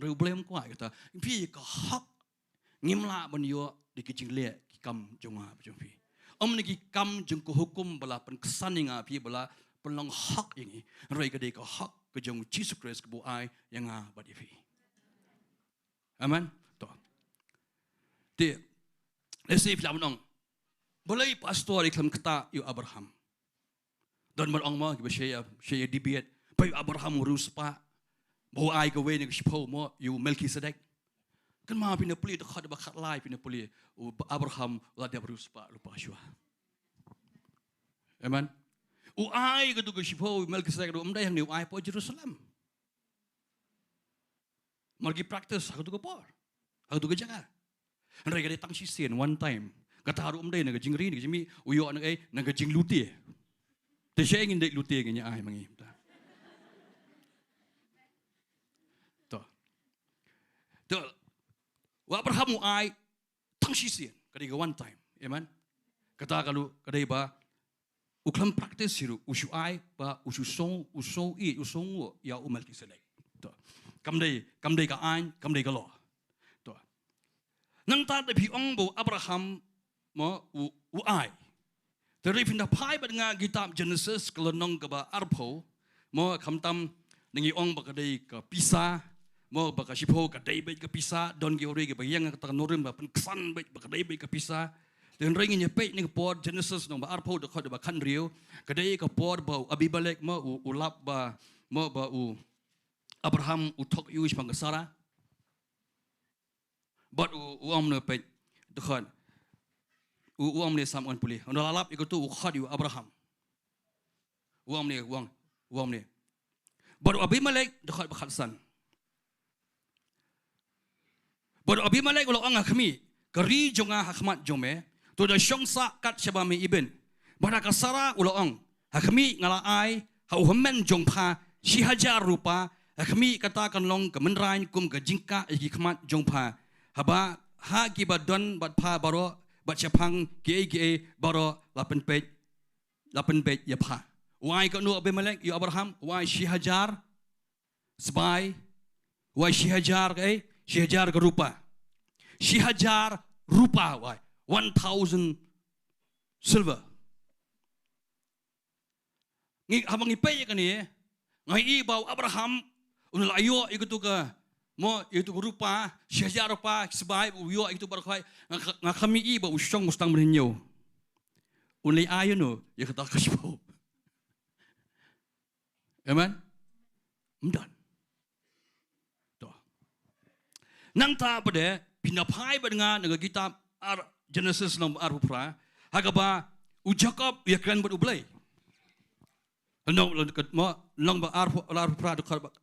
ru blem kwa ka pi ka hak ngimla ban yo di ki jing le ki kam jonga jong pi ni ki kam jong ko hukum bala pen kesan nga pi bala pelong hak ini roi ka de ka hak ka jong Jesus Christ ka bu ai yang nga ba di pi amen to ti lesif lam nong boleh pastor iklam kata yu Abraham dan merong ma ki shaya debate pa Abraham ruspa bo ai ka we ni shpo mo yu Melchizedek kan ma pina puli de khad ba khat lai pina puli Abraham la de ruspa lupa shwa amen u ai ka tu ka shpo Melchizedek do amdai hang ni ai po Jerusalem margi practice ha tu ka por ha tu ka Jaka Andai kada tang sisen one time kata haru amdai naga jingri ni jimi uyo naga jingluti te sheng indek luti ngnya ai mangi to wa Abraham ai tang sisen kada ga one time amen kata kalau kada ba uklam practice siru usu ai ba usu song ya Melchizedek to kamdai ka ai kamdai ka lo nang ta de pi ong bo Abraham mo u ai te ri fin da pai ba nga kitab Genesis kelonong ka ba arpo mo khamtam ningi ong ba ka dei ka pisa mo ba ka shipo ka dei ba ka pisa don gi ori ba yang ka norim ba pen ksan ba ka dei ba ka pisa den ring ni pe ni pod Genesis no ba arpo de khod ba khan riu ka dei ka pod ba Abimelech mo u lap ba mo ba u Abraham u thok yu pang ka Sara but uam ne pe dekhan uam ne sam on puli on lalap iko tu khad yu Abraham uam ne but Abimelech dekhat bakhatsan but Abimelech lo anga khmi kari jonga hakmat jome to da shongsa kat shabami iben bara ka Sara ulo ong hakmi ngala ai ha uhmen jongpha shi hajar rupa hakmi kata kan long ka menrain kum ka jingka iki khmat jongpha haba ha ki badon bat pha baro bat chapang ge baro lapen pej ya pha why ko no Abimelech yu Abraham why shi hajar sbai why shi hajar ka rupa shi hajar rupa why 1000 silver ngi habang ipay ka ni ngai ibaw Abraham unal ayo igutu ka mo itu rupa syajar rupa sebai uyo itu barkai ngakami iba usyong mustang merinyo unlay ayo no ya kata kaspo Amen. Mdan. To. Nang ta pada pinapai dengan kitab Genesis nom arupra hagaba ujakab ya kran bud ublai. Long ba arupra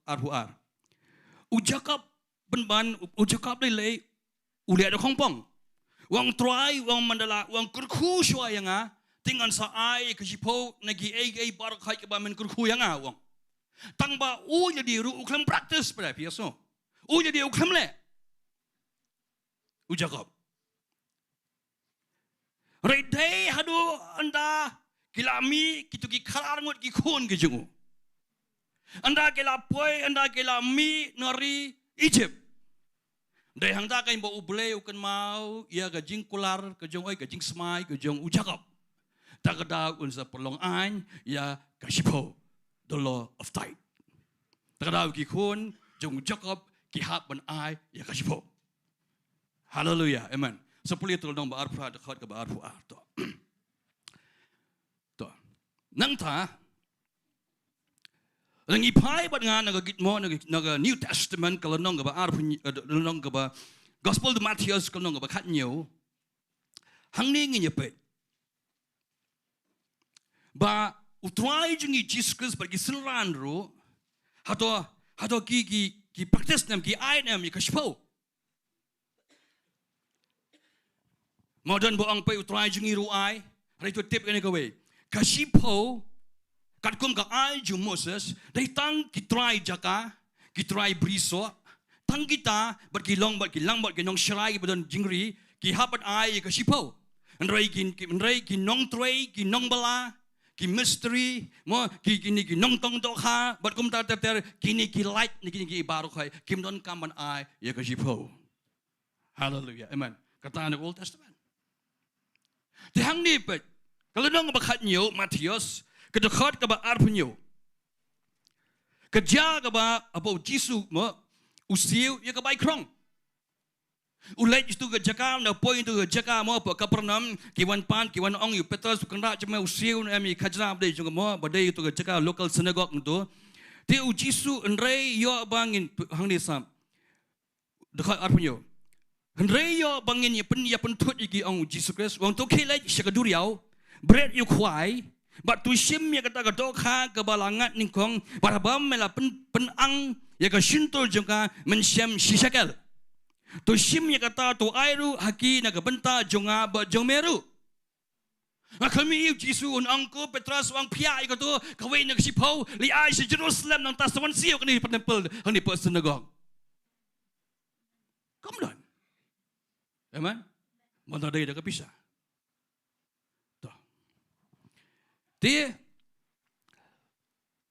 arpuar. Ujakab ban ujakab lei ulia de kongpong. Wang try wang mandala wang kyrkhu shwa yanga tingan sa ai kasipo nagi ai bar khai ke ba men kyrkhu yanga wang. Tang ba u jadi ru uklam practice pada piaso. U jadi uklam le. Ujakab. Redai hadu anda kilami kitu ki kharangut ki khun ki jungu. Anda kilapoi anda kilami nari Egypt. Dai hang da kai bo ublei ukan mau ia ga jingkular ke jong oi ga jingsmai ke jong ujakab. Takada unsa perlong an ya kasipo the law of tide. Takada ki khun jong ujakab ki hab ban ai ya kasipo. Hallelujah. Amen. Sepuluh itu dong ba arfa dekat ke ba arfu to. To. Nang ta Nang ipai bat nga naga gitmo naga New Testament kalau nong ba arfu nong ba Gospel de Matthew kalau nong ba Khatiew hangne nginyepe ba utrai jungi Jesus bagi senran ro hato ki practice nam ki ai nam ki kashpo modern bo ang pe utrai jungi ro ai rai tu tip kene kawe kashpo kat kum ka ai ju Moses dai tang ki try Jaka ki try briso tang kita bat ki long bat ki lang bat ki nong shrai bodon jingri ki hapat ai kashpo andrai ki nong tray ki nong bala ki mystery mo ki nong tong to kha bat kum ta ter kini ki light ni ki baru khai kim don kam ban ai ya kashpo. Hallelujah. Amen. Kataใน Old Testament. Di hang ni pet kalau nong ba Khatiew Matius kedekat ke ba arpunyo kerja ke ba apa jisu mo usiu ya ke bai krong ulai itu ke Jaka na point itu ke Jaka mo apa kapernam kiwan pan kiwan ong yu Petrol sukanda cuma usiu ami khajra abdai juga mo badai itu ke Jaka local synagogue itu ti ujisu enrei yo bangin hang ni sam dekat arpunyo enrei yo bangin ya pentut iki ong Jesus Christ wong to kelai syakaduriau bread you kwai But tu sim ya kata doka ke balangat ningkong barabam mela penang ya ke shintul jengka mensiam sisakal. Tu sim ya kata tu airu haki na ke Bynta jonga ba jongmeru. Kami Jisu un angko Petrol wang pia iko tu kawin na sipau li ai si Jerusalem nang taswan siu kani temple hani pa synagogue. Come on. Amen. Mana dai dah kepisah. Dia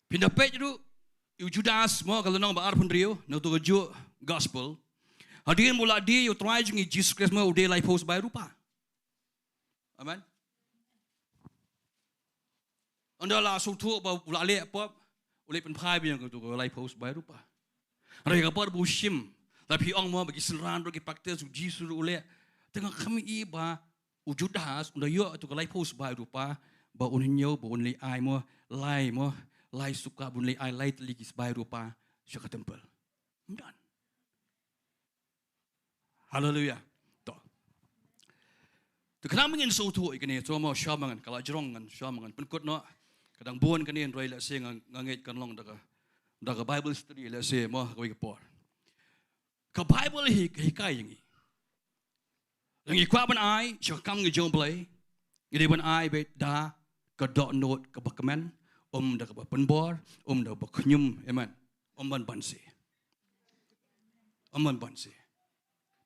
pindah page tu, Judas semua kalau nong baar pun rio, nak tu kejuk gospel. Hadirin mula dia, you try jungi Jesus Christ semua udah life house bayar rupa. Amen. Anda lah suatu bawa mula leh apa, ulai penpai biang tu life house bayar rupa. Mereka apa bushim, tapi orang mau bagi seran bagi praktek Jesus ulai. Tengah kami iba Judas, unda yo tu life house bayar rupa. Ba uninyo ba unli ai mo lai suka bunli ai lai teligi sebai rupa syaka temple. Mdan. Hallelujah. To. Tu kenapa ngin so tu ikani so mo syamangan kala jerongan syamangan penkut no kadang bon kani roi la se ngangit kan long daga Bible study la se mo koi por. Ka Bible hi kai yangi. Yangi kwa ban ai syaka kam ngi jong blai. Ngi ban ai be da ke dok note ke bakaman dah ke donbor dah baknyum amen ban bansi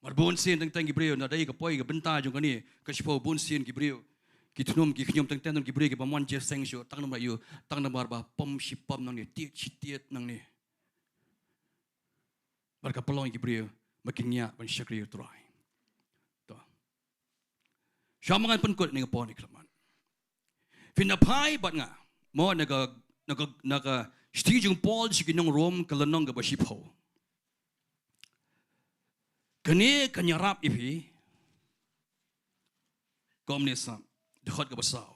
marbon sin tang gibreu na dai ke poi ke Bynta jong kani ke sipo bon sin gibreu ki tunum ki knyum tang tang gibreu ke bamon je seng shu tang nam yu tang nam ba pom sipom nang ni tiet nang ni barka pelong gibreu makin nya ban syakri try to syamangan penkut ni ngapon ni klaman Pinapai bat nga mo naga stijung Paul si kinong Rome kalanong ga basipo. Kani kanyarap ipi komnesa dekat ga basaw.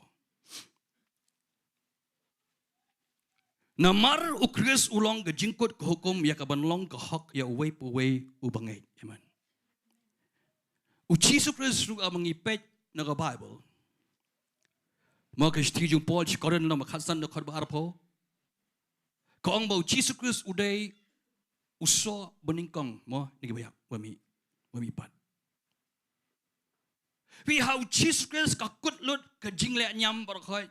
Namar ukris ulang ke jingkut ke hukum ya kabanlong ke hak ya uwei puwei ubangai. Amen. Uci sukris ruga mengipet naga Bible. Maka istijung Paul cikoran nama khasan nak khadba arpo. Kau bau uci sukris udai uso beningkong mo nigi bayak wami pat. Vi hau uci sukris kakut lut ke jingle nyam barakhai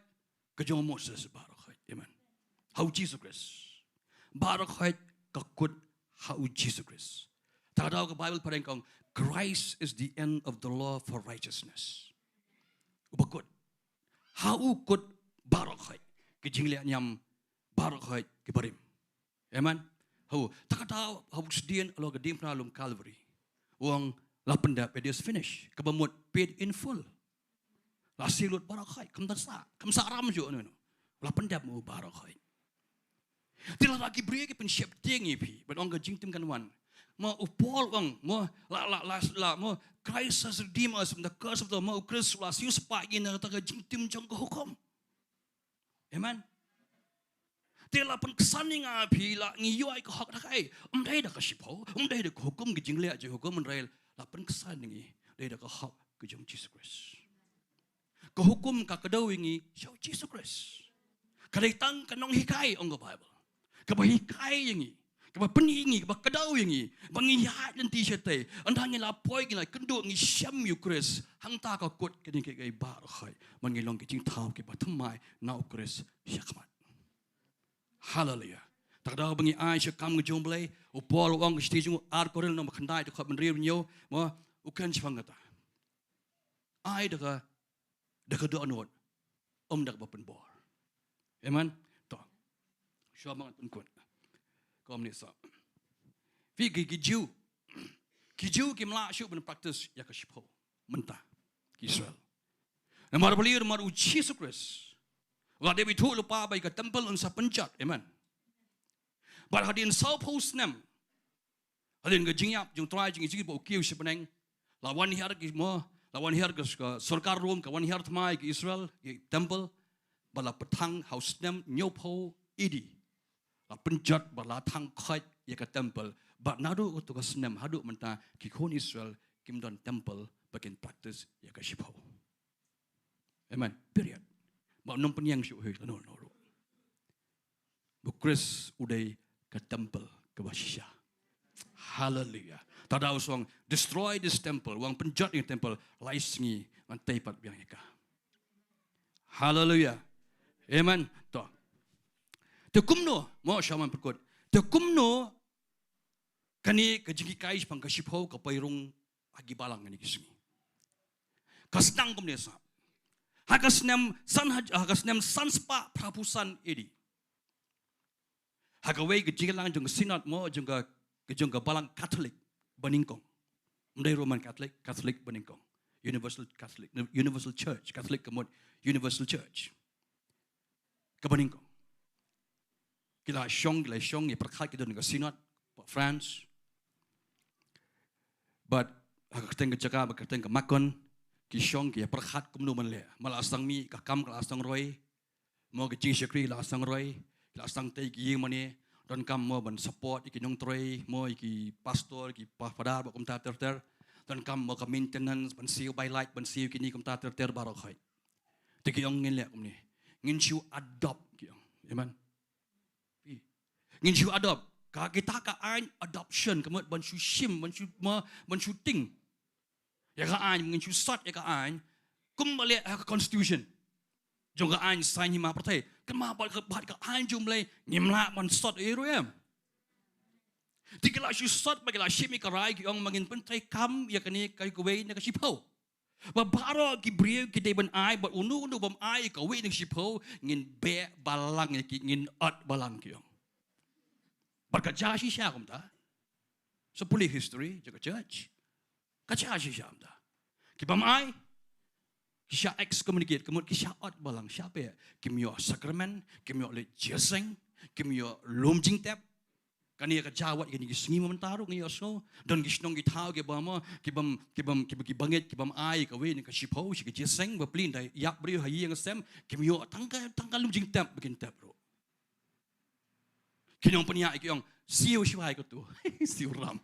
ke jong Moses barakhai. Amen. Hau Jesus Christ. Barakhat kakut hau Jesus Christ. Tadaw ke Bible parengkong, Christ is the end of the law for righteousness. Ubakut. Hau kut barakhat ke jingle nyam barakhat ke barim. Amen. Hau takataw hau sedien alo ke dim nalum Calvary. Uang lapenda it is finished. Kebamut paid in full. Lasilut barakhat kamsa ram jo no. Lapenda mu barakhat. Tila lagi beri ke Jingsheptieng ipi, berong ke Jingtim kan wan. Mo upol ang mo mo Christ has redeemed us from the curse of the mo Christ was used pa ina ta ke Jingtim jong ke hukum. Amen. Tila pen kesaning api la ngiyoi ke hak dakai. Dai da ke sipo, dai da ke hukum ke jingle je hukum rail la pen kesaning dai da ke hak ke jong Jesus Christ. Ke hukum ka kedau ingi show Jesus Christ. Kadai tang kanong hikai ong ke Bible. Kebahikai yang ini, kebapeningi, kebakadau yang ini, bangihat dan t-shirt andangnya lapoi gila kynduh ngi syam Ukris, hang ta ka kot kini ke gai barakhai, mangilong ke jingtau ke batamai na Ukris syakmat. Hallelujah. Takda bangi ai syakam ngejong blai, upol wang stijung ar korel no makhandai de khap menrir nyo, mo ukan chfangata. Ai daga do anot, dak bapen bor. Amen. Syua mangat unkut. Kau menisa. Vi kijau kimla syuk ben praktis ya kashipo. Mentah. Israel. Namar belir mar uci sukres. Wa dewi tu lupa bai ka temple unsa pencat. Amen. Bar hadin sau post nem. Hadin ke jingiap jung try jingi jigi bo kiu sepeneng. Lawan hiar ki mo, lawan hiar ke sarkar rom ka wan hiar tmai ke Israel ke temple bala petang house nem nyopo idi. La penjat bala thang khait ya ka temple ba nadu to ka snem hadu menta ki khon Israel kim don temple bakin practice ya ka shipo. Amen. Period. Ba nom penyang syu he no. Bu Chris udai ka temple ka basya. Hallelujah. Tada usong destroy this temple wang penjat ni temple lai Sngi man taipat biang ya ka. Hallelujah. Amen. To te kumno mo shaman perkut te kumno kani ke jingi kais pang kasipho ka pairung agi balang ni kismi kasnang kumne sa hakasnem sanspa prapusan edi hakawe ke jingilang jung sinat mo jung ka balang Catholic baningkong mdai Roman Catholic baningkong Universal Church Catholic kemot Universal Church ke baningkong Kila Shillong ni perkhat kita dengan sinat France. But hakateng ke Jaka, hakateng ke Makon, ki Shillong ki perkhat kumnu manle. Mal asang mi kakam kala asang roi, mo ke Jingsheptieng la asang roi, la asang Taiew ki mane, don kam mo ban support iki nyong troi, mo iki pastor ki padar ba kumta ter, don kam mo ka maintenance ban siu by light ban siu kini kumta ter barokhai. Tiki yong ngin le kumni. Ngin siu adopt ki yong. Amen. Ngin siu adopt. Ka kita ka ain adoption kemot ban siu shim ban siu ting. Ya ka ain ngin siu sat ya ka ain kum balik ka constitution. Jong ka ain sign hima partai. Kan ma bat ka ain jom blai ngimla ban sat eruem. Tikila siu sat bagila shimi ka rai ki ong mangin pentai kam ya kani kai kuwe na ka sipau. Babaro ki brio ki deban ai but unu bam ai ka we na sipau ngin be balang ki ngin at balang ki ong. Berkaca sisa kamu dah, sepuluh history jaga church, kaca sisa kamu dah. Kibam ai, kisah excommunicate, kemudian kisah out balang siapa ya? Kimyo sakramen, kimyo le jeseng, kimyo lomjing tap, kan ia kejawat ini Sngi mementaruh ni Iasnohkti, dan Iasnohkti kita ke bama, kibangit kibam ai kawe ni kasipau, si jeseng berpelin dah, yak beri hayi yang sem, kimyo tanggal lomjing tap bikin tap bro. Kinyong peniak kinyong siu siwai ko tu. Siu ram.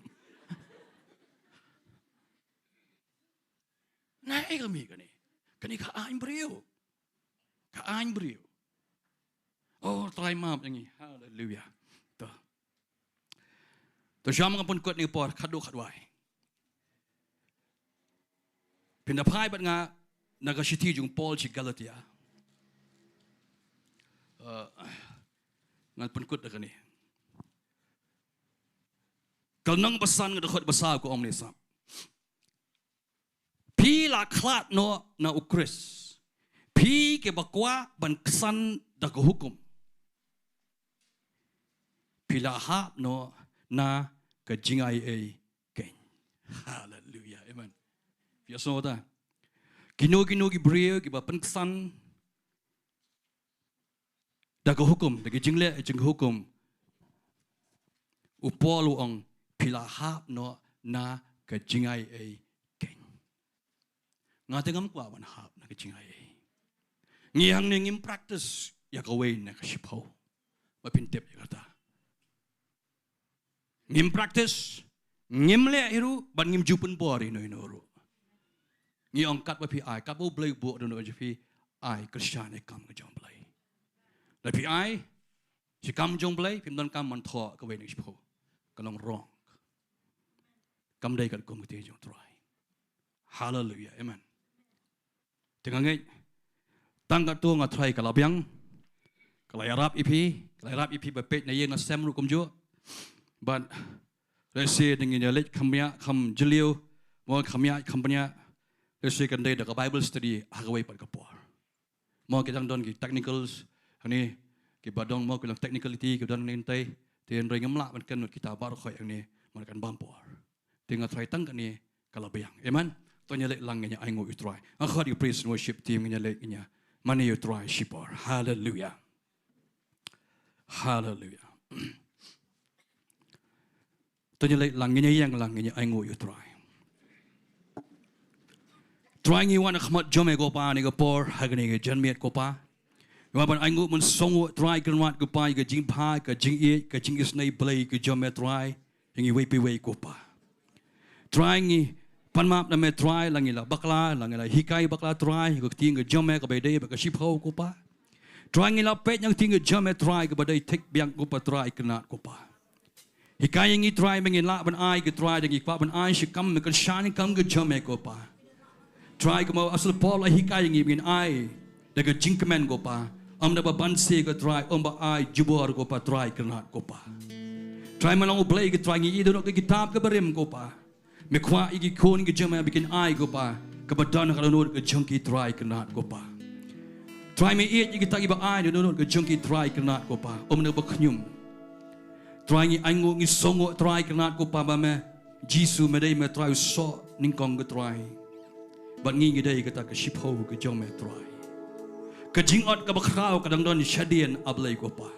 Naik kami kani. Kani kaain beriu. Kaain beriu. Oh, try maaf ni. Hallelujah. Tu. Tu jam ngapun kuat ni por khadu khadwai. Pindapai bat nga nagashiti jung Paul si Galatia. Ngat pun kut dah ni. Kalau nang pesan ngedekut besar ku om ni sam. Pi la klat no na ukris. Pi ke bakwa ban kesan dah ke hukum. Pi la hap no na ke jingai ken. Hallelujah. Amen. Biasa dah. Kino ki beriau ki ban kesan dah ke hukum, dah ke jingle jeng hukum. Upolu ong pi la hap no na ke jingai ngate ngam kwa wan hap na kichingai ngihang ning im practice ya ka way na ka shipho ma pintep ya kata ngim practice ngim le hiru ban ngim jupun bori no inoru ngi ong kat ba pi ai kat bo blai bo no je pi ai Christian e kam ka jong blai la pi ai si kam jong blai pim don kam man tho ka way na shipho ka long rong kam dai kat kom te jong try hallelujah amen. Tengah ngai tangga tu ngat try kalau biang kalau Arab ipi bepet na yen na sem ru kum jo but rese dengan lek khamya kham jeliu mo khamya khampanya rese kan dai da Bible study agawai pat kapor mo kita don ki technicals ni ki badong mo ki technicality ki don nentai ten ring ngamla man kan kita bar khoi ang ni man kan bampor tengah try tang kan ni kalau biang amen. Tanya lek langnya I ngo you try. Aku di praise and worship team nya lek nya. Mana you try shipor. Hallelujah. Hallelujah. Tanya lek langnya I ngo you try. Try ngi wan khmat jome ko pa ni ko por hagne ge janmiet ko pa. Ngaban I ngo mun songo try kan wat ko pa ge jing pa ka jing e ka jing isnai blai ke jome try. Ngi we ko pa. Try ngi panmap na me try langila bakla langila hikai bakla try ko ting jome ko bedai ba ka shipho ko pa try ngila pet yang ting jome try ko bedai tek biang ko pa try kenat ko pa hikai ngi try mengila ban ai ko try ding pa ban ai shikam me kan shan kam ko jome ko pa try ko asal pol hikai ngi bin ai daga jingkmen ko pa am da ban se ko try ba ai jubor ko pa try kenat ko pa try manong blai ko try ngi idon ko kitab ko berem ko pa Mekwa igi kon ke jama bikin ai ko pa kebadan kalau nur ke jengki try kenat ko pa try me eat igi tagi ba ai nur ke jengki try kenat ko pa om ne baknyum try ngi angu ngi songo try kenat ko pa ba me jisu me dai me try so ning kong ke try ban ngi dai kata ke shipho ke jom me try ke jingot ke bakrau kadang don shadien ablai ko pa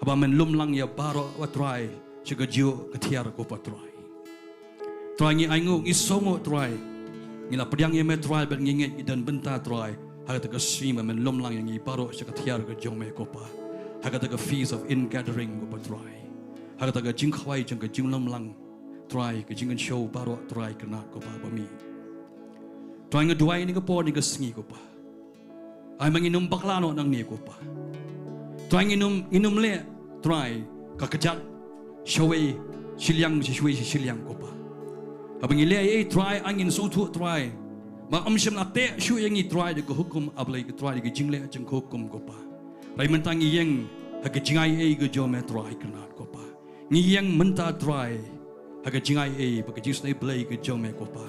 aba men lumlang ya baro wa try chiga jiu ke tiar ko pa try try ngi aingu ngi songo try ngi la pediang ye me try ban ngi dan Bynta try haga ta kasima men lomlang ngi paro sa kathiar ga jome ko pa haga ta feast of in gathering ko pa try haga ta jingkhwai jang ga jinglomlang try ga jingan show paro try kana ko pa ba mi try ngi duai ni ko po ni ga sngi ko pa ai manginum baklano nang ni ko pa try nginum le try ka kajat showe Shillong Shillong ko pa abang ilai try angin so tu try ma amsham na te shu yang try de hukum ablai ke try de jingle jeng hukum ko pa rai mentang yang ha ke jingai ge jome try kana ko pa ni yang menta try ha ke jingai ba ke jisnai blai ge jome ko pa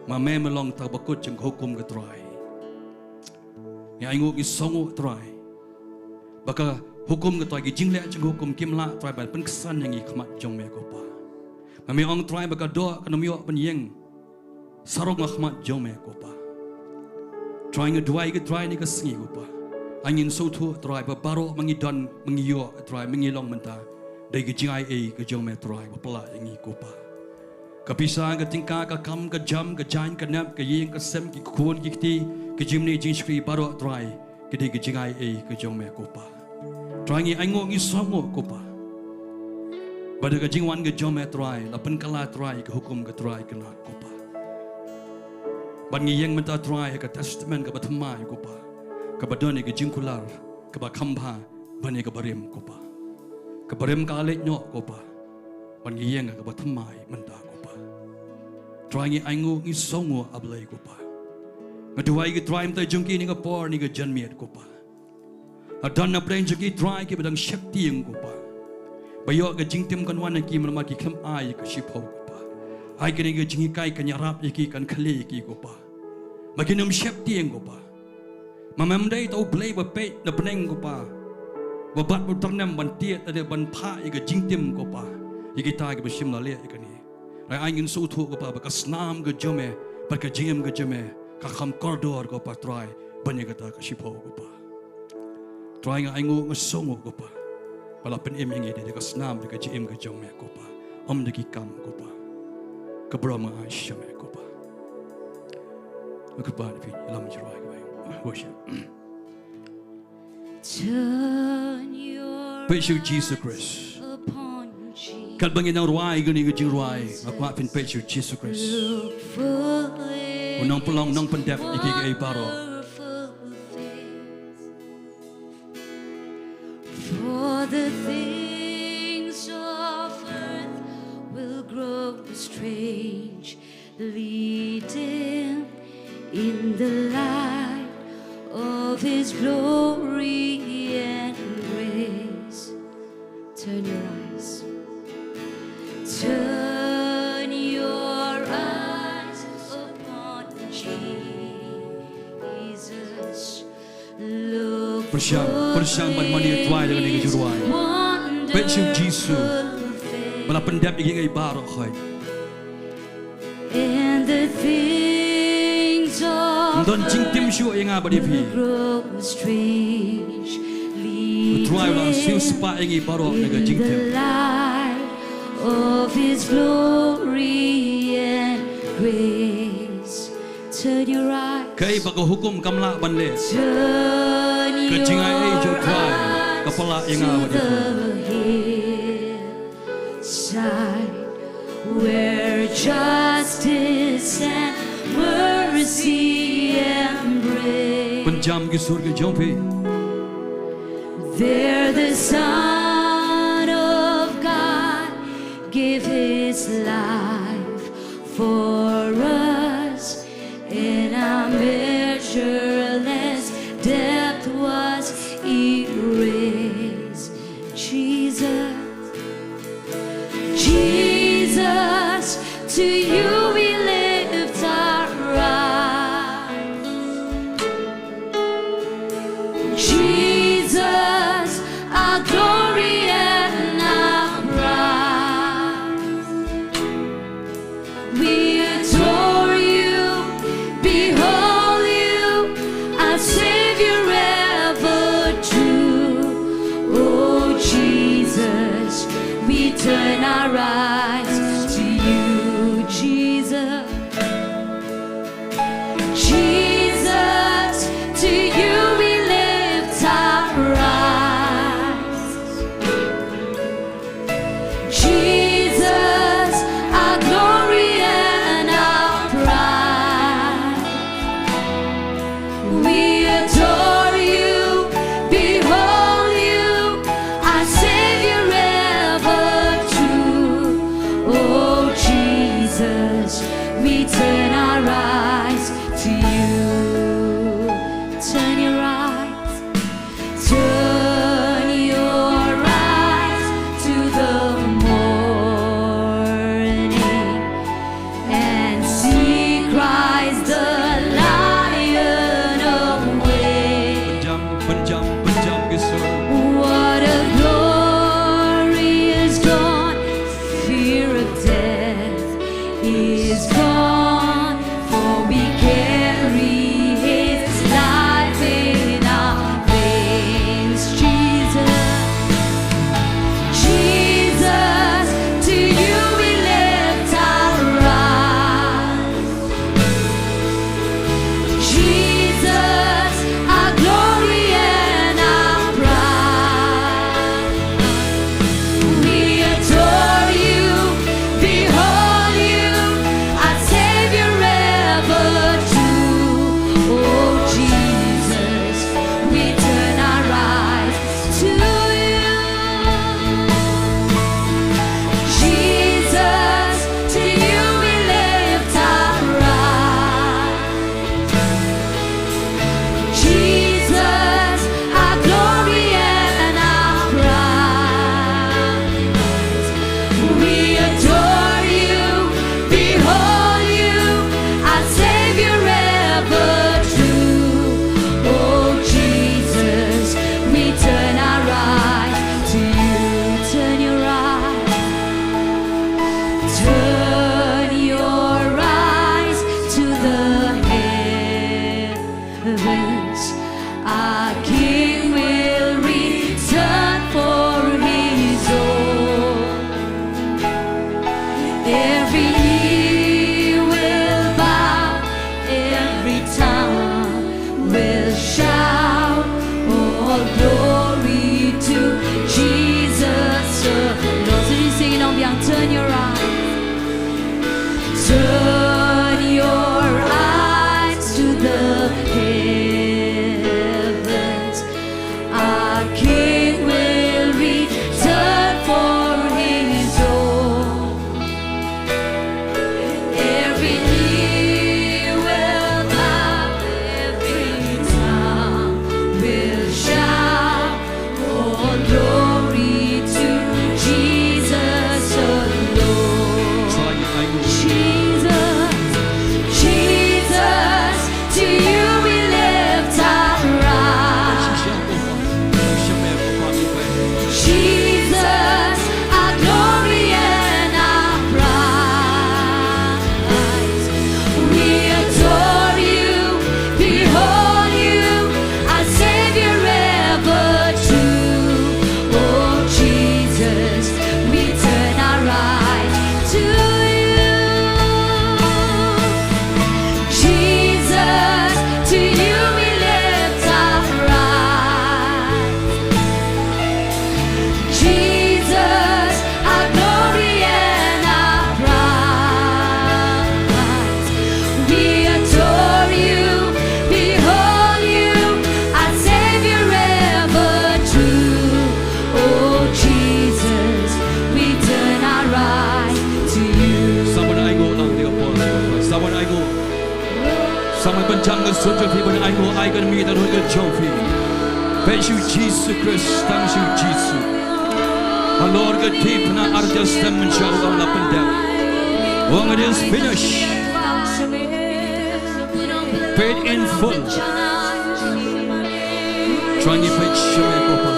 ma me melong ta bakut jeng hukum ke try ni aingu ki songo try baka hukum ke try ge jingle jeng hukum kimla try ba pen kesan yang i khmat jome ko pa kami orang try baka doa kana miok penyeng sarong ahmad jome ko pa try ngeduai ke try ni ke sngi ko pa angin so tu try ba baro mangidon mangiyo try mangilong menta dai ke jingai ke jome try ba pala ngi ko pa kapisa ke tingka ka kam ke jam ke jan ke nap ke yeng ke sem ki khon ki ti ke jimni jingsheptieng baro try ke dai ke jingai ke jome ko pa try ngi aingo ngi songo ko pa Pada ke jingwan ke jom try, la penkala try ke hukum ke try ke nak kopa. Ban ngiyeng menta try ke testament ke batmai kopa. Ke badone ke jingkular, ke bakhamba, bani ke barim kopa. Ke barim ka alek nyok kopa. Ban ngiyeng ke batmai menta kopa. Try ngi aingu ngi songo ablai kopa. Ngeduwai ke try menta jungki ni ke por ni ke janmiat kopa. Adan na preng jungki try ke badang Jingsheptieng kopa. Bayok ke Jingtim kan wana ki melamaki klem ai ke shipau kopa. Ai ke ni ke jingikai kan yarap ki kan khale ki kopa. Makin Jingsheptieng kopa. Mamam dai tau blei ba pe na peneng kopa. Babat buternam ban tiet ada ban pha ke Jingtim kopa. Ikita ke besim la le ke ni. Rai angin su thu kopa ba kasnam ke jome, ba ke jingem ke jome, ka kham koridor kopa try ban ikata ke shipau kopa. Try nga aingu ngasongo kopa. Pala pen em ingi de kasnam de ke jim ke jome kopa. Om de ki kam kopa. Kebrama shame kopa. Kopa ni lam jirai ko. Worship. Turn your Praise you, Jesus Christ. upon Jesus. Kat bangin ang ruai gani ke jingruai. Aku apin praise you, Jesus Christ. Look for Unang pulang nang pendep iki ke paro. For the things of earth will grow strange, leading in the light of His glory and grace. Turn your eyes. Turn your eyes upon Jesus. Look Persyang ban mani tuai dengan ke jingruai. Praise you, Jesus. Bala pendep iki ke paro khoi. And the things of Don Jingtim shu inga badi phi. grow strange, Tuai la siu leading spa ingi paro ke in the Jingtim. light of His glory and grace. Turn your eyes. Kai ba ko hukum kamla ban le. Turn Ke jingai your jo tuai. eyes Kepala inga to badi phi. the hillside where justice and mercy embrace. Penjam ke surga jompe. There the Son of God gave His life for us, and our measureless depth was erased. Jesus, to You we lift our eyes. Jesus, our glory and our pride. We adore You, behold You, our Savior ever true. Oh Jesus, we turn our eyes to You, Jesus. Jesus, to You we lift our eyes. Jesus, our glory and our pride. We adore You, behold You, our Savior ever true. Oh Jesus, we turn our eyes to You. Turn your eyes. Turn your eyes to the morning and see Christ the Lion away. Penjam ke sur. What a glorious dawn! Fear of death is gone, for we carry His life in our veins. Jesus, to You we lift our eyes. Jesus, our glory and our pride. We adore Every knee will bow, every tongue will shout, all glory to Jesus alone. So you sing it on beyond. Turn your eyes. Turn your eyes to the heavens. Our King will return for His own. Every knee will bow, every tongue will shout, all glory to Jesus alone. Jesus, Jesus, to you we lift our eyes. Jesus, our glory and our prize. We adore you, behold you, our Savior ever true. Oh Jesus, we turn our eyes to you. Jesus, to you we lift our eyes. Jesus, our glory and our prize. We adore you, behold you, our Savior ever true. Oh Jesus, we turn our eyes to you. Someone I go lang dia pol. Someone I go. Someone bencang ke sunjuk fi ben I go I can meet the good job fi. Thank you Jesus Christ, thank you Jesus. Our Lord God deep na arjas them menjauh Allah pendek. When it is finished, paid in full. Trying to pay shame kopa.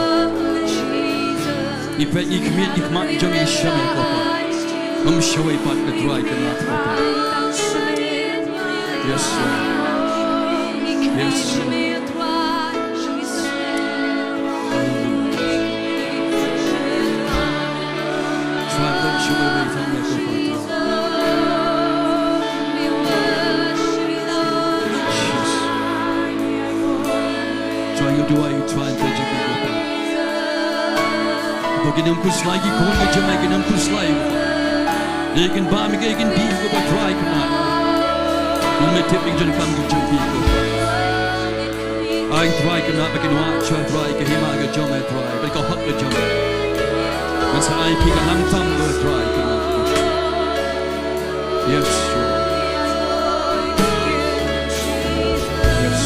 Ni pay ni kemit ni kemat jami shame kopa. Shawai pat the dry cannot kopa. Yes Lord. Yes Lord. Try to show away from the kopa. Try to do I try to do kopa. Baginam kuslagi kon ke jamai ginam kuslai. Egen ba mi egen bi ko ba try kana. Mun tipping jen kam ko jambi ko. I try kana begin wa cha try ke hima ke jamai try. Ba ko hak ke jamai. Man sa ai ki ka lam tam ko try kana. Yes. Yes.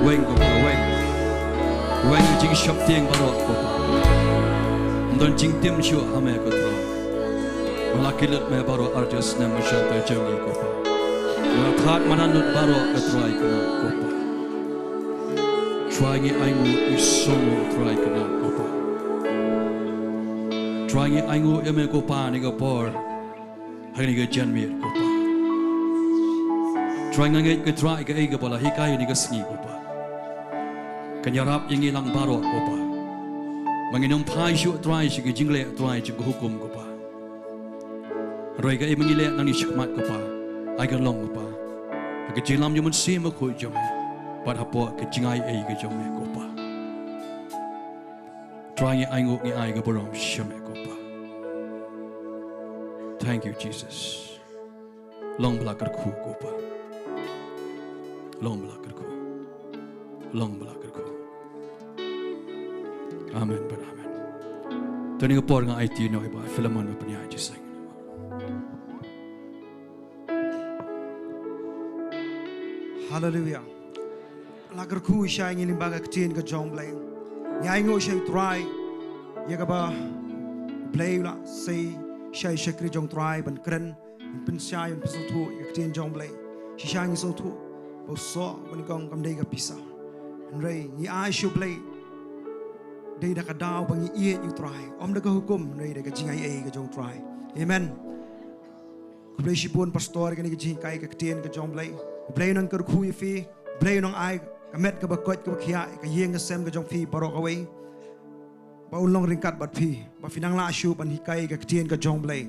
Weng kopa weng. Weng Jingsheptieng barok kopa. Don Jingtim shu hame kotra. Malakilat me barok arjas na masyata jangi kopa. Malakat mananut barok katrai kana kopa. Trying aingu isomo try kana kopa. Trying aingu eme kopa ni kopor. Hari ni janmi kopa. Trying ngai ke try ke ega bala hikai ni ke Sngi kopa. Kanyarap yang ilang barok kopa. Manginong pai syuk try sige jingle try jing hukum kopa. Roi ka mangile nang ni shikmat kopa. Ai kan long kopa. Ke jilam jumun sim ko jome. Pat hapo ke jingai ai ke jome kopa. Try ai ngok ni ai ke borom shame kopa. Thank you Jesus. Long belakar khu kopa. Long belakar khu. Long belakar khu. Amen, but amen. Tani ko por nga IT no iba Philemon pa niya just saying. Hallelujah. Lagar khu siya ngin limbaga Ktien U Blei. Nyai ngo siya try. Ya ka ba Blei la say siya kri jong try ban kren pin siya yon piso tu Ktien U Blei. Siya ngi so tu. Bo so ban kong kam dei ka pisa. Rei ni ai siya Blei. Đây đã cả đau bằng ý yên như try. Ông đã có hukum đây đã cái jingai ai cái jong try. Amen. Blei si pun pastor cái này cái jingai cái Ktien U Blei. Blei nang kyrkhu phi Blei nong ai kamet ka bakot ka khia ka yeng ka sem ka jong phi barok away. Ba ulong ringkat bat phi ba finang la shu ban hikai ka Ktien ka jong Blei.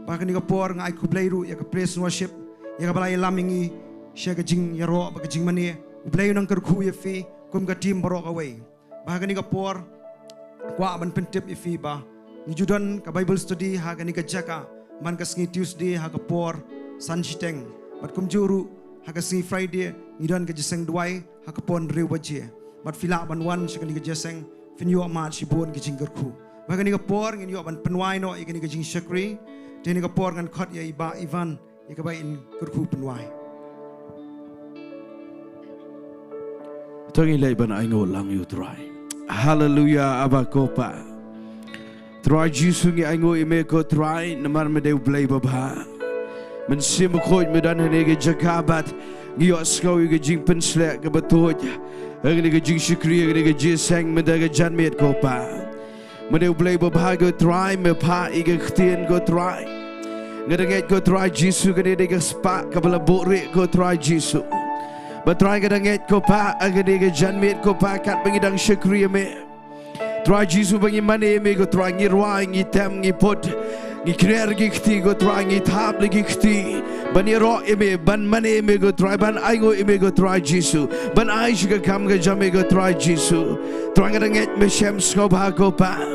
Ba ka ni ka por ngai ku Blei ru ya ka praise worship ya ka balai lamingi sya ka jingiaroh ba ka jingmane Blei nang kyrkhu ya phi kum ka tim barok away. Ba ka ni ka por kwa ban pentip ifi ba ni judan ka Bible study ha ka ni ka Jaka man ka Sngi Tuesday ha ka por Jingsheptieng bat kum juru ha ka Sngi Friday ni dan ka Jingduwai ha ka pon Ri-Bhoi bat fila ban wan sya ka ni ka jeseng fin yo ma si bon ka jingkyrkhu ba ka ni ka por ngin yo ban penwai no ka ni ka jingsheptieng te ni ka por ngan khot ya iba ivan ya ka ba in kyrkhu penwai Tangi lai ban ai ngo lang yu try. Hallelujah abakopa. Try Jisu ngi ai ngo ime ko try namar me deu Blei baba. Men sim khoj me dan hene ge Jaka bat ngi yo sko ge jing pen slek ge batoj. Ge ge jing shikri ge ge jiseng me da ge jan met ko pa. Me deu Blei baba go try me pa ge Ktien go try. Ngedenget go try Jisu ge de ge spa ka bala bore go try Jisu. Batrai ka danget ko pa agade ka janmet ko pa kat bangidang syukri me. Try Jisu bangi mane me ko try ngi rwa ngi tem ngi pot ngi krer gi khti ko try ngi thap gi khti bani ro me ban mane me ko try ban ai go me ko try Jisu ban ai shiga kam ga jame ko try Jisu try ka danget me shem sko ba ko pa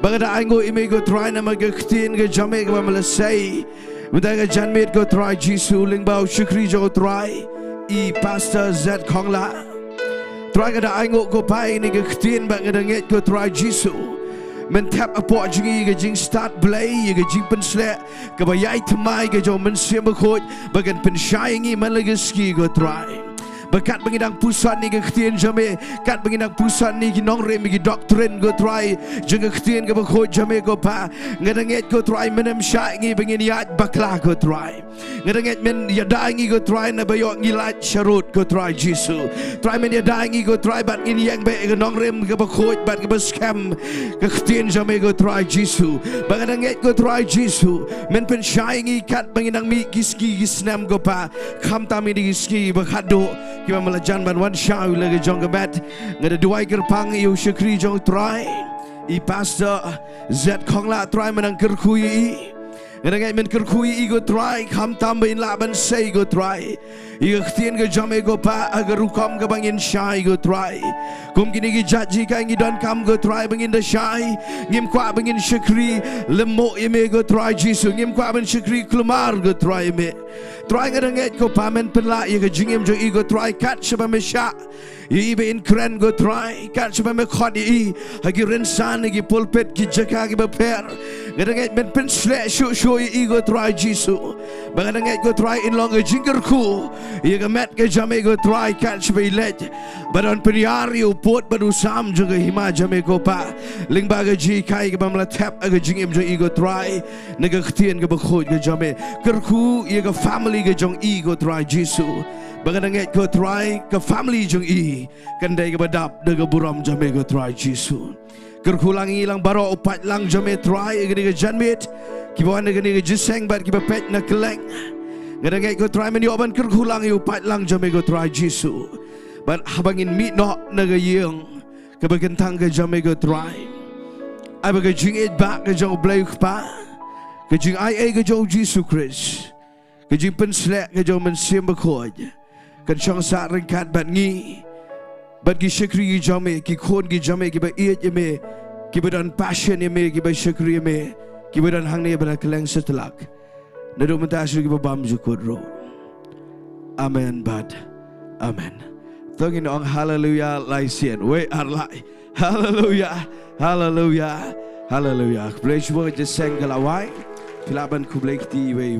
bagada ai go me ko try na mag khtin ga jame ka malasai mudaga janmet ko try Jisu lyngba syukri jo try I Pastor.Zenith Khonglah. Try ka da ai ngộ ko pai ni ka Ktien ba ka da nget ko try Jisu. Men tap apo jingi ka jing start Blei ka jing pen sle ka ba yai tmai ka jo men sim ba khoj ba kan pen shai ngi man la ski ko try. Bakat bangidang pusat ni ke Ktien jame kat bangidang pusat ni ki Nonglum ki doktrin go try jeng Ktien ke bakho jame go pa ngadanget go try menem sha ngi bangin yat bakla go try ngadanget men yadai ngi go try na bayo ngi lat sharut go try Jisu try men yadai ngi go try bat in yang be ke Nonglum ke bakho bat ke scam ke Ktien jame go try Jisu bangadanget go try Jisu men pen sha ngi kat bangidang mi kiski gisnam go pa kham tami di ski bakhado Kita melajan banwan syau lagi jong kebat ngada duai kerpang yu syukri jong try I Pastor.Zenith Khonglah try menang kyrkhu I ngada ngai men kyrkhu I go try kham tambahin laban sei go try I Ktien ke jame go pa agar rukam ke bangin syai go try kum kini ki jaji ka ngi don kam go try bangin da syai ngim kwa bangin syukri lemo ime go try Jisu ngim kwa ben syukri klumar go try me try ngada ngai ko pa men penla I ke jingim jo I go try kat shaba me sha I be in kren go try kat shaba me khot I hagi rensan hagi pulpit ki Jaka ki beper ngada ngai men pen sle shu shu I go try Jisu ngada ngai go try in long jingkyrkhu I ke met ke jame go try kat shaba let badon periari upot badu sam juga hima jame ko pa lyngba ke ji kai ke bamla tap ke jingim jo I go try nega Ktien ke bakhoj ke jame kyrkhu I ke family ke jong I go try Jisu bagananget go try ke family jong I kandai ke badap de ke buram jame go try Jisu kyrkhu lang ilang baro upat lang jame try ke janmet ki bawan ke ni jiseng bat ki bapet na keleng ngadanget go try men yo ban kyrkhu lang upat lang jame go try Jisu ban habangin mi no naga yeng ke bagentang ke jame go try ai ba ke jing it ba ke jong Blei pa ke jing ai ke jong Jisu Christ ke jing pen slek ke jong men sim ba khoj kan chong sa ringkat bat ngi bat ki syukri ki jame ki khon ki jame ki ba iet me ki badan passion me ki ba syukri me ki badan hangne ba keleng setelak nado mentasu ki ba bam jukut ro amen bad amen tongin ong hallelujah lai sien we arlai hallelujah hallelujah hallelujah bless you just sang galawai filaban ku blai ti we